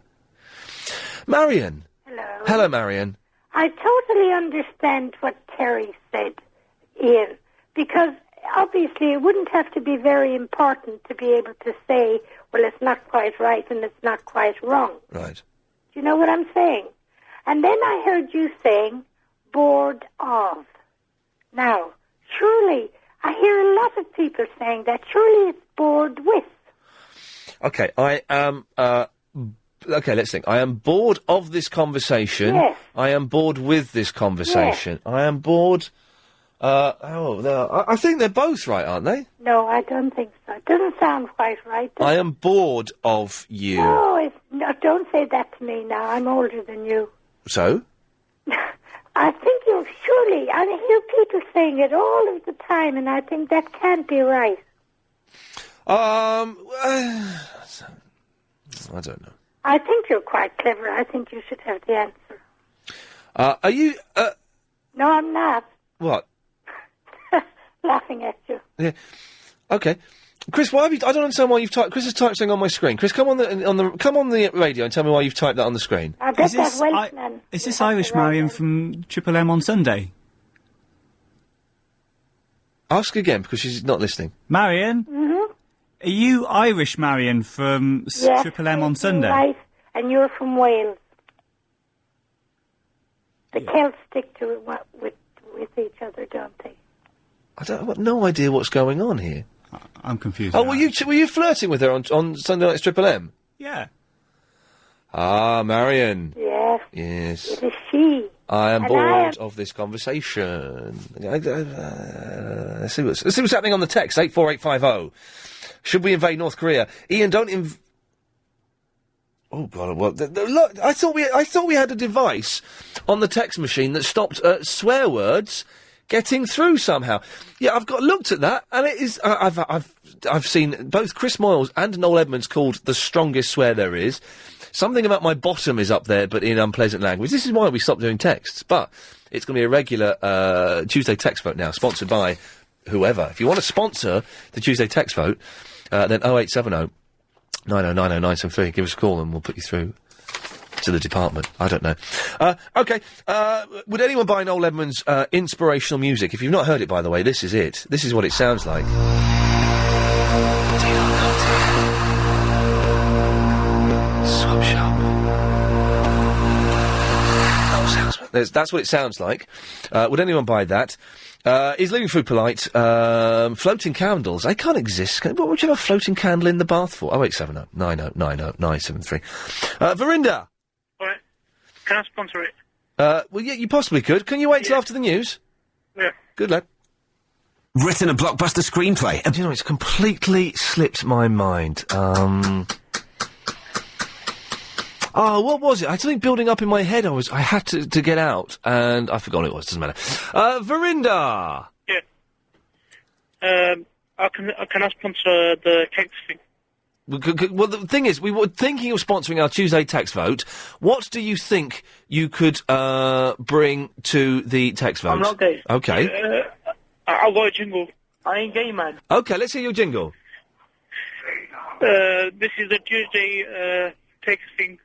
Marion. Hello. Hello, Marion. I totally understand what Terry said, Ian, because obviously it wouldn't have to be very important to be able to say, well, it's not quite right and it's not quite wrong. Right. Do you know what I'm saying? And then I heard you saying, bored of. Now, surely, I hear a lot of people saying that. Surely it's bored with. Okay, I am, okay, let's think. I am bored of this conversation. Yes. I am bored with this conversation. Yes. I am bored, I think they're both right, aren't they? No, I don't think so. It doesn't sound quite right. I am bored of you. No, don't say that to me now. I'm older than you. So? I think I hear people saying it all of the time, and I think that can't be right. I don't know. I think you're quite clever. I think you should have the answer. Are you, No, I'm not. What? Laughing at you. Yeah. Okay. Chris, why have you, I don't understand why you've typed, Chris has typed something on my screen. Chris, come on the radio and tell me why you've typed that on the screen. I bet that Welshman. Is this Irish Marion from Triple M on Sunday? Ask again, because she's not listening. Marion? Mm-hmm. Are you Irish Marion from Yes, Triple M on Sunday? Right, and you're from Wales. The Celts stick to it with each other, don't they? I've got no idea what's going on here. I'm confused. Oh, were you flirting with her on Sunday Night's Triple M? Yeah. Ah, Marion. Yes. Yes. It is she. I am bored of this conversation. Let's see what's happening on the text, 84850. Should we invade North Korea? Ian, don't Oh God! Well, look, I thought we had a device on the text machine that stopped swear words getting through somehow. Yeah, I've looked at that, and it is. I've seen both Chris Moyles and Noel Edmonds called the strongest swear there is. Something about my bottom is up there, but in unpleasant language. This is why we stopped doing texts. But it's going to be a regular Tuesday text vote now, sponsored by whoever. If you want to sponsor the Tuesday text vote, then 0870 9090973. Give us a call and we'll put you through to the department. I don't know. Okay. Would anyone buy Noel Edmonds' inspirational music? If you've not heard it, by the way, this is it. This is what it sounds like. Swap shop. That's what it sounds like. Would anyone buy that? Is living food polite? Floating candles. They can't exist. What would you have a floating candle in the bath for? 0870 9090973. Verinda! Alright. Can I sponsor it? Well, yeah, you possibly could. Can you wait till after the news? Yeah. Good lad. Written a blockbuster screenplay. Do you know, it's completely slipped my mind. Oh, what was it? I had something building up in my head. I had to get out, and I forgot what it was. Doesn't matter. Verinda! Yeah. Can I sponsor the text thing? Well, the thing is, we were thinking of sponsoring our Tuesday text vote. What do you think you could bring to the text vote? I'm not gay. Okay. I'll go a jingle. I ain't gay, man. Okay, let's hear your jingle. This is the Tuesday text thing.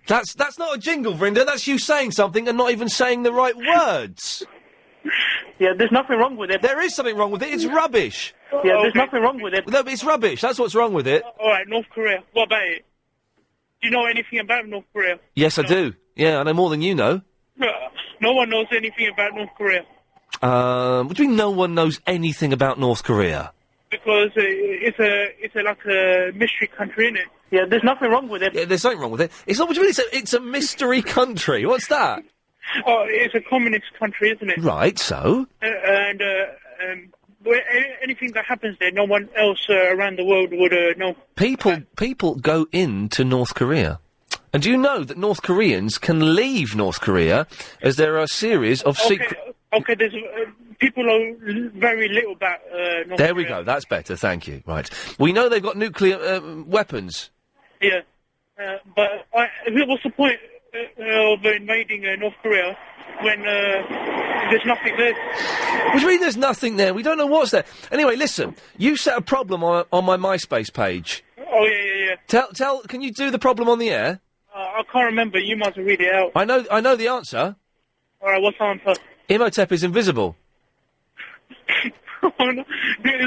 That's not a jingle, Verinda. That's you saying something and not even saying the right words. Yeah, there's nothing wrong with it. There is something wrong with it. It's rubbish. Yeah, there's nothing wrong with it. No, but it's rubbish. That's what's wrong with it. All right, North Korea. What about it? Do you know anything about North Korea? Yes, I do. Yeah, I know more than you know. No one knows anything about North Korea. What do you mean no one knows anything about North Korea? Because it's like a mystery country, isn't it? Yeah, there's nothing wrong with it. Yeah, there's something wrong with it. It's not what you mean. It's a mystery country. What's that? Oh, it's a communist country, isn't it? Right, so? Anything that happens there, no one else around the world would know. People go into North Korea. And do you know that North Koreans can leave North Korea as there are a series of secret... Okay, there's... people know very little about North There we Korea. go, that's better, thank you. Right. We know they've got nuclear weapons. Yeah. But what's the point of invading North Korea when there's nothing there? What do you mean there's nothing there? We don't know what's there. Anyway, listen, you set a problem on my MySpace page. Oh, yeah. Tell, can you do the problem on the air? I can't remember. You must read it out. I know the answer. All right, what's the answer? Imhotep is invisible.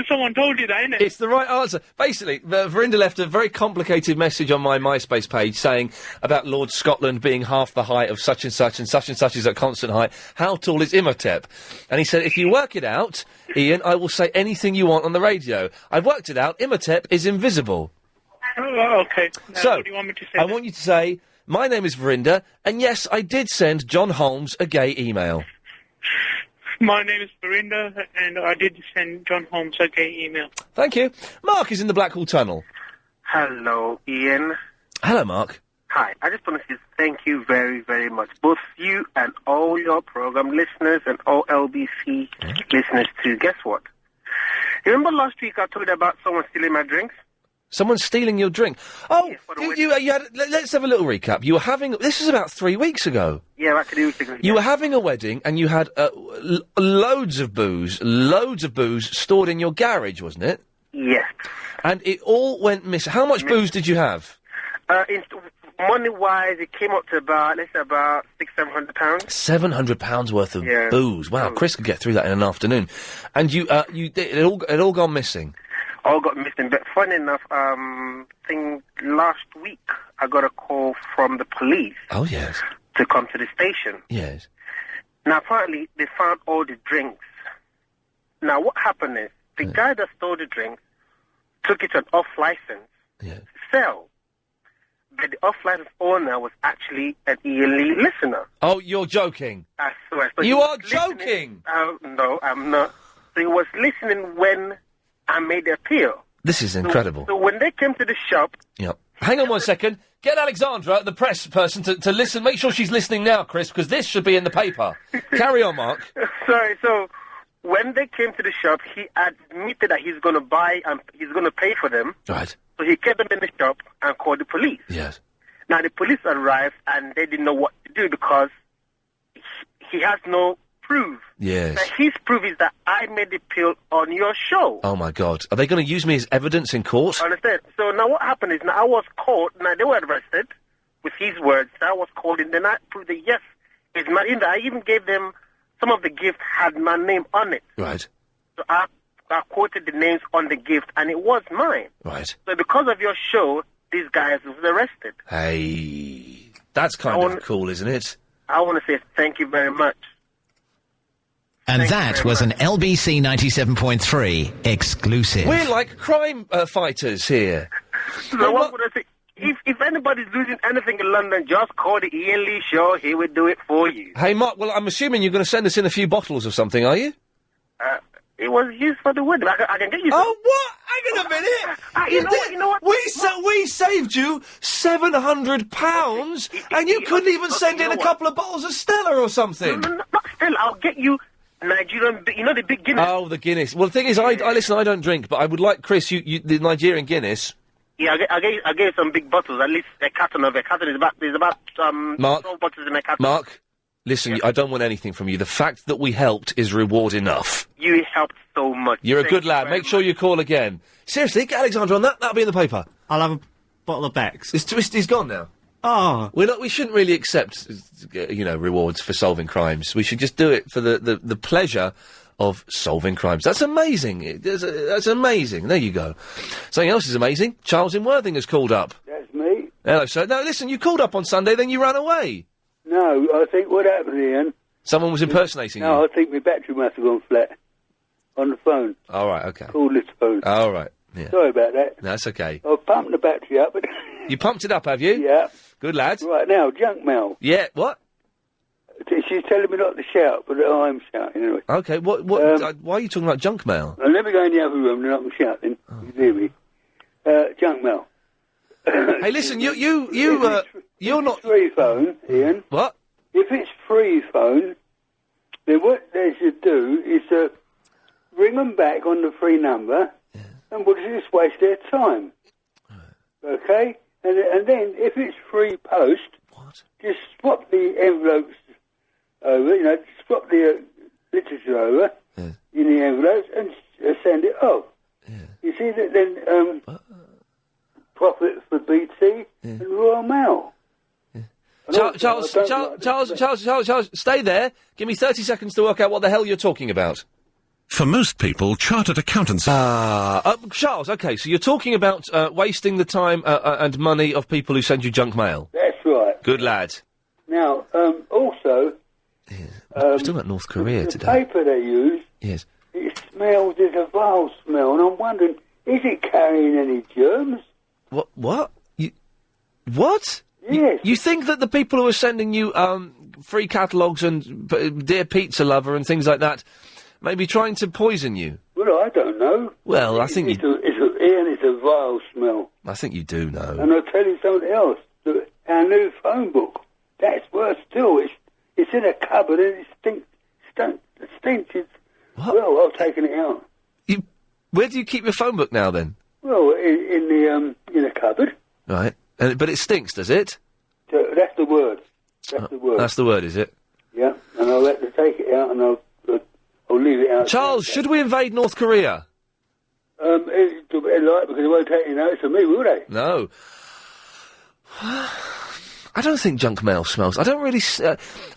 Someone told you that, innit? It's the right answer. Basically, Verinda left a very complicated message on my MySpace page saying about Lord Scotland being half the height of such and such is at constant height. How tall is Imhotep? And he said, if you work it out, Ian, I will say anything you want on the radio. I've worked it out. Imhotep is invisible. Oh, okay. So, what do you want me to say? I want you to say, my name is Verinda, and yes, I did send John Holmes a gay email. My name is Verinda, and I did send John Holmes a gay email. Thank you. Mark is in the Blackwall Tunnel. Hello, Ian. Hello, Mark. Hi. I just want to say thank you very, very much. Both you and all your program listeners and all LBC listeners too. Guess what? You remember last week I told you about someone stealing my drinks? Someone stealing your drink. Oh, you had. Let's have a little recap. You were having. This was about 3 weeks ago. Yeah, about 3 weeks ago. You were having a wedding, and you had loads of booze stored in your garage, wasn't it? Yes. And it all went missing. How much booze did you have? Money-wise, it came up to about, let's say, about £600-700. £700 worth of Yeah. booze. Wow, Chris could get through that in an afternoon. And it all gone missing. All got missing. But funny enough, I think last week I got a call from the police. Oh, yes. To come to the station. Yes. Now, apparently, they found all the drinks. Now, what happened is, the guy that stole the drinks took it on off-license to sell. But the off-license owner was actually an ELE listener. Oh, you're joking. I swear. So You he are was listening- joking! No, I'm not. So he was listening when I made the appeal. This is incredible. So when they came to the shop... Yep. Hang on 1 second. Get Alexandra, the press person, to listen. Make sure she's listening now, Chris, because this should be in the paper. Carry on, Mark. Sorry, so when they came to the shop, he admitted that he's going to buy and he's going to pay for them. Right. So he kept them in the shop and called the police. Yes. Now, the police arrived and they didn't know what to do because he has no proof. Yes. Now, his proof is that I made the pill on your show. Oh, my God. Are they going to use me as evidence in court? Understand? So now what happened is, now I was caught, now they were arrested with his words. I was called in, then I proved that, yes, it's my, I even gave them, some of the gifts had my name on it. Right. So I quoted the names on the gift, and it was mine. Right. So because of your show, these guys was arrested. Hey, that's kind of cool, isn't it? I want to say thank you very much. And that was an LBC 97.3 exclusive. We're like crime fighters here. So what would I say? If anybody's losing anything in London, just call the Iain Lee Show. He will do it for you. Hey, Mark, well, I'm assuming you're going to send us in a few bottles of something, are you? It was used for the wedding. I can get you. Oh, what? Hang on a minute. You know what? We saved you £700, and you couldn't even send in a couple of bottles of Stella or something. No, not Stella. I'll get you Nigerian. You know the big Guinness. Oh, the Guinness. Well, the thing is, I listen. I don't drink, but I would like Chris. You the Nigerian Guinness. Yeah, I gave some big bottles. At least a carton of it. There's about Mark, 12 bottles in a carton. Mark, listen. I don't want anything from you. The fact that we helped is reward enough. You helped so much. You're a good lad. Make sure you call again. Seriously, get Alexander on that. That'll be in the paper. I'll have a bottle of Beck's. He's gone now. Oh. We shouldn't really accept, rewards for solving crimes. We should just do it for the pleasure of solving crimes. That's amazing. That's amazing. There you go. Something else is amazing. Charles in Worthing has called up. That's me. Hello, sir. Now, listen, you called up on Sunday, then you ran away. No, I think what happened, Ian... Someone was impersonating you? No, I think my battery must have gone flat. On the phone. All right, okay. Cordless phone. All right, yeah. Sorry about that. That's okay. I've pumped the battery up, but... You pumped it up, have you? Yeah. Good lad. Right, now, junk mail. Yeah, what? She's telling me not to shout, but I'm shouting anyway. Okay, what, why are you talking about junk mail? Now, let me go in the other room, then I can shout then. You hear me? Junk mail. Hey, listen, you're not... free phone, Ian. What? If it's free phone, then what they should do is ring them back on the free number, and we'll just waste their time. Okay? And then, if it's free post, just swap the envelopes over, swap the literature over in the envelopes and send it off. You see that then profit for BT and Royal Mail. Charles, stay there. Give me 30 seconds to work out what the hell you're talking about. For most people, chartered accountants... Charles, okay, so you're talking about wasting the time and money of people who send you junk mail. That's right. Good lad. Now, also... We're talking about North Korea the today. paper they use, Yes. it smells, there's a vile smell, and I'm wondering, is it carrying any germs? What? What? What? Yes. You think that the people who are sending you free catalogues and Dear Pizza Lover and things like that may be trying to poison you? Well, I don't know. Well, I think Ian, it's a vile smell. I think you do know. And I'll tell you something else. Our new phone book, that's worse still. It's in a cupboard and it stinks. Well, I've taken it out. Where do you keep your phone book now, then? Well, in a cupboard. Right. But it stinks, does it? That's the word. That's the word. That's the word, is it? Yeah, and I'll have to take it out and I'll leave it out. Charles, should we invade North Korea? It's a bit light because they won't take any notice of me, will they? No. I don't think junk mail smells. I don't really...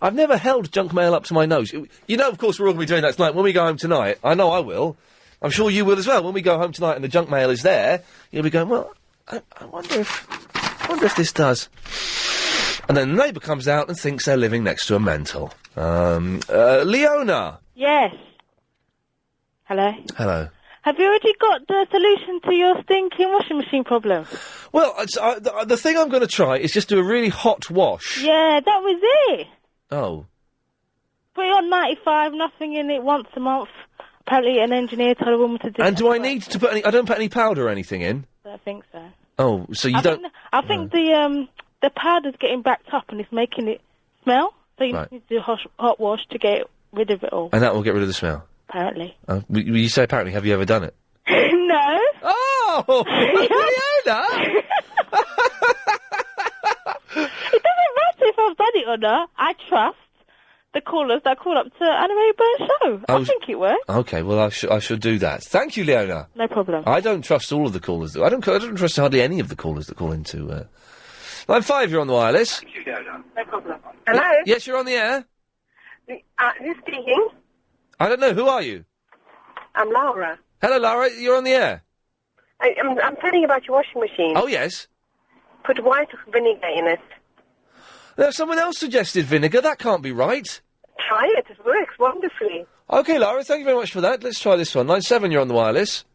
I've never held junk mail up to my nose. You know, of course, we're all going to be doing that tonight. When we go home tonight, I know I will. I'm sure you will as well. When we go home tonight and the junk mail is there, you'll be going, well, I wonder if this does. And then the neighbour comes out and thinks they're living next to a mental. Leona! Yes. Hello? Hello. Have you already got the solution to your stinking washing machine problem? Well, the thing I'm going to try is just do a really hot wash. Yeah, that was it. Oh. Put it on 95, nothing in it once a month. Apparently an engineer told a woman to do And do I need to put any... I don't put any powder or anything in? I don't think so. Oh, so you don't... I think the powder's getting backed up and it's making it smell. So you Right. need to do a hot wash to get rid of it all. And that will get rid of the smell? Apparently. You say apparently, have you ever done it? No. Oh! Leona! It doesn't matter if I've done it or not. I trust the callers that call up to Anna Rayburn's show. I think it works. Okay, well, I should do that. Thank you, Leona. No problem. I don't trust all of the callers. I don't trust hardly any of the callers that call into, Line 5, you're on the wireless. No problem. Hello? Yes, you're on the air. Who's speaking? I don't know, who are you? I'm Laura. Hello, Laura, you're on the air. I'm telling about your washing machine. Oh, yes. Put white vinegar in it. No, someone else suggested vinegar, that can't be right. Try it, it works wonderfully. Okay, Laura, thank you very much for that. Let's try this one. Line 7, you're on the wireless.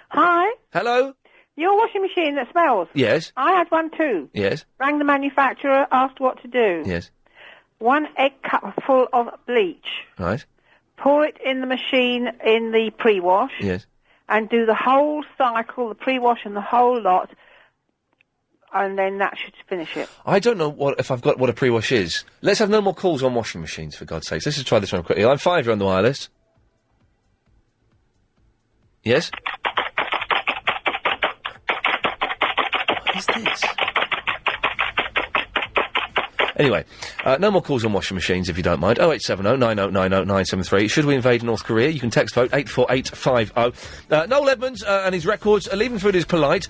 Hi. Hello? Your washing machine that smells. Yes. I had one too. Yes. Rang the manufacturer, asked what to do. Yes. 1 egg cup full of bleach. Right. Pour it in the machine in the pre-wash. Yes. And do the whole cycle, the pre-wash and the whole lot. And then that should finish it. I don't know if I've got what a pre-wash is. Let's have no more calls on washing machines, for God's sakes. Let's just try this one quickly. Line 5, you're on the wireless. Yes? What is this? Anyway, no more calls on washing machines, if you don't mind. 0870 9090 973. Should we invade North Korea? You can text vote 84850. Noel Edmonds and his records. Leaving food is polite.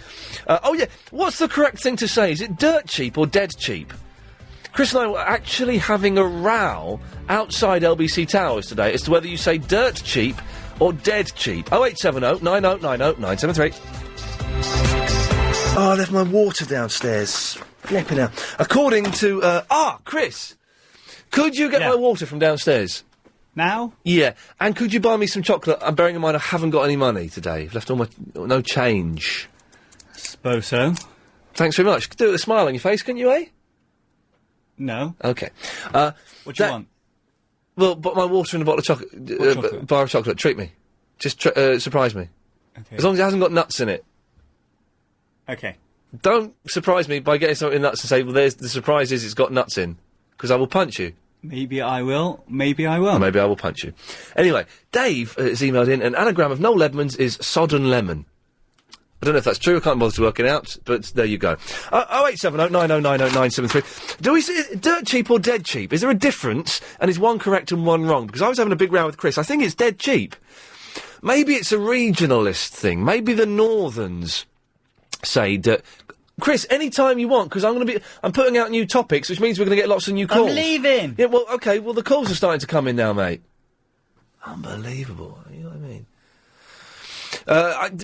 Oh, yeah. What's the correct thing to say? Is it dirt cheap or dead cheap? Chris and I were actually having a row outside LBC Towers today as to whether you say dirt cheap or dead cheap. 0870 9090 973. Oh, I left my water downstairs. Flipping out. According to, Chris! Could you get my water from downstairs? Now? Yeah. And could you buy me some chocolate? I'm bearing in mind I haven't got any money today. I've left all no change. Suppose so. Thanks very much. Do it with a smile on your face, can you, eh? No. Okay. What do you want? Well, but my water in a bottle of chocolate. Bar of chocolate. Treat me. Just, surprise me. Okay. As long as it hasn't got nuts in it. Okay. Don't surprise me by getting something nuts and say, well, the surprise is it's got nuts in. Because I will punch you. Maybe I will. Maybe I will. Or maybe I will punch you. Anyway, Dave has emailed in an anagram of Noel Edmonds is sodden lemon. I don't know if that's true, I can't bother to work it out, but there you go. 0870 9090 973. Do we say dirt cheap or dead cheap? Is there a difference, and is one correct and one wrong? Because I was having a big row with Chris. I think it's dead cheap. Maybe it's a regionalist thing. Maybe the Northerns say that... Chris, any time you want, because I'm putting out new topics, which means we're going to get lots of new calls. I'm leaving! Yeah, well, okay, well, the calls are starting to come in now, mate. Unbelievable, you know what I mean?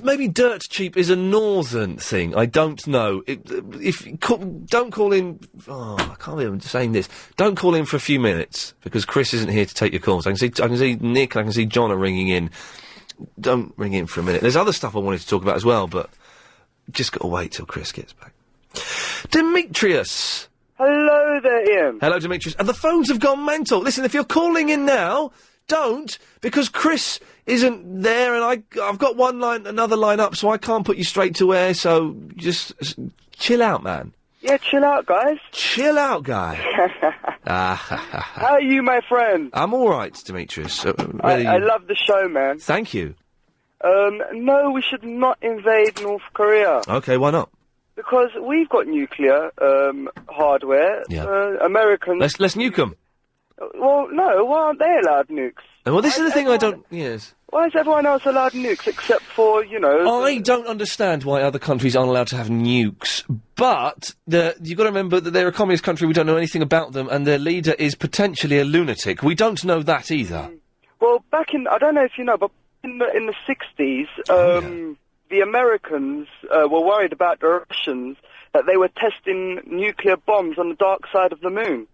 Maybe dirt cheap is a northern thing. I don't know. Don't call in. Oh, I can't believe I'm saying this. Don't call in for a few minutes because Chris isn't here to take your calls. I can see Nick. I can see John are ringing in. Don't ring in for a minute. There's other stuff I wanted to talk about as well, but just got to wait till Chris gets back. Demetrius. Hello there, Ian. Hello, Demetrius. And the phones have gone mental. Listen, if you're calling in now, don't, because Chris isn't there, and I've got another line up, so I can't put you straight to air, so just chill out, man. Yeah, chill out, guys. Chill out, guy. How are you, my friend? I'm alright, Demetrius. I love the show, man. Thank you. No, we should not invade North Korea. Okay, why not? Because we've got nuclear, hardware. Yeah. Americans... Let's nuke them. Well, no, why aren't they allowed nukes? Well, this is the thing I don't... Yes. Why is everyone else allowed nukes except for, I don't understand why other countries aren't allowed to have nukes, but you've got to remember that they're a communist country, we don't know anything about them, and their leader is potentially a lunatic. We don't know that either. Well, back in... I don't know if you know, but in the 60s, the Americans were worried about the Russians, that they were testing nuclear bombs on the dark side of the moon.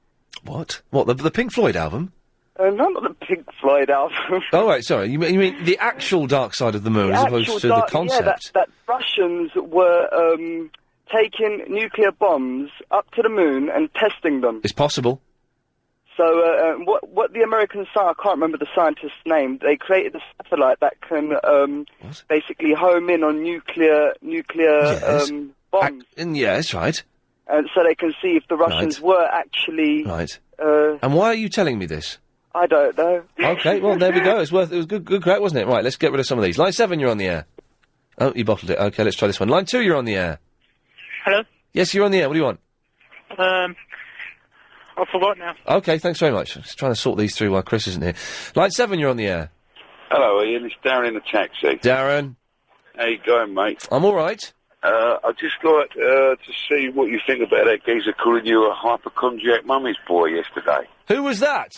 What? What, the Pink Floyd album? No, not the Pink Floyd album. Oh, right, sorry. You mean the actual dark side of the moon as opposed to the concept? Yeah, that Russians were taking nuclear bombs up to the moon and testing them. It's possible. So, what the Americans saw, I can't remember the scientist's name, they created a satellite that can basically home in on nuclear bombs. Yeah, that's right. And so they can see if the Russians were actually... Right. And why are you telling me this? I don't know. Okay, well, there we go. It was good crack, wasn't it? Right, let's get rid of some of these. Line 7, you're on the air. Oh, you bottled it. Okay, let's try this one. Line 2, you're on the air. Hello? Yes, you're on the air. What do you want? I forgot now. Okay, thanks very much. Just trying to sort these through while Chris isn't here. Line 7, you're on the air. Hello, Ian. It's Darren in the taxi. Darren. How you going, mate? I'm all right. I'd just like to see what you think about that geezer calling you a hypochondriac mummy's boy yesterday. Who was that?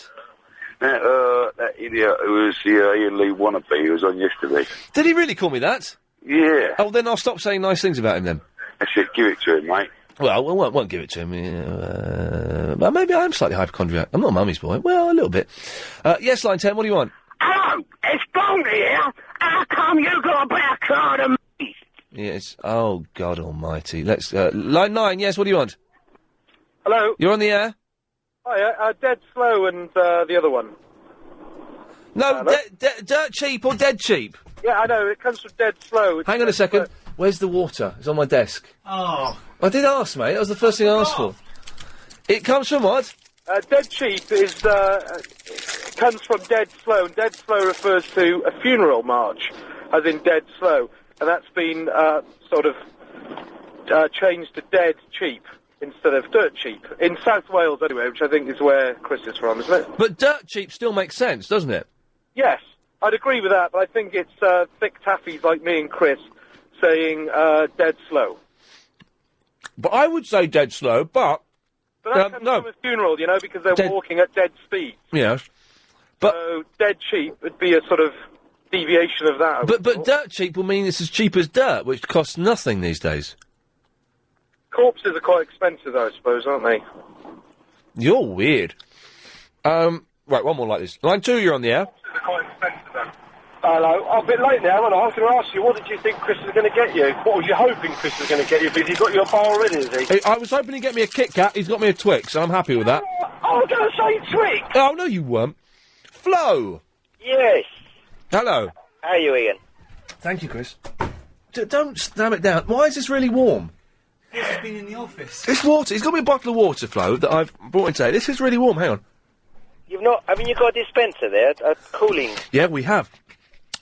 That idiot who was the Ian Lee wannabe who was on yesterday. Did he really call me that? Yeah. Oh, then I'll stop saying nice things about him then. That's it. Give it to him, mate. Well, we won't give it to him. But maybe I am slightly hypochondriac. I'm not mummy's boy. Well, a little bit. Yes, line 10, what do you want? Hello, it's Bonnie here. How come you got a better car than me? Yes. Oh, God almighty. Let's, line 9, yes, what do you want? Hello. You're on the air? Hi, Dead Slow and the other one. No, dirt cheap or dead cheap? Yeah, I know, it comes from Dead Slow. Hang on a second. Where's the water? It's on my desk. Oh. I did ask, mate. That was the first thing I asked for. It comes from what? Dead Cheap is, comes from Dead Slow, and Dead Slow refers to a funeral march, as in Dead Slow, and that's been, changed to Dead Cheap instead of Dirt Cheap. In South Wales, anyway, which I think is where Chris is from, isn't it? But dirt cheap still makes sense, doesn't it? Yes, I'd agree with that, but I think it's, thick taffies like me and Chris saying, Dead Slow. But I would say dead slow, but... But that comes from a funeral, you know, because they're walking at dead speed. Yes. But... So, Dead Cheap would be a sort of deviation of that. But dirt cheap will mean it's as cheap as dirt, which costs nothing these days. Corpses are quite expensive, I suppose, aren't they? You're weird. Right, one more like this. Line 2, you're on the air. They're quite expensive, though. Hello, I'm a bit late now, and I was going to ask you, what did you think Chris was going to get you? What was you hoping Chris was going to get you? Because he got you a bar already, is he? I was hoping he'd get me a Kit Kat. He's got me a Twix, and I'm happy with that. I was going to say Twix! Oh, no, you weren't. Flo! Yes. Hello. How are you, Ian? Thank you, Chris. Don't slam it down. Why is this really warm? Chris has been in the office. This water. He's got me a bottle of water, Flo, that I've brought in today. This is really warm. Hang on. You've not... I mean, you've got a dispenser there, a cooling... Yeah, we have.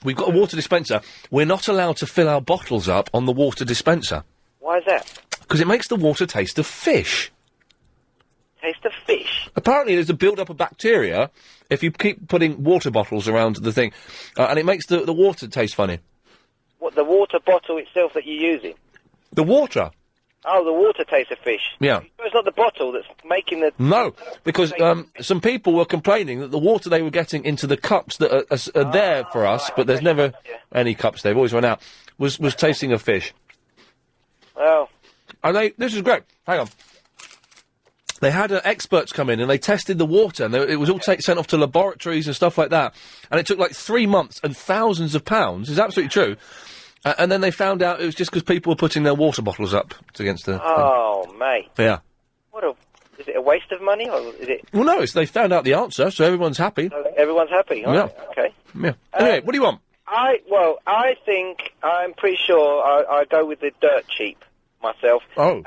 We've got a water dispenser. We're not allowed to fill our bottles up on the water dispenser. Why is that? Because it makes the water taste of fish. Taste of fish? Apparently there's a build-up of bacteria if you keep putting water bottles around the thing, and it makes the water taste funny. What, the water bottle itself that you're using? The water? Oh, the water tastes of fish. Yeah. So it's not the bottle that's making the... No, because some people were complaining that the water they were getting into the cups that are there for us, but there's never any cups, they've always run out, was tasting of fish. Oh. And this is great. Hang on. They had experts come in and they tested the water, and it was all sent off to laboratories and stuff like that. And it took like 3 months and thousands of pounds. It's absolutely true. And then they found out it was just because people were putting their water bottles up against the... Oh, mate. Yeah. Is it a waste of money, or is it... Well, no, they found out the answer, so everyone's happy. Everyone's happy? All Yeah. right, okay. Yeah. Anyway, what do you want? I think, I'm pretty sure I go with the Dirt Cheap myself. Oh.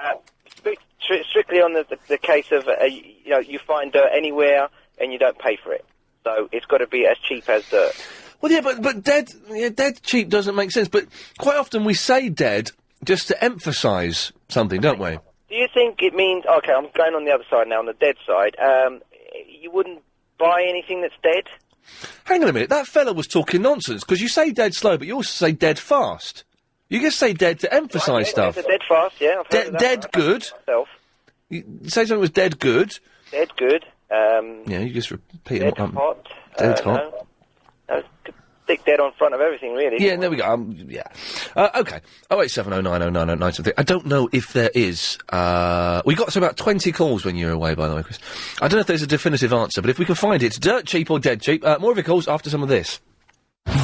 Strictly on the case of, you find dirt anywhere and you don't pay for it. So it's got to be as cheap as dirt. Well, yeah, but dead cheap doesn't make sense. But quite often we say dead just to emphasise something, don't we? Do you think it means... Okay, I'm going on the other side now, on the dead side. You wouldn't buy anything that's dead? Hang on a minute, that fella was talking nonsense, because you say dead slow, but you also say dead fast. You just say dead to emphasise stuff. Dead fast, yeah. I've heard of that. Dead good. Myself. You say something was dead good. Dead good. Yeah, you just repeat Dead them. hot. Dead hot. No, stick dead on front of everything, really. Yeah, there we go. Yeah. Okay. 08709090973. I don't know if there is. We got to about 20 calls when you were away, by the way, Chris. I don't know if there's a definitive answer, but if we can find it, dirt cheap or dead cheap. More of your calls after some of this.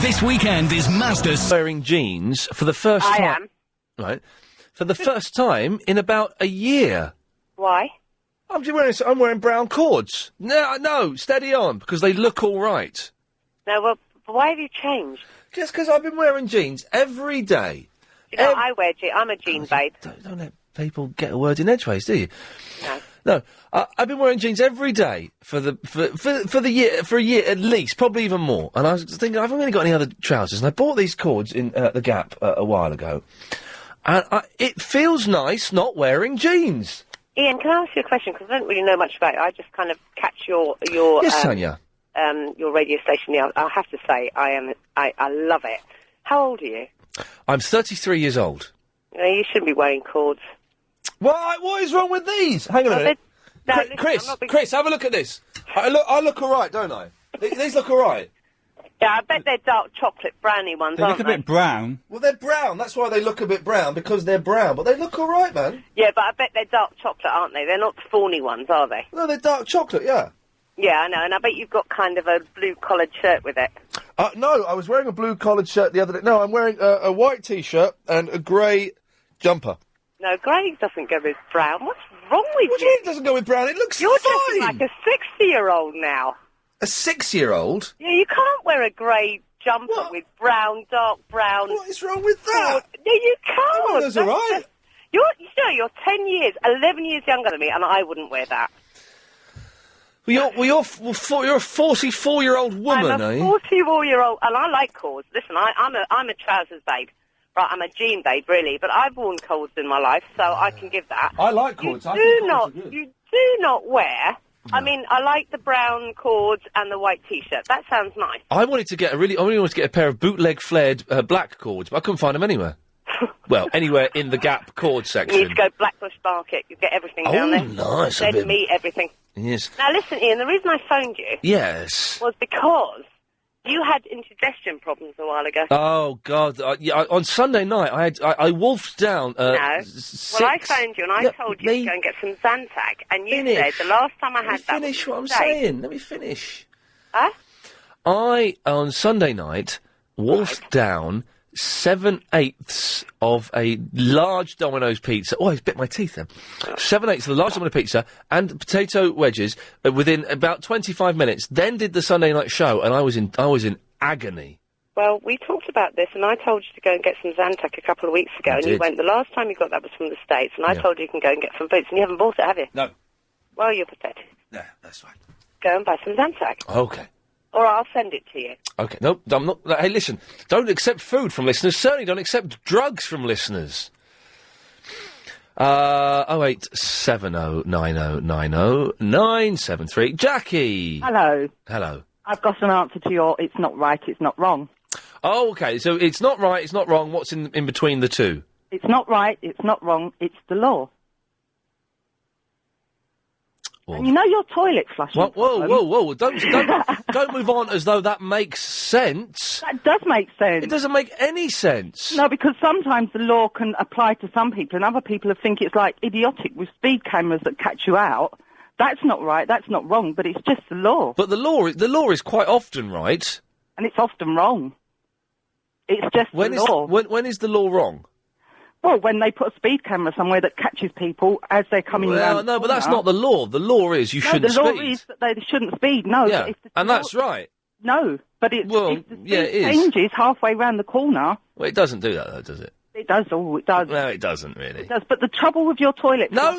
This weekend is Mazda's wearing jeans for the first time. I am. Right. For the first time in about a year. Why? I'm wearing brown cords. No, steady on, because they look all right. No, well, why have you changed? Just because I've been wearing jeans every day. You know, I wear jeans. I'm a jean babe. Don't let people get a word in edgeways, do you? No. No, I've been wearing jeans every day for a year at least, probably even more. And I was thinking, I haven't really got any other trousers, and I bought these cords in the Gap a while ago, and it feels nice not wearing jeans. Ian, can I ask you a question? Because I don't really know much about it. I just kind of catch your Yes, Tanya. Your radio station. Yeah, I have to say, I love it. How old are you? I'm 33 years old. You shouldn't be wearing cords. What is wrong with these? Hang on a minute. Chris, have a look at this. I look all right, don't I? These look all right. Yeah, I bet they're dark chocolate brownie ones, They look aren't a bit brown. Well, they're brown. That's why they look a bit brown, because they're brown. But they look all right, man. Yeah, but I bet they're dark chocolate, aren't they? They're not the thorny ones, are they? No, they're dark chocolate, yeah. Yeah, I know, and I bet you've got kind of a blue collared shirt with it. No, I was wearing a blue collared shirt the other day. No, I'm wearing a white T-shirt and a grey jumper. No, grey doesn't go with brown. What's wrong with you? What do you mean it doesn't go with brown? It looks You're fine. just like a 60-year-old now. A 6-year-old? Yeah, you can't wear a grey jumper with brown, dark brown... What is wrong with that? No, you can't. Oh, that's all right. You're 10 years, 11 years younger than me, and I wouldn't wear that. Well, you're a 44-year-old woman, I'm are a you? 44-year-old, and I like cords. Listen, I'm a trousers babe. Right, I'm a jean babe, really, but I've worn cords in my life, so I can give that. I like cords. You do not wear... No. I mean, I like the brown cords and the white T-shirt. That sounds nice. I wanted to get a pair of bootleg flared black cords, but I couldn't find them anywhere. Well, anywhere in the Gap cord section. You need to go Blackbush Market. You get everything down there. Oh, nice. Dead meat, everything. Yes. Now, listen, Ian, the reason I phoned you... Yes. ...was because you had indigestion problems a while ago. Oh, God. On Sunday night, I wolfed down... No. Well, I phoned you and I told you to go and get some Zantac. And you said the last time I had that... Finish what I'm saying. Let me finish. Huh? I, on Sunday night, wolfed down 7/8 of a large Domino's pizza. Oh, I bit my teeth then. 7/8 of the large Domino's pizza and potato wedges within about 25 minutes. Then did the Sunday night show, and I was in agony. Well, we talked about this, and I told you to go and get some Zantac a couple of weeks ago, and you went, the last time you got that was from the States, and I told you can go and get some boots, and you haven't bought it, have you? No. Well, you're pathetic. Yeah, that's fine. Go and buy some Zantac. Okay. Or I'll send it to you. Okay, no, I'm not... Hey, listen, don't accept food from listeners. Certainly don't accept drugs from listeners. 08709090973. Jackie! Hello. Hello. I've got an answer to your it's not right, it's not wrong. Oh, okay, so it's not right, it's not wrong. What's in between the two? It's not right, it's not wrong, it's the law. And you know your toilet flushing. Whoa! Don't move on as though that makes sense. That does make sense. It doesn't make any sense. No, because sometimes the law can apply to some people, and other people think it's like idiotic with speed cameras that catch you out. That's not right. That's not wrong. But it's just the law. But the law is quite often right, and it's often wrong. It's just the law. When is the law wrong? Well, when they put a speed camera somewhere that catches people as they're coming around. Well, no, but that's not the law. The law is you shouldn't speed. The law is that they shouldn't speed. No, yeah, but and that's right. No, but if the speed it changes halfway round the corner. Well, it doesn't do that, though, does it? It does. Oh, it does. No, it doesn't really. It does. But the trouble with your toilet. No,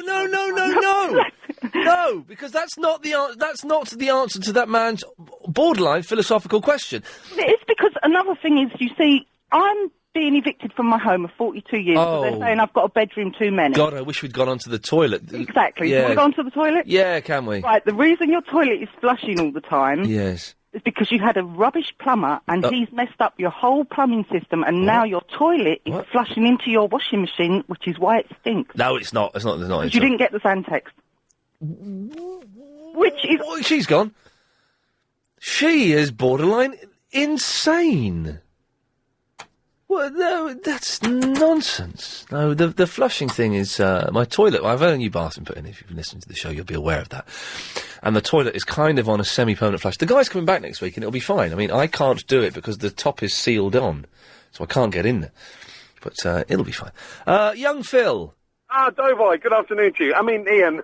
because that's not the answer to that man's borderline philosophical question. It's because another thing is, you see, I'm being evicted from my home of 42 years. Oh. They're saying I've got a bedroom too many. God, I wish we'd gone onto the toilet. Exactly. Yeah. Can we go onto the toilet? Yeah, can we? Right, the reason your toilet is flushing all the time... Yes. ...is because you had a rubbish plumber and he's messed up your whole plumbing system and now your toilet is flushing into your washing machine, which is why it stinks. No, it's not. It's not. Because you didn't get the Zantex. Which is... Oh, she's gone. She is borderline insane. Well, no, that's nonsense. No, the flushing thing is, my toilet, I've had a new bathroom put in. If you've been listening to the show, you'll be aware of that. And the toilet is kind of on a semi-permanent flush. The guy's coming back next week and it'll be fine. I mean, I can't do it because the top is sealed on, so I can't get in there. But, it'll be fine. Young Phil. Dovi, good afternoon to you. I mean, Ian,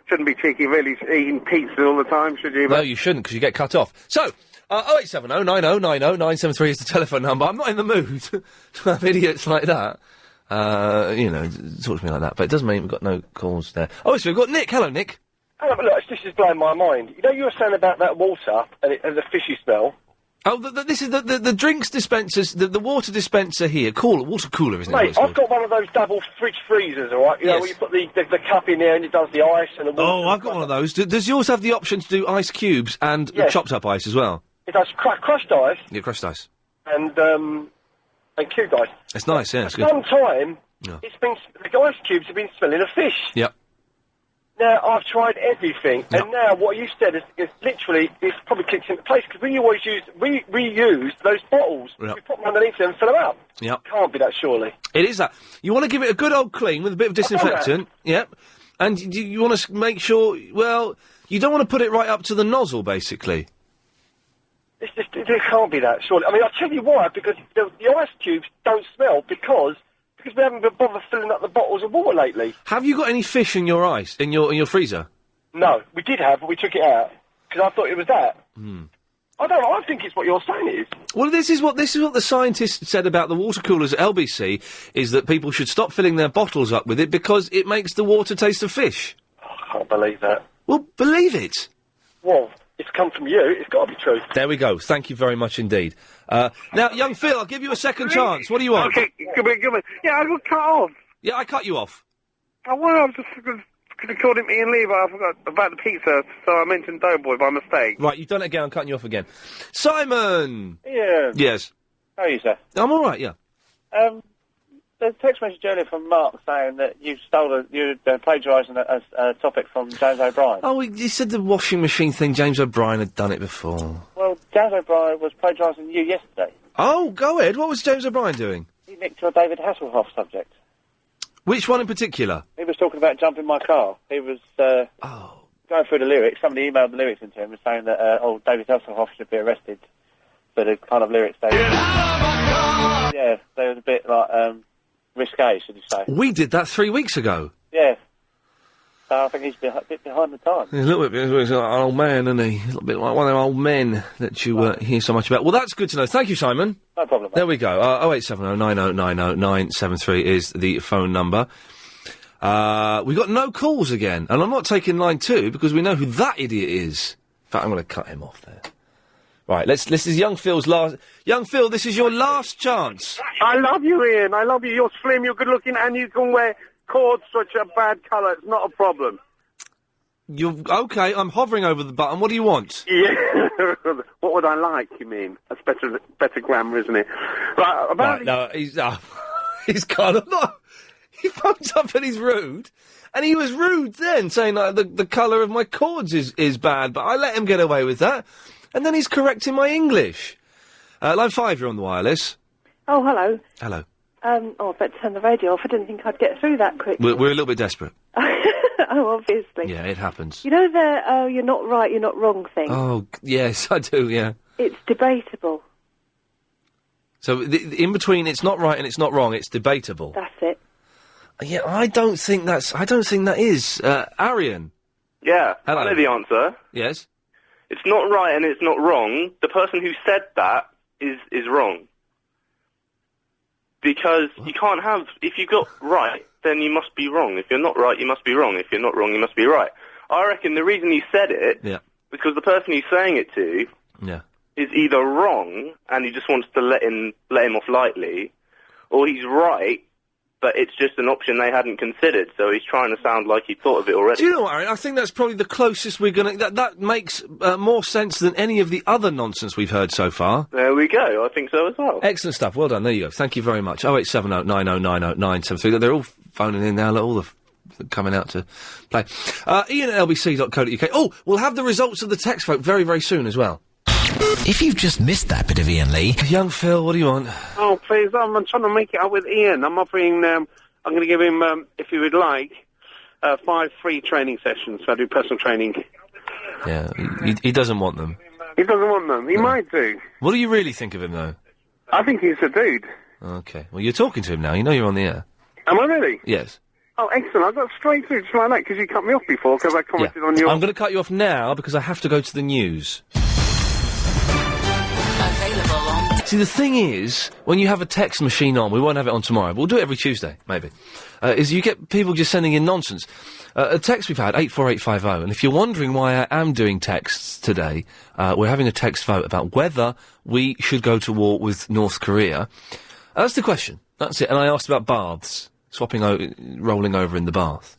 shouldn't be cheeky really eating pizza all the time, should you? No, you shouldn't, because you get cut off. So, 0870 90 90 973 is the telephone number. I'm not in the mood to have idiots like that. Talk to me like that. But it doesn't mean we've got no calls there. Oh, so we've got Nick. Hello, Nick. Look, this is blowing my mind. You know, you were saying about that water and the fishy smell. Oh, this is the drinks dispensers, the water dispenser here. Water cooler, isn't it? Mate, I've got one of those double fridge freezers, all right? You know, where you put the cup in there and it does the ice and the water. Oh, I've got one of those. Does yours have the option to do ice cubes and chopped up ice as well? It does crushed ice Yeah, crushed ice. and cubed ice. It's nice, yeah, it's At good. one time, Yeah. the ice cubes have been smelling of fish. Yep. Now, I've tried everything, and now what you said is literally, it's probably kicked into place, because we always reuse those bottles. Yep. We put them underneath them and fill them up. Yep. Can't be that, surely. It is that. You want to give it a good old clean with a bit of disinfectant. Yep. And you want to make sure, well, you don't want to put it right up to the nozzle, basically. It can't be that, surely. I mean, I'll tell you why, because the ice cubes don't smell, because we haven't been bothered filling up the bottles of water lately. Have you got any fish in your ice, in your freezer? No, we did have, but we took it out, because I thought it was that. Hmm. I don't know, I think it's what you're saying it is. Well, this is what the scientists said about the water coolers at LBC, is that people should stop filling their bottles up with it because it makes the water taste of fish. I can't believe that. Well, believe it. Well, it's come from you, it's got to be true. There we go. Thank you very much indeed. Now, young Phil, I'll give you a second chance. What do you want? Okay, come on. Yeah, I got cut off. Yeah, I cut you off. I was just going to call him Ian Lee, but I forgot about the pizza, so I mentioned Doughboy by mistake. Right, you've done it again. I'm cutting you off again. Simon! Yeah. Yes. How are you, sir? I'm all right, yeah. There's a text message earlier from Mark saying that you plagiarising a topic from James O'Brien. Oh, he said the washing machine thing. James O'Brien had done it before. Well, James O'Brien was plagiarising you yesterday. Oh, go ahead. What was James O'Brien doing? He nicked your David Hasselhoff subject. Which one in particular? He was talking about jumping my car. He was going through the lyrics. Somebody emailed the lyrics into him and saying that David Hasselhoff should be arrested for the kind of lyrics they Yeah, they were a bit like risque, should you say. We did that 3 weeks ago. Yeah. So I think he's a bit behind the times. He's a little bit he's like an old man, isn't he? A little bit like one of them old men that you hear so much about. Well, that's good to know. Thank you, Simon. No problem. Mate. There we go. 0870 9090 973 is the phone number. We got no calls again, and I'm not taking line 2 because we know who that idiot is. In fact, I'm going to cut him off there. Right, this is young Phil's last... Young Phil, this is your last chance. I love you, Ian. I love you. You're slim, you're good looking, and you can wear cords such a bad colour. It's not a problem. Okay, I'm hovering over the button. What do you want? Yeah. What would I like, you mean? That's better grammar, isn't it? Right, Right, no, he's kind of not... He phones up and he's rude. And he was rude then, saying like, the colour of my cords is bad, but I let him get away with that. And then he's correcting my English. Line 5, you're on the wireless. Oh, hello. Hello. I better turn the radio off. I didn't think I'd get through that quick. We're a little bit desperate. Oh, obviously. Yeah, it happens. You know the, you're not right, you're not wrong thing? Oh, yes, I do, yeah. It's debatable. So, in between it's not right and it's not wrong, it's debatable. That's it. Yeah, I don't think that is. Arian. Yeah, Hello. I know the answer. Yes? It's not right and it's not wrong. The person who said that is wrong. Because you can't have... If you got right, then you must be wrong. If you're not right, you must be wrong. If you're not wrong, you must be right. I reckon the reason he said it... Yeah. Because the person he's saying it to... Yeah. Is either wrong, and he just wants to let him off lightly, or he's right, but it's just an option they hadn't considered, so he's trying to sound like he thought of it already. Do you know what, Arian? I think that's probably the closest we're going to... That makes more sense than any of the other nonsense we've heard so far. There we go. I think so as well. Excellent stuff. Well done. There you go. Thank you very much. 0870 9090 973. They're all phoning in now. Look, all the coming out to play. Ian at lbc.co.uk. Oh, we'll have the results of the text vote very, very soon as well. If you've just missed that bit of Ian Lee... Young Phil, what do you want? Oh, please, I'm trying to make it up with Ian. I'm offering, I'm going to give him, if he would like, 5 free training sessions. So I do personal training. Yeah, he doesn't want them. He doesn't want them. He might do. What do you really think of him, though? I think he's a dude. Okay. Well, you're talking to him now. You know you're on the air. Am I really? Yes. Oh, excellent. I got straight through just like that because you cut me off before because I commented on your... I'm going to cut you off now because I have to go to the news. Available on See, the thing is, when you have a text machine on, we won't have it on tomorrow, but we'll do it every Tuesday, maybe, is you get people just sending in nonsense. A text we've had, 84850, and if you're wondering why I am doing texts today, we're having a text vote about whether we should go to war with North Korea. That's the question. That's it. And I asked about baths. Rolling over in the bath.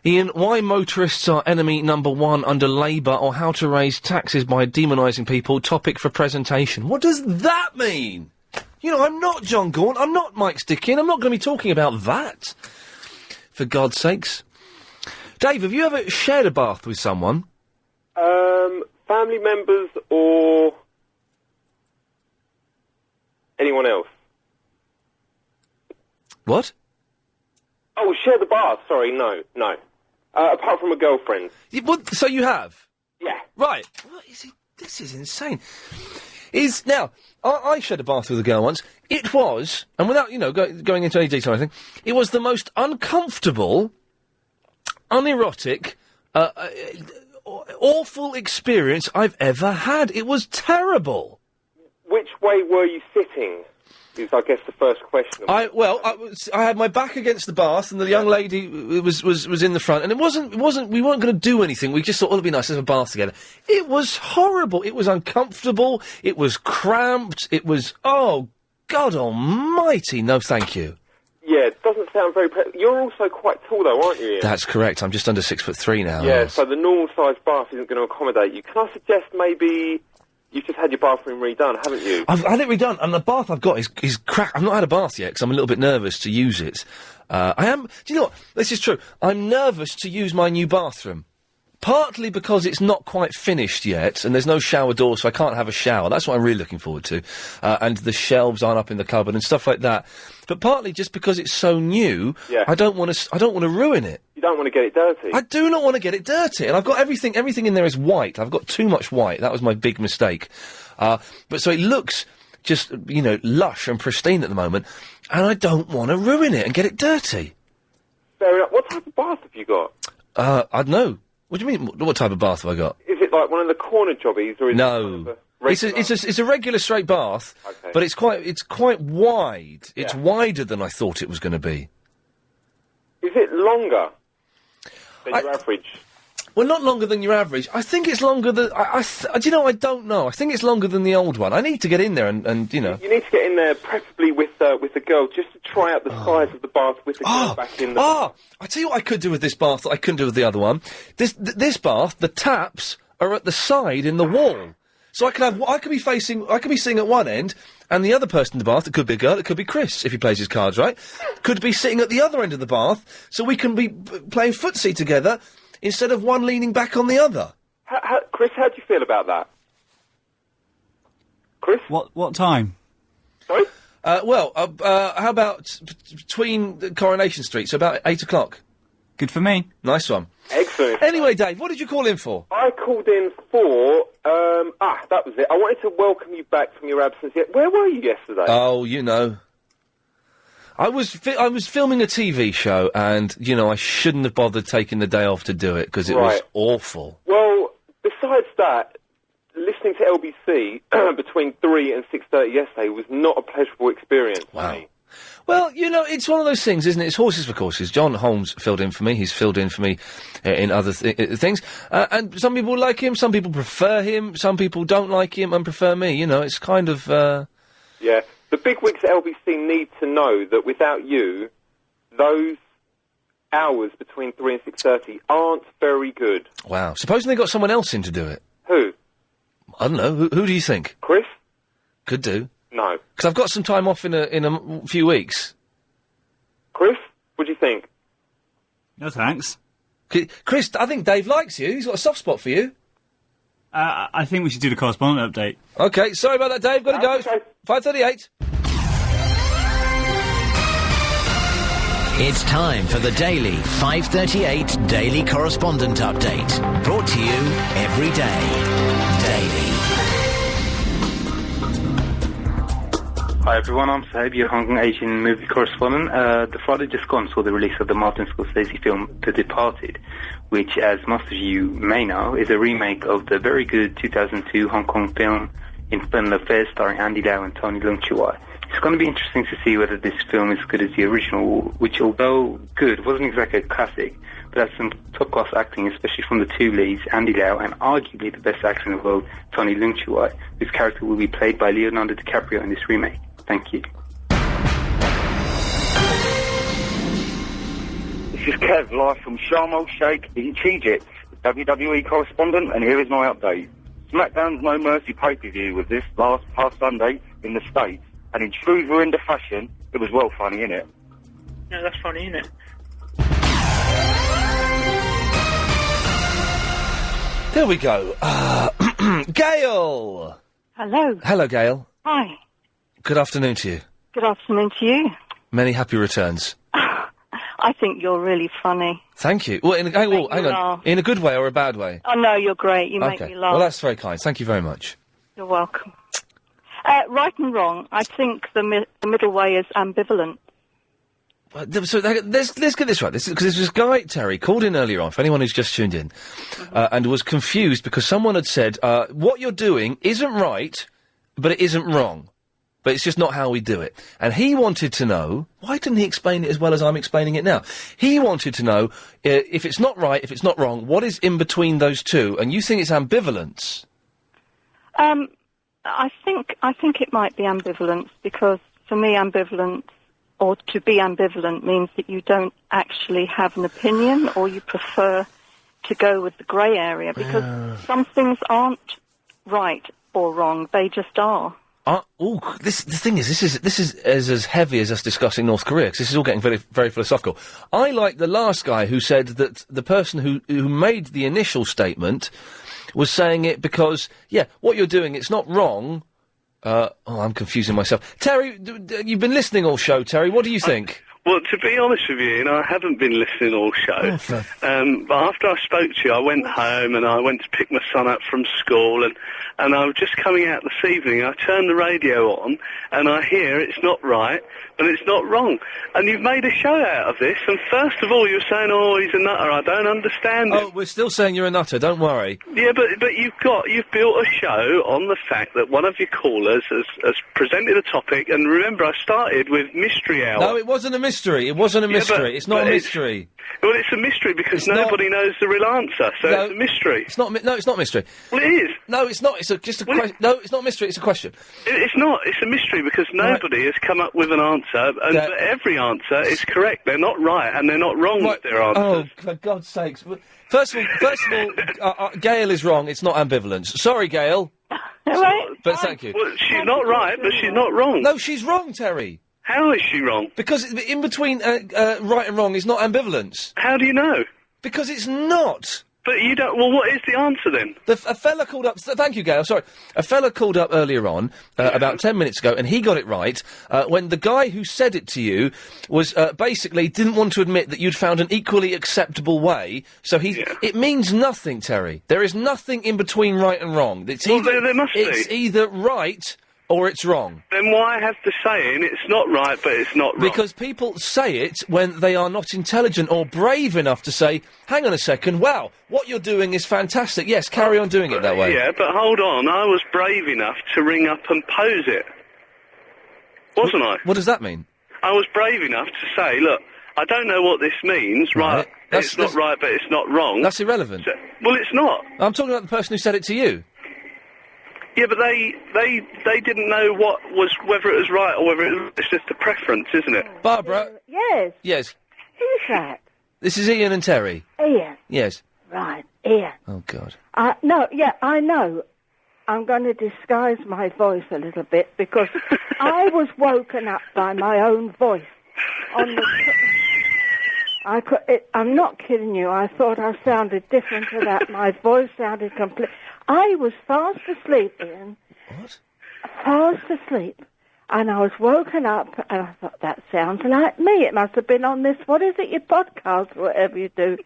Ian, why motorists are enemy number one under Labour, or how to raise taxes by demonising people, topic for presentation. What does that mean? You know, I'm not John Gaunt, I'm not Mike Stickin, I'm not going to be talking about that. For God's sakes. Dave, have you ever shared a bath with someone? Family members or anyone else? What? Oh, share the bath. Sorry, no. Apart from a girlfriend. So you have? Yeah. Right. What is it? This is insane. Now, I shared a bath with a girl once. It was, and without, going into any detail or anything, it was the most uncomfortable, unerotic, awful experience I've ever had. It was terrible. Which way were you sitting? Is, I guess, the first question. I had my back against the bath, and the young lady was in the front, and it wasn't. We weren't going to do anything. We just thought, it'd be nice to have a bath together. It was horrible. It was uncomfortable. It was cramped. It was, oh, God Almighty! No, thank you. Yeah, it doesn't sound very. You're also quite tall, though, aren't you, Ian? That's correct. I'm just under 6'3" now. Yeah, so the normal-sized bath isn't going to accommodate you. Can I suggest maybe? You've just had your bathroom redone, haven't you? I've had it redone, and the bath I've got is crap. I've not had a bath yet, because I'm a little bit nervous to use it. I am... Do you know what? This is true. I'm nervous to use my new bathroom. Partly because it's not quite finished yet, and there's no shower door, so I can't have a shower. That's what I'm really looking forward to. And the shelves aren't up in the cupboard and stuff like that. But partly just because it's so new, I don't want to ruin it. You don't want to get it dirty? I do not want to get it dirty. And I've got everything in there is white. I've got too much white. That was my big mistake. But so it looks just, lush and pristine at the moment, and I don't want to ruin it and get it dirty. Fair enough. What type of bath have you got? I don't know. What do you mean? What type of bath have I got? Is it like one of the corner jobbies, or is it kind of a regular? It's a regular straight bath, Okay. but it's quite wide. It's wider than I thought it was going to be. Is it longer than your average? Well, not longer than your average. I think it's longer than... do you know, I don't know. I think it's longer than the old one. I need to get in there and You need to get in there, preferably with the girl, just to try out the size of the bath with the girl back in the... I tell you what I could do with this bath that I couldn't do with the other one. This bath, the taps are at the side in the wall. So I could be sitting at one end, and the other person in the bath, it could be a girl, it could be Chris, if he plays his cards right, could be sitting at the other end of the bath, so we can be playing footsie together, instead of one leaning back on the other. Chris, how do you feel about that? Chris? What time? Sorry? How about between Coronation Street, so about 8 o'clock? Good for me. Nice one. Excellent. Anyway, Dave, what did you call in for? I called in for, that was it. I wanted to welcome you back from your absence. Where were you yesterday? Oh, I was filming a TV show, and, I shouldn't have bothered taking the day off to do it, because it was awful. Well, besides that, listening to LBC between 3 and 6:30 yesterday was not a pleasurable experience for me. Well, it's one of those things, isn't it? It's horses for courses. John Holmes filled in for me. He's filled in for me in other things. And some people like him, some people prefer him, some people don't like him and prefer me. It's kind of... Yeah. The bigwigs at LBC need to know that without you, those hours between 3 and 6:30 aren't very good. Wow. Supposing they got someone else in to do it. Who? I don't know. Who do you think? Chris? Could do. No. Because I've got some time off in a few weeks. Chris, what do you think? No thanks. Chris, I think Dave likes you. He's got a soft spot for you. I think we should do the correspondent update. Okay, sorry about that, Dave. Got to go. Okay. 5:38. It's time for the daily 5:38 Daily Correspondent Update. Brought to you every day. Daily. Hi everyone, I'm Sahib, your Hong Kong Asian movie correspondent. The Friday just gone saw the release of the Martin Scorsese film The Departed, which, as most of you may know, is a remake of the very good 2002 Hong Kong film Infernal Affairs starring Andy Lau and Tony Leung. It's going to be interesting to see whether this film is as good as the original, which, although good, wasn't exactly a classic, but had some top-class acting, especially from the two leads, Andy Lau, and arguably the best actor in the world, Tony Leung, whose character will be played by Leonardo DiCaprio in this remake. Thank you. This is Kev, live from Sharm el-Sheikh in Egypt, WWE correspondent, and here is my update. SmackDown's No Mercy pay-per-view was this past Sunday in the States, and in true Verinda fashion, it was well funny, innit? Yeah, that's funny, isn't it? There we go. Gail! Hello. Hello, Gail. Hi. Good afternoon to you. Good afternoon to you. Many happy returns. I think you're really funny. Thank you. Well, hang on. laugh. In a good way or a bad way? Oh, no, you're great. You make me laugh. Well, that's very kind. Thank you very much. You're welcome. Right and wrong, I think the middle way is ambivalent. So let's get this right. Because there's this guy, Terry, called in earlier on, for anyone who's just tuned in, and was confused because someone had said, what you're doing isn't right, but it isn't wrong. But it's just not how we do it. And he wanted to know, why didn't he explain it as well as I'm explaining it now? He wanted to know, if it's not right, if it's not wrong, what is in between those two? And you think it's ambivalence? I think it might be ambivalence, because for me ambivalence, or to be ambivalent, means that you don't actually have an opinion, or you prefer to go with the grey area, because some things aren't right or wrong, they just are. The thing is, this is as heavy as us discussing North Korea, because this is all getting very, very philosophical. I like the last guy who said that the person who made the initial statement was saying it because, what you're doing, it's not wrong. I'm confusing myself. Terry, you've been listening all show, Terry. What do you think? Well, to be honest with you, I haven't been listening all show. But after I spoke to you, I went home and I went to pick my son up from school, and I was just coming out this evening. I turned the radio on and I hear it's not right, but it's not wrong. And you've made a show out of this. And first of all, you're saying, "Oh, he's a nutter." I don't understand. Oh, we're still saying you're a nutter. Don't worry. Yeah, but you've built a show on the fact that one of your callers has presented a topic. And remember, I started with Mystery Hour. No, it wasn't a mystery. It wasn't a mystery. It's not a mystery. Well, it's a mystery because nobody knows the real answer, so it's a mystery. It's not. No, it's not a mystery. Well, it is. No, it's not. It's just a question. No, it's not a mystery. It's a question. It's not. It's a mystery because nobody has come up with an answer, and every answer is correct. They're not right, and they're not wrong with their answers. Oh, for God's sakes! First of all, Gail is wrong. It's not ambivalence. Sorry, Gail. But thank you. Well, she's not right, but she's not wrong. No, she's wrong, Terry. How is she wrong? Because in between right and wrong is not ambivalence. How do you know? Because it's not. But you don't... Well, what is the answer, then? A fella called up... Thank you, Gail, sorry. A fella called up earlier on, about 10 minutes ago, and he got it right, when the guy who said it to you was, basically didn't want to admit that you'd found an equally acceptable way, so it means nothing, Terry. There is nothing in between right and wrong. It's there must be. It's either right or it's wrong. Then why have the saying, it's not right, but it's not wrong? Because people say it when they are not intelligent or brave enough to say, hang on a second, wow, what you're doing is fantastic. Yes, carry on doing it that way. Yeah, but hold on, I was brave enough to ring up and pose it. Wasn't I? What does that mean? I was brave enough to say, look, I don't know what this means, right? It's not right, but it's not wrong. That's irrelevant. Well, it's not. I'm talking about the person who said it to you. Yeah, but they didn't know whether it was right or whether it's just a preference, isn't it? Barbara? Yes. Yes. Who's that? This is Iain and Terry. Iain. Yes. Right, Iain. Oh, God. No, yeah, I know. I'm going to disguise my voice a little bit because I was woken up by my own voice on the... I'm not kidding you. I thought I sounded different to that. My voice sounded complete. I was fast asleep, Iain. What? Fast asleep. And I was woken up, and I thought, that sounds like me. It must have been on this, what is it, your podcast, whatever you do.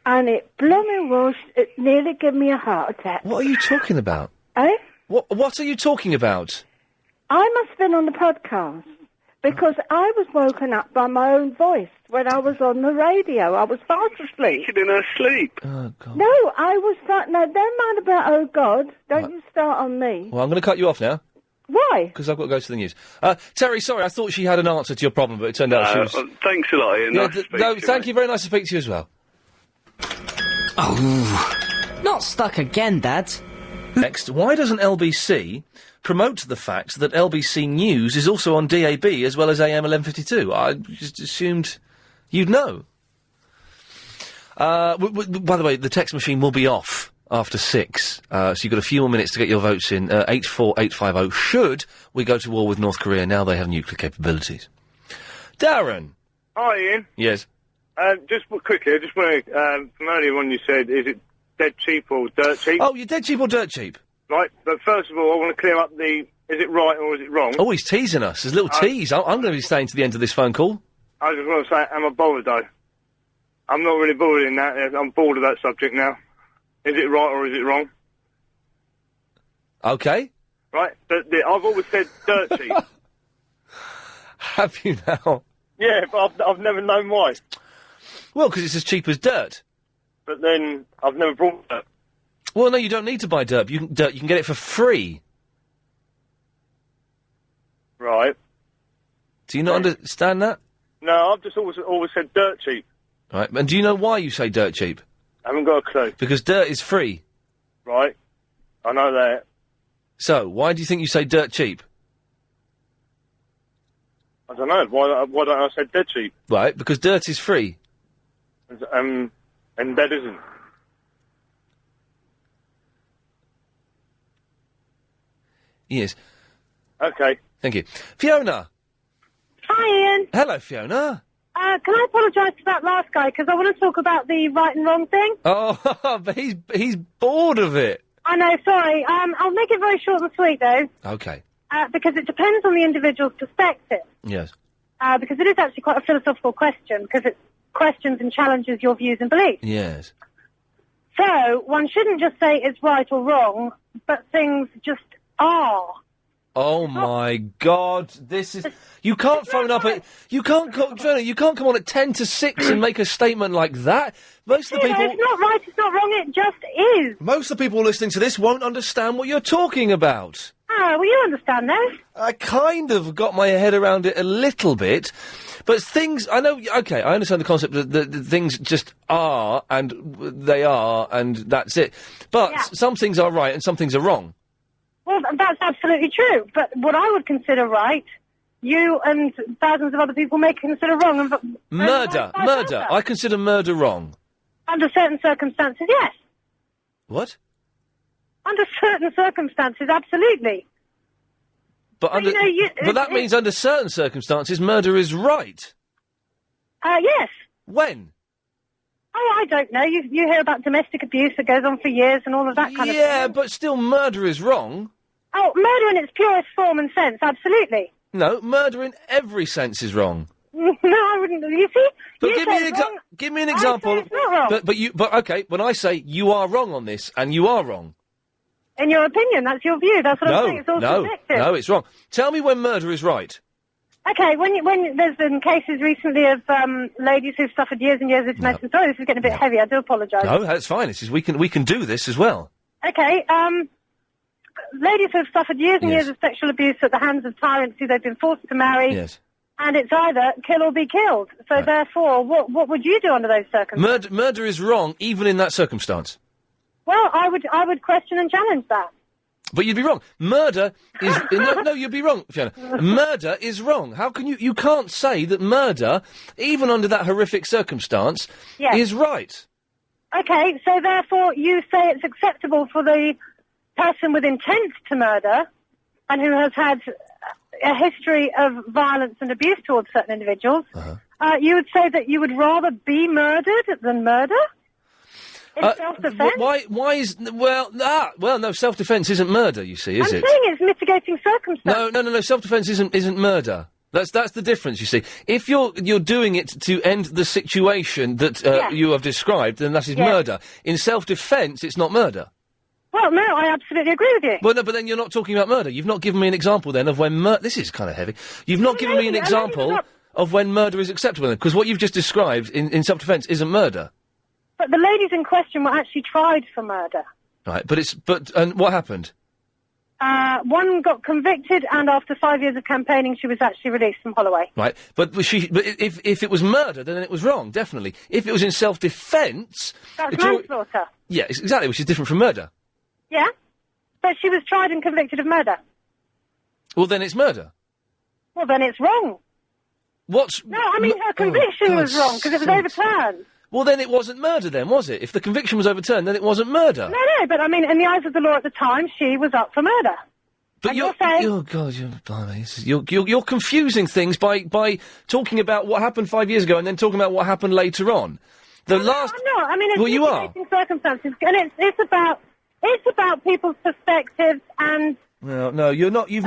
And it blooming was, it nearly gave me a heart attack. What are you talking about? Eh? What are you talking about? I must have been on the podcast. because I was woken up by my own voice when I was on the radio. I was fast asleep. Speaking in her sleep. Oh, God. No, I was fast. No, don't mind about, oh, God. Don't you start on me. Well, I'm going to cut you off now. Why? Because I've got to go to the news. Terry, sorry, I thought she had an answer to your problem, but it turned out she was... Thanks a lot, Ian. Yeah, Nice to speak to you, thank you, very nice to speak to you as well. Oh, not stuck again, Dad. Next, why doesn't LBC promote the fact that LBC News is also on DAB as well as AM 1152? I just assumed you'd know. By the way, the text machine will be off after 6, so you've got a few more minutes to get your votes in. 84850, should we go to war with North Korea now they have nuclear capabilities. Darren! Hi, Ian. Yes? Just quickly, I just want to, from earlier when you said, is it dead cheap or dirt cheap? Oh, you're dead cheap or dirt cheap? Right, but first of all, I want to clear up is it right or is it wrong? Oh, he's teasing us. There's a little tease. I'm going to be staying to the end of this phone call. I just want to say, am I bothered, though? I'm not really bothered in that. I'm bored of that subject now. Is it right or is it wrong? Okay. Right, but I've always said dirt cheap. Have you now? Yeah, but I've never known why. Well, because it's as cheap as dirt. But then, I've never brought dirt. Well, no, you don't need to buy dirt. You can get it for free. Right. Do you not understand that? No, I've just always said dirt cheap. Right, and do you know why you say dirt cheap? I haven't got a clue. Because dirt is free. Right. I know that. So, why do you think you say dirt cheap? I don't know. Why don't I say dead cheap? Right, because dirt is free. And dead isn't. Yes. Okay. Thank you. Fiona! Hi, Ian. Hello, Fiona. Can I apologise to that last guy, because I want to talk about the right and wrong thing? Oh, but he's bored of it. I know, sorry. I'll make it very short and sweet, though, Okay. because it depends on the individual's perspective. Yes. Because it is actually quite a philosophical question, because it questions and challenges your views and beliefs. Yes. So, one shouldn't just say it's right or wrong, but things just are. Oh my God! This is you can't phone up at you can't Fiona, you can't come on at 10 to 6 and make a statement like that. Most of the people. It's not right. It's not wrong. It just is. Most of the people listening to this won't understand what you're talking about. Oh, well, you understand though. I kind of got my head around it a little bit, but things I know. Okay, I understand the concept that things just are and they are and that's it. But some things are right and some things are wrong. Well, that's absolutely true. But what I would consider right, you and thousands of other people may consider wrong. And Murder. I consider murder wrong. Under certain circumstances, yes. What? Under certain circumstances, absolutely. But that means under certain circumstances, murder is right. Yes. When? Oh, I don't know. You hear about domestic abuse that goes on for years and all of that kind of thing. Yeah, but still murder is wrong. Oh, murder in its purest form and sense, absolutely. No, murder in every sense is wrong. No, I wouldn't. You see? But you give me an example. It's not wrong. But okay, when I say you are wrong on this, and you are wrong. In your opinion, that's your view. That's what I'm saying. It's all subjective. No, it's wrong. Tell me when murder is right. Okay, when there's been cases recently of ladies who've suffered years and years of domestic. Sorry, this is getting a bit heavy. I do apologise. No, that's fine. We can do this as well. Okay, ladies who've suffered years and years of sexual abuse at the hands of tyrants who they've been forced to marry. Yes. And it's either kill or be killed. So therefore, what would you do under those circumstances? Murder is wrong, even in that circumstance. Well, I would question and challenge that. But you'd be wrong. Murder is... no, you'd be wrong, Fiona. Murder is wrong. How can you... You can't say that murder, even under that horrific circumstance, is right. Okay, so therefore you say it's acceptable for the person with intent to murder and who has had a history of violence and abuse towards certain individuals, you would say that you would rather be murdered than murder? In self-defense? Why is... Well, no, self-defense isn't murder, you see, is it? I'm saying it's mitigating circumstances. No, self-defense isn't murder. That's the difference, you see. If you're doing it to end the situation that you have described, then that is murder. In self-defense, it's not murder. Well, no, I absolutely agree with you. Well, no, but then you're not talking about murder. You've not given me an example then of when this is kind of heavy. You've not given me an example of when murder is acceptable, because what you've just described in self-defence isn't murder. But the ladies in question were actually tried for murder. Right, and what happened? One got convicted, and after 5 years of campaigning, she was actually released from Holloway. Right, but if it was murder, then it was wrong, definitely. If it was in self-defence... That's manslaughter. Yeah, exactly, which is different from murder. Yeah? But she was tried and convicted of murder. Well, then it's murder. Well, then it's wrong. What's... No, I mean, her conviction was wrong, because it was overturned. Well, then it wasn't murder then, was it? If the conviction was overturned, then it wasn't murder. No, but I mean, in the eyes of the law at the time, she was up for murder. But you're saying... Oh, God, you're confusing things by talking about what happened 5 years ago and then talking about what happened later on. I'm not. I mean, it's you are. Circumstances, and it's about people's perspectives and... No, you're not. You've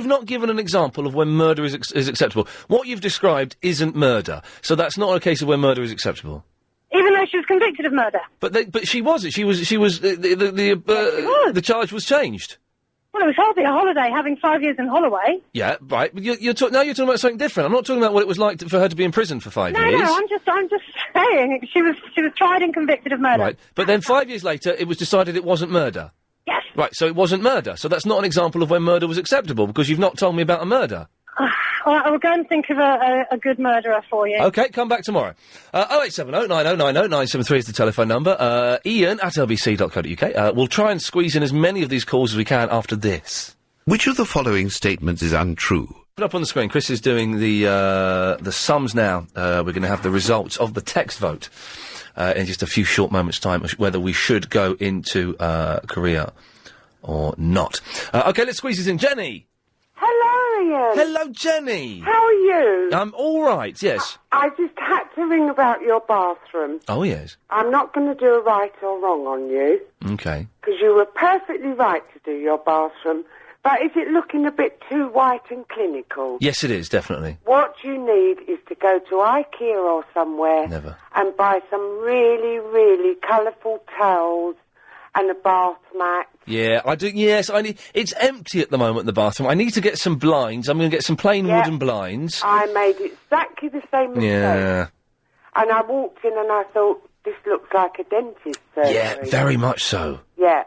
not given an example of when murder is acceptable. What you've described isn't murder, so that's not a case of when murder is acceptable. Even though she was convicted of murder. But she wasn't. She was. The charge was changed. Well, it was hardly a holiday having 5 years in Holloway. Yeah, right. But now you're talking about something different. I'm not talking about what it was like for her to be in prison for 5 years. No, I'm just saying she was tried and convicted of murder. Right, but then 5 years later, it was decided it wasn't murder. Yes. Right, so it wasn't murder. So that's not an example of when murder was acceptable, because you've not told me about a murder. All right, I will go and think of a good murderer for you. OK, come back tomorrow. 0870 9090 973 is the telephone number. Iain at lbc.co.uk. We'll try and squeeze in as many of these calls as we can after this. Which of the following statements is untrue? Put up on the screen. Chris is doing the sums now. We're going to have the results of the text vote in just a few short moments' time, whether we should go into Korea or not. OK, let's squeeze this in. Jenny! Hello, Iain. Hello, Jenny. How are you? I'm all right, yes. I just had to ring about your bathroom. Oh, yes. I'm not going to do a right or wrong on you, OK. because you were perfectly right to do your bathroom, but is it looking a bit too white and clinical? Yes, it is, definitely. What you need is to go to IKEA or somewhere and buy some really, really colourful towels and a bath mat. Yeah, I do. Yes, I need. It's empty at the moment, the bathroom. I need to get some blinds. I'm going to get some plain wooden blinds. I made exactly the same mistake. Yeah. And I walked in and I thought, this looks like a dentist surgery. Yeah, very much so. Yeah.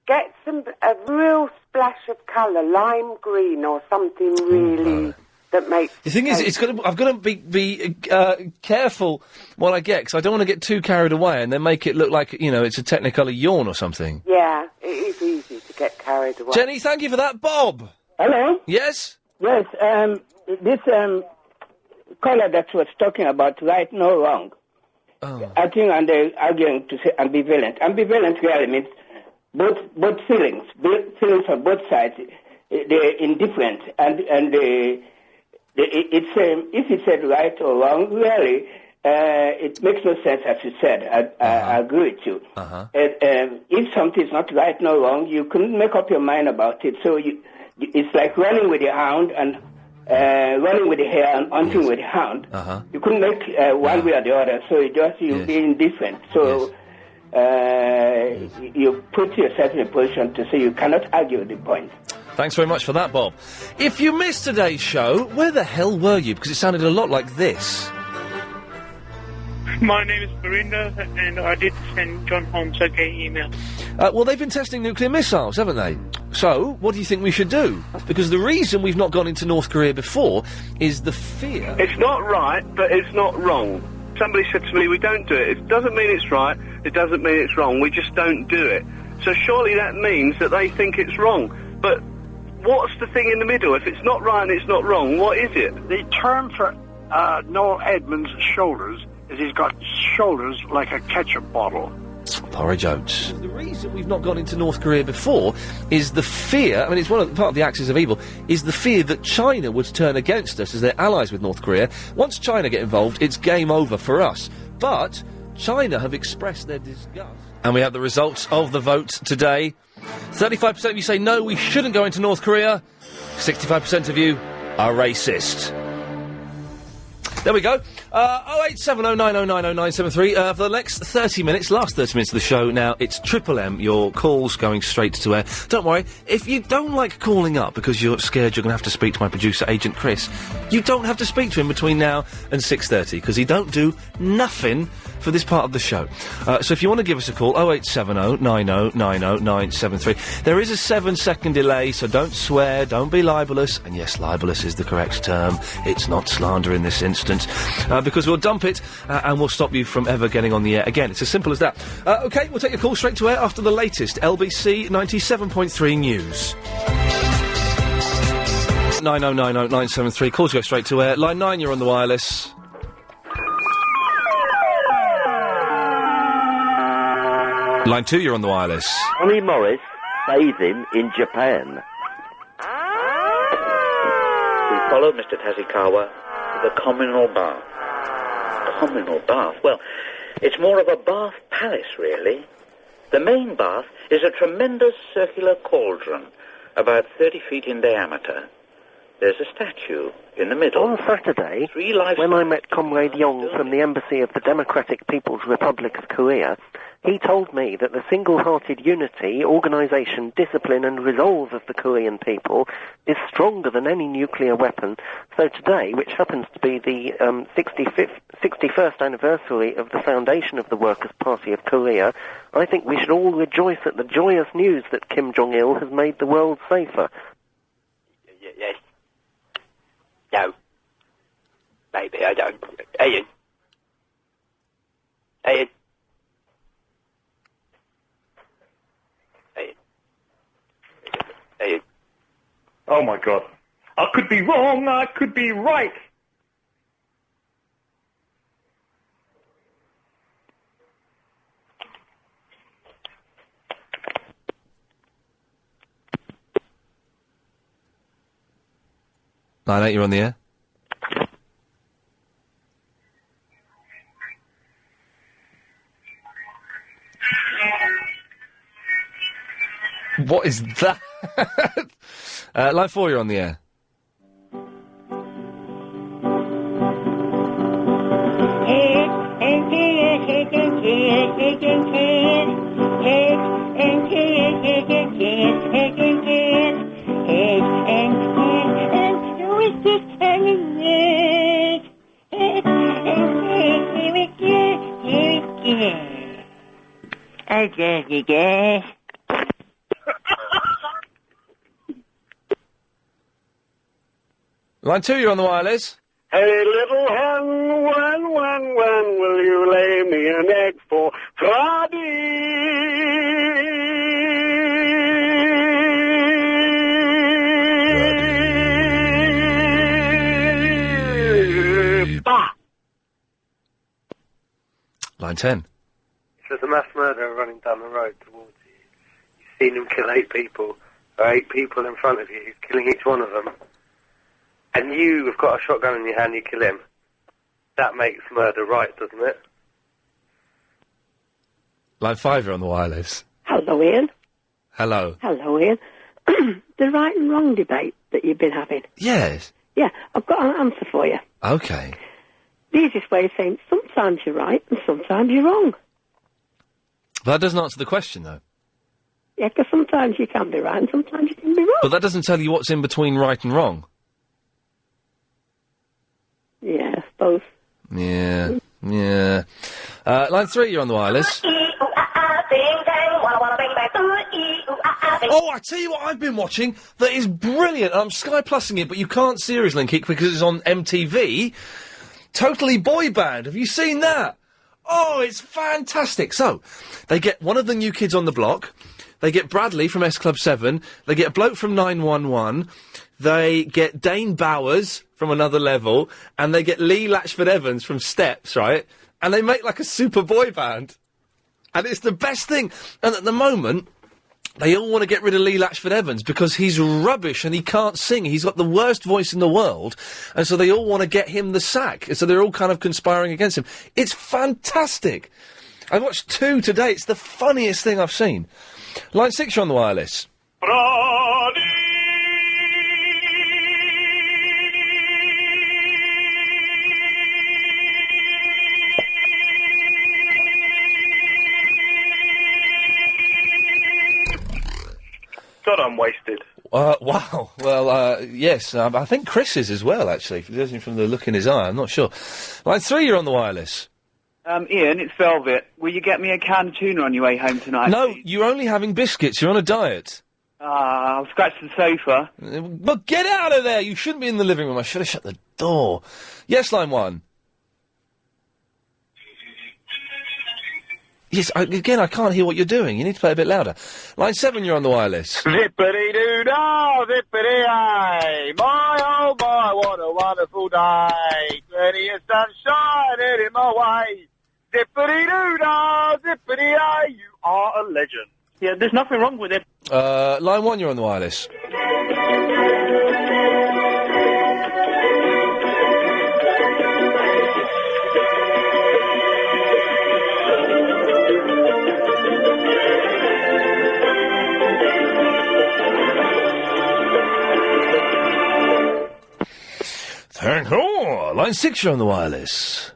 Get a real splash of colour, lime green or something really that makes... The thing is, I've got to be careful what I get, because I don't want to get too carried away and then make it look like, it's a Technicolor yawn or something. Yeah, it is easy to get carried away. Jenny, thank you for that. Bob! Hello? Yes? Yes, this caller that was talking about right, no, wrong. Oh. I think and they're arguing to say ambivalent. Ambivalent really means both feelings on both sides, they're indifferent, and if you said right or wrong, really, it makes no sense, as you said. I agree with you. If something is not right nor wrong, you couldn't make up your mind about it. So it's like running with the hound and running with the hare and hunting with the hound. You couldn't make one way or the other, so you'll be indifferent. So you put yourself in a position to say you cannot argue the point. Thanks very much for that, Bob. If you missed today's show, where the hell were you? Because it sounded a lot like this. My name is Verinda, and I did send John Holmes a gay email. Well, they've been testing nuclear missiles, haven't they? So, what do you think we should do? Because the reason we've not gone into North Korea before is the fear... It's not right, but it's not wrong. Somebody said to me, we don't do it. It doesn't mean it's right, it doesn't mean it's wrong, we just don't do it. So surely that means that they think it's wrong. But what's the thing in the middle? If it's not right and it's not wrong, what is it? The term for Noel Edmonds' shoulders is he's got shoulders like a ketchup bottle. Porridge oats. The reason we've not gone into North Korea before is the fear, I mean, it's part of the axis of evil, is the fear that China would turn against us as they're allies with North Korea. Once China get involved, it's game over for us. But China have expressed their disgust. And we have the results of the vote today. 35% of you say no, we shouldn't go into North Korea. 65% of you are racist. There we go. 08709090973. For the next 30 minutes, last 30 minutes of the show now, it's Triple M, your calls going straight to air. Don't worry, if you don't like calling up because you're scared you're going to have to speak to my producer, Agent Chris, you don't have to speak to him between now and 6:30, because he don't do nothing for this part of the show. So if you want to give us a call, 08709090973. There is a 7-second delay, so don't swear, don't be libellous, and yes, libellous is the correct term. It's not slander in this instance, because we'll dump it and we'll stop you from ever getting on the air again. It's as simple as that. OK, we'll take your call straight to air after the latest LBC 97.3 news. 9090973. Calls go straight to air. Line 9, you're on the wireless. Line 2, you're on the wireless. Johnny Morris bathing in Japan. We follow Mr. Tazikawa to the communal bath. Communal bath? Well, it's more of a bath palace, really. The main bath is a tremendous circular cauldron, about 30 feet in diameter. There's a statue in the middle. On Saturday, when I met Comrade Yong from the Embassy of the Democratic People's Republic of Korea, he told me that the single-hearted unity, organisation, discipline and resolve of the Korean people is stronger than any nuclear weapon. So today, which happens to be the 61st anniversary of the foundation of the Workers' Party of Korea, I think we should all rejoice at the joyous news that Kim Jong-il has made the world safer. Yes. No. Maybe I don't. Iain. Iain. Iain. Iain. Oh my God. I could be wrong, I could be right. Line 8, you're on the air. What is that? Line 4, you're on the air. Line 2, you're on the wireless. Hey, little hen, when will you lay me an egg for Friday? Bah! Line 10. There's a mass murderer running down the road towards you. You've seen him kill 8 people. There are 8 people in front of you. He's killing each one of them. And you have got a shotgun in your hand, you kill him. That makes murder right, doesn't it? Line 5, you're on the wireless. Hello, Iain. Hello. Hello, Iain. The right and wrong debate that you've been having. Yes. Yeah, I've got an answer for you. Okay. The easiest way of saying sometimes you're right and sometimes you're wrong. That doesn't answer the question, though. Yeah, because sometimes you can be right and sometimes you can be wrong. But that doesn't tell you what's in between right and wrong. Yeah, both. Yeah. Yeah. Line 3, you're on the wireless. Oh, I tell you what I've been watching that is brilliant. I'm Sky Plussing it, but you can't seriously link it because it's on MTV. Totally Boy Band. Have you seen that? Oh, it's fantastic. So, they get one of the new kids on the block. They get Bradley from S Club 7. They get a bloke from 911. They get Dane Bowers from Another Level. And they get Lee Latchford-Evans from Steps, right? And they make like a super boy band. And it's the best thing. And at the moment, they all want to get rid of Lee Latchford-Evans because he's rubbish and he can't sing. He's got the worst voice in the world. And so they all want to get him the sack. And so they're all kind of conspiring against him. It's fantastic. I watched 2 today. It's the funniest thing I've seen. Line 6, you're on the wireless. God, I'm wasted. Wow. Well, yes, I think Chris is as well, actually, judging from the look in his eye. I'm not sure. Line 3, you're on the wireless. Ian, it's Velvet. Will you get me a canned tuna on your way home tonight? No, you're only having biscuits. You're on a diet. I'll scratch the sofa. But get out of there! You shouldn't be in the living room. I should have shut the door. Yes, line 1. Yes, again, I can't hear what you're doing. You need to play a bit louder. Line 7, you're on the wireless. Zippity-doo-dah, zippity-ay. My, oh my, what a wonderful day. Plenty of sunshine heading my way. Zippity-doo-dah, zippity-ay. You are a legend. Yeah, there's nothing wrong with it. Line 1, you're on the wireless. Thank you. Line 6, you're on the wireless.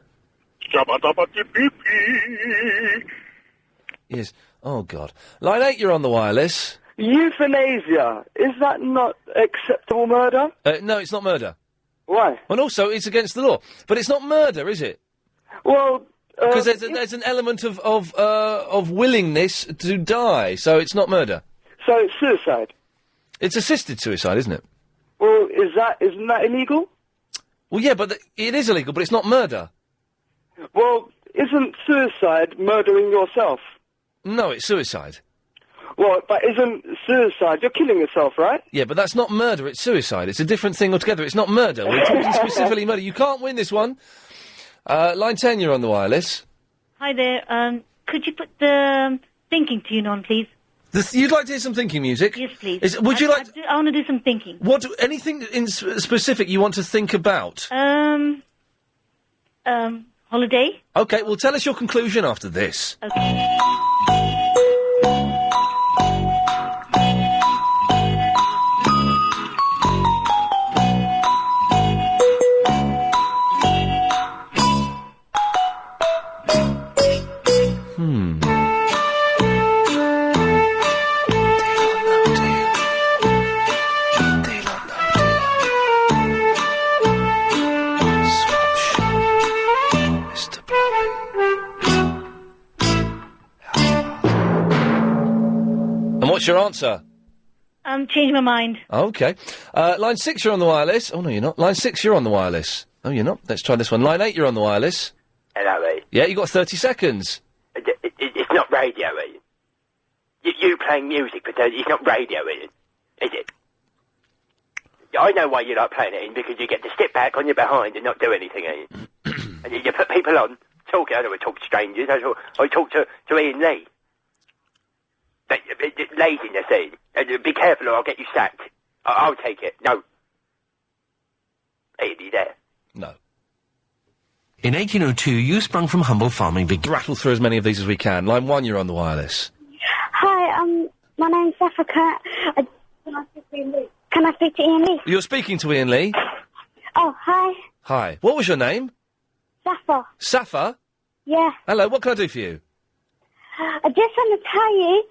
Yes. Oh, God. Line 8, you're on the wireless. Euthanasia. Is that not acceptable murder? No, it's not murder. Why? And also, it's against the law. But it's not murder, is it? Well... Because there's an element of willingness to die, so it's not murder. So it's suicide? It's assisted suicide, isn't it? Well, isn't that illegal? Well, yeah, but it is illegal, but it's not murder. Well, isn't suicide murdering yourself? No, it's suicide. Well, but isn't suicide... You're killing yourself, right? Yeah, but that's not murder, it's suicide. It's a different thing altogether. It's not murder. We're talking specifically murder. You can't win this one. Line 10, you're on the wireless. Hi there. Could you put the thinking tune on, please? You'd like to hear some thinking music? Yes, please. Would you like... I want to do some thinking. Anything in specific you want to think about? Holiday? Okay, well, tell us your conclusion after this. Okay. What's your answer? Change my mind. Okay. Line 6, you're on the wireless. Oh, no, you're not. Line 6, you're on the wireless. Oh, you're not. Let's try this one. Line 8, you're on the wireless. Hello, Ian. Yeah, you got 30 seconds. It's not radio, Ian. You playing music, but it's not radio, Ian. Is it? I know why you like playing it, Ian, because you get to sit back on your behind and not do anything, Ian. And you put people on, talking. I don't want to talk to strangers. I talk to Ian Lee. Laziness, Ian. Be careful or I'll get you sacked. I'll take it. No. Ian, are you there? No. In 1802, you sprung from humble farming... Rattle through as many of these as we can. Line 1, you're on the wireless. Hi, my name's Africa. Can I speak to Ian Lee? You're speaking to Ian Lee. Oh, hi. Hi. What was your name? Safa. Safa? Yeah. Hello, what can I do for you? I just want to tell you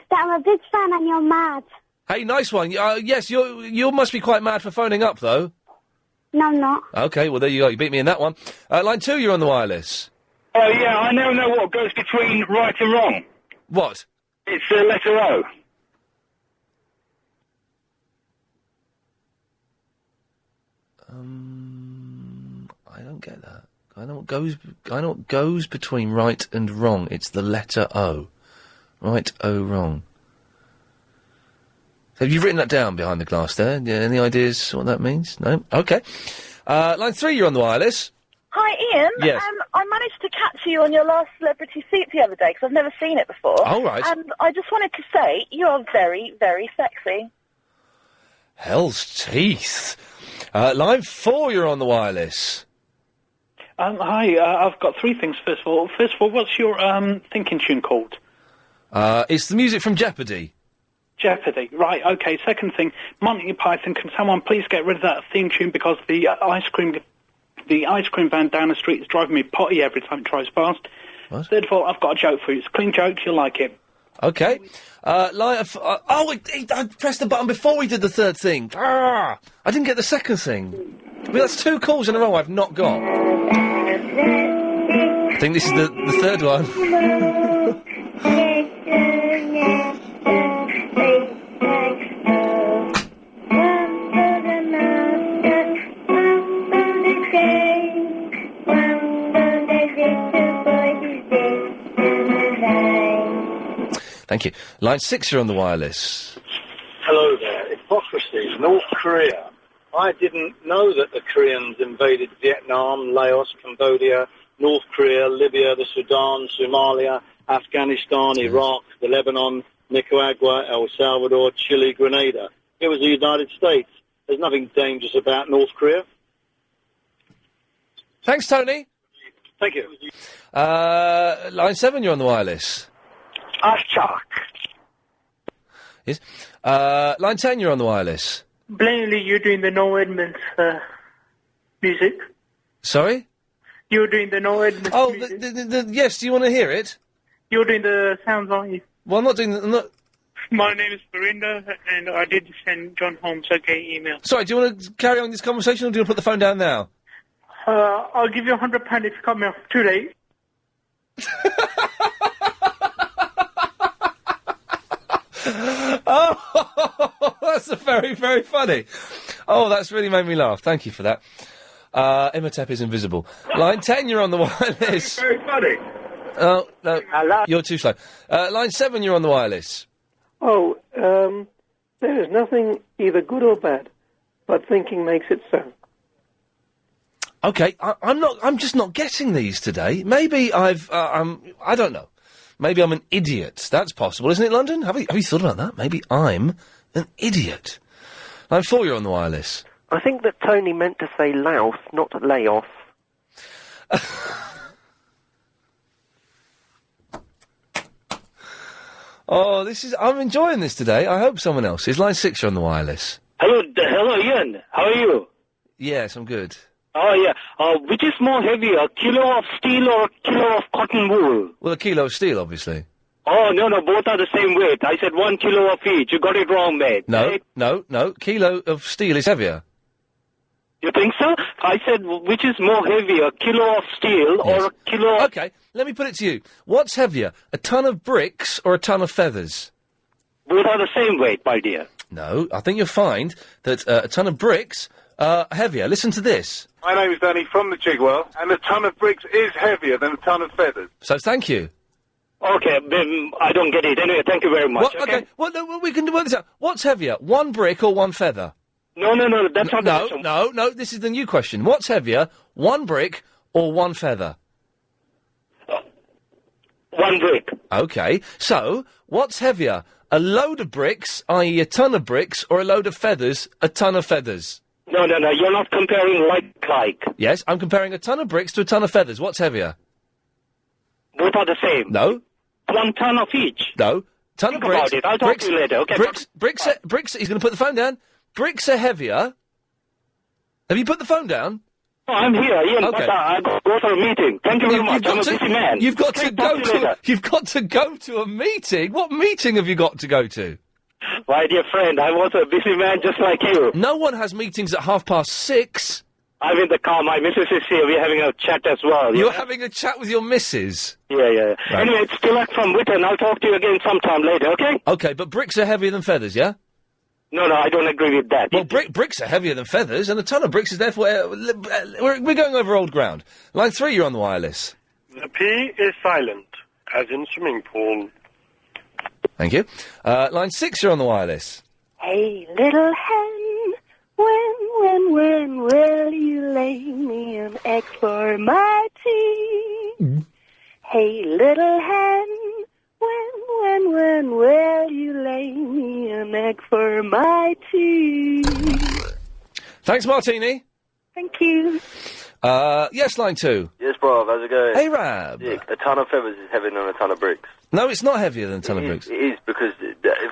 that I'm a big fan and you're mad. Hey, nice one. Yes, you must be quite mad for phoning up, though. No, I'm not. Okay, well, there you go. You beat me in that one. Line 2, you're on the wireless. Oh, yeah, I now know what goes between right and wrong. What? It's the letter O. I don't get that. I know what goes between right and wrong. It's the letter O. Right, O, wrong. Have you written that down behind the glass there? Yeah, any ideas what that means? No? Okay. Line 3, you're on the wireless. Hi, Ian. Yes. I managed to catch you on your last Celebrity Seat the other day because I've never seen it before. Oh, right. And I just wanted to say you're very, very sexy. Hell's teeth. Line 4, you're on the wireless. Hi, I've got three things, first of all. First of all, what's your thinking tune called? It's the music from Jeopardy. Jeopardy, right, okay. Second thing, Monty Python, can someone please get rid of that theme tune because the ice cream van down the street is driving me potty every time it drives past. What? Third of all, I've got a joke for you. It's a clean joke, you'll like it. Okay. I pressed the button before we did the third thing. I didn't get the second thing. I mean, that's 2 calls in a row I've not got. I think this is the third one. Thank you. Line 6, you're on the wireless. Hello there. Hypocrisy. North Korea. I didn't know that the Koreans invaded Vietnam, Laos, Cambodia, North Korea, Libya, the Sudan, Somalia, Afghanistan, Iraq, the Lebanon, Nicaragua, El Salvador, Chile, Grenada. It was the United States. There's nothing dangerous about North Korea. Thanks, Tony. Thank you. Line 7, you're on the wireless. Ashchak. Yes. Line 10, you're on the wireless. Blatantly, you're doing the Noel Edmonds music. Sorry? You're doing the Noel Edmonds music. Yes, do you want to hear it? You're doing the sounds, aren't you? Well, I'm not doing the... My name is Verinda, and I did send John Holmes a gay email. Sorry, do you want to carry on this conversation, or do you want to put the phone down now? I'll give you £100 if you cut me off. Too late. Oh, that's very, very funny. Oh, that's really made me laugh. Thank you for that. Imhotep is invisible. Line 10, you're on the wireless. Very funny. Oh, no. Hello? You're too slow. Line 7, you're on the wireless. Oh, there is nothing either good or bad, but thinking makes it so. Okay, I'm just not getting these today. Maybe I don't know. Maybe I'm an idiot. That's possible, isn't it, London? Have you thought about that? Maybe I'm an idiot. Line 4, you're on the wireless. I think that Tony meant to say Laos, not Laos. Oh, I'm enjoying this today. I hope someone else is. Line 6, you're on the wireless. Hello, Ian. How are you? Yes, I'm good. Oh, yeah. Which is more heavy, a kilo of steel or a kilo of cotton wool? Well, a kilo of steel, obviously. Oh, no, both are the same weight. I said 1 kilo of each. You got it wrong, mate. No. Kilo of steel is heavier. You think so? I said, which is more heavy, a kilo of steel or a kilo of... Okay, let me put it to you. What's heavier, a ton of bricks or a ton of feathers? Both are the same weight, my dear. No, I think you'll find that a ton of bricks are heavier. Listen to this. My name is Danny from the Chigwell, and a ton of bricks is heavier than a ton of feathers. So thank you. Okay, I don't get it. Anyway, thank you very much. What, okay, well, no, we can work this out. What's heavier, 1 brick or 1 feather? No, that's not the question. No, this is the new question. What's heavier, 1 brick or 1 feather? 1 brick. Okay, so what's heavier, a load of bricks, i.e. a ton of bricks, or a load of feathers, a ton of feathers? No, you're not comparing like. Yes, I'm comparing a ton of bricks to a ton of feathers. What's heavier? Both are the same. No. 1 ton of each. No. Ton Think of bricks. about it. I'll talk to you later, okay? Bricks, he's going to put the phone down. Bricks are heavier. Have you put the phone down? Oh, I'm here, Ian. Okay. But I got to go for a meeting. Thank you very much. I'm a busy man. You've got to Okay, go talk to you later. You've got to go to a meeting. What meeting have you got to go to? My dear friend, I'm also a busy man just like you. No one has meetings at 6:30. I'm in the car. My missus is here. We're having a chat as well. You're having a chat with your missus? Yeah. Right. Anyway, it's Tilak from Witten. I'll talk to you again sometime later, okay? Okay, but bricks are heavier than feathers, yeah? No, I don't agree with that. Well, bricks are heavier than feathers, and a ton of bricks is therefore... we're going over old ground. Line 3, you're on the wireless. The P is silent, as in swimming pool. Thank you. Line 6, you're on the wireless. Hey, little hen, when will you lay me an egg for my tea? Hey, little hen, when will you lay me an egg for my tea? Thanks, Martini. Thank you. Yes, line 2. Yes, bro, how's it going? Hey, Rab. Dick, a ton of feathers is heavier than a ton of bricks. No, it's not heavier than a ton of bricks. It is, because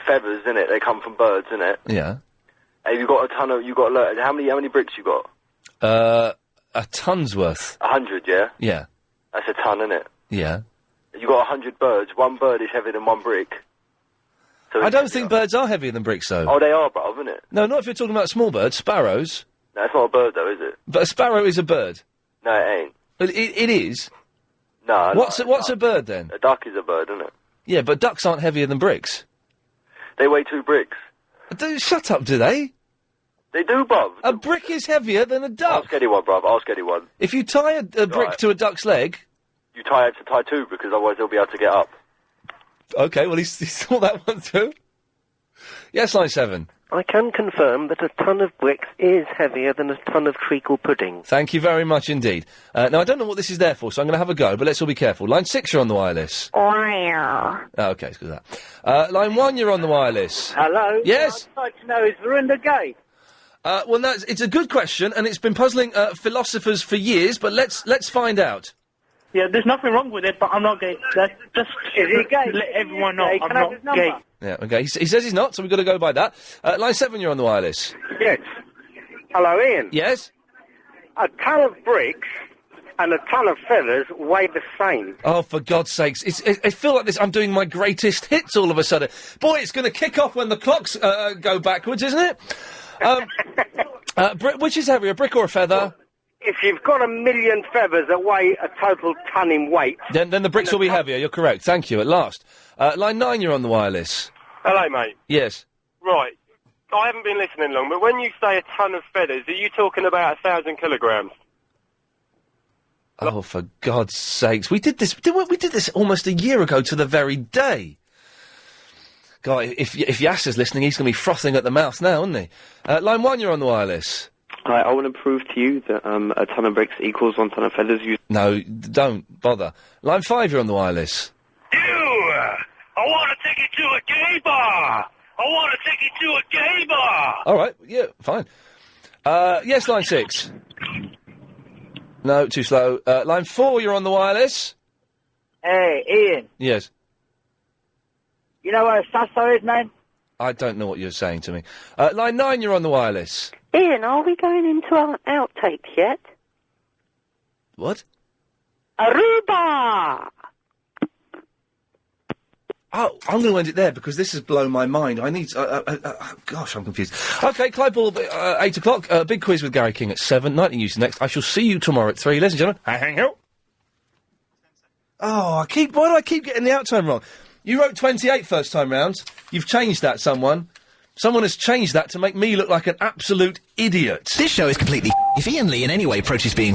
feathers, innit, they come from birds, innit? Yeah. And you got a ton of, how many bricks you got? A ton's worth. 100, yeah? Yeah. That's a ton, innit? Yeah. You got 100 birds, 1 bird is heavier than 1 brick. So I don't think birds are heavier than bricks, though. Oh, they are, bruv, isn't it? No, not if you're talking about small birds. Sparrows. No, it's not a bird, though, is it? But a sparrow is a bird. No, it ain't. But it is. No. What's a bird, then? A duck is a bird, isn't it? Yeah, but ducks aren't heavier than bricks. They weigh 2 bricks. Shut up, do they? They do, bruv. A brick is heavier than a duck. Ask anyone, bruv. Ask anyone. If you tie a brick to a duck's leg... You have to tie 2, because otherwise they'll be able to get up. Okay, well, he's thought that one through. Yes, line 7. I can confirm that a ton of bricks is heavier than a ton of treacle pudding. Thank you very much indeed. Now, I don't know what this is there for, so I'm going to have a go, but let's all be careful. Line 6, you're on the wireless. Oh, okay, it's good of that. Line 1, you're on the wireless. Hello? Yes? I'd like to know, is Verinda gay? Well, it's a good question, and it's been puzzling philosophers for years, but let's find out. Yeah, there's nothing wrong with it, but I'm not gay. That's just Is he gay? let everyone know Can I'm I have his not number? gay. Yeah, okay. He says he's not, so we've got to go by that. Line 7, you're on the wireless. Yes. Hello, Ian. Yes? A ton of bricks and a ton of feathers weigh the same. Oh, for God's sakes. I feel like this. I'm doing my greatest hits all of a sudden. Boy, it's going to kick off when the clocks go backwards, isn't it? Which is heavier, a brick or a feather? If you've got 1 million feathers that weigh a total ton in weight... Then the bricks will be heavier, you're correct. Thank you, at last. Line 9, you're on the wireless. Hello, mate. Yes. Right. I haven't been listening long, but when you say a ton of feathers, are you talking about 1,000 kilograms? Oh, for God's sakes. We did this almost a year ago to the very day. God, if Yasser's listening, he's going to be frothing at the mouth now, isn't he? Line 1, you're on the wireless. Hi, I want to prove to you that a ton of bricks equals 1 ton of feathers. No, don't bother. Line 5, you're on the wireless. I want to take you to a gay bar. I want to take you to a gay bar. All right, yeah, fine. Yes, line 6. No, too slow. Line 4, you're on the wireless. Hey, Ian. Yes. You know what a sasso is, man? I don't know what you're saying to me. Line 9, you're on the wireless. Ian, are we going into our outtakes yet? What? Aruba! Oh, I'm going to end it there because this has blown my mind. I need... gosh, I'm confused. OK, Clyde Ball, 8 o'clock. Big quiz with Gary King at 7. Night News next. I shall see you tomorrow at 3. Ladies and gentlemen, hang out. Oh, why do I keep getting the out time wrong? You wrote 28 first time round. You've changed that, someone. Someone has changed that to make me look like an absolute idiot. This show is completely... If Ian Lee in any way approaches being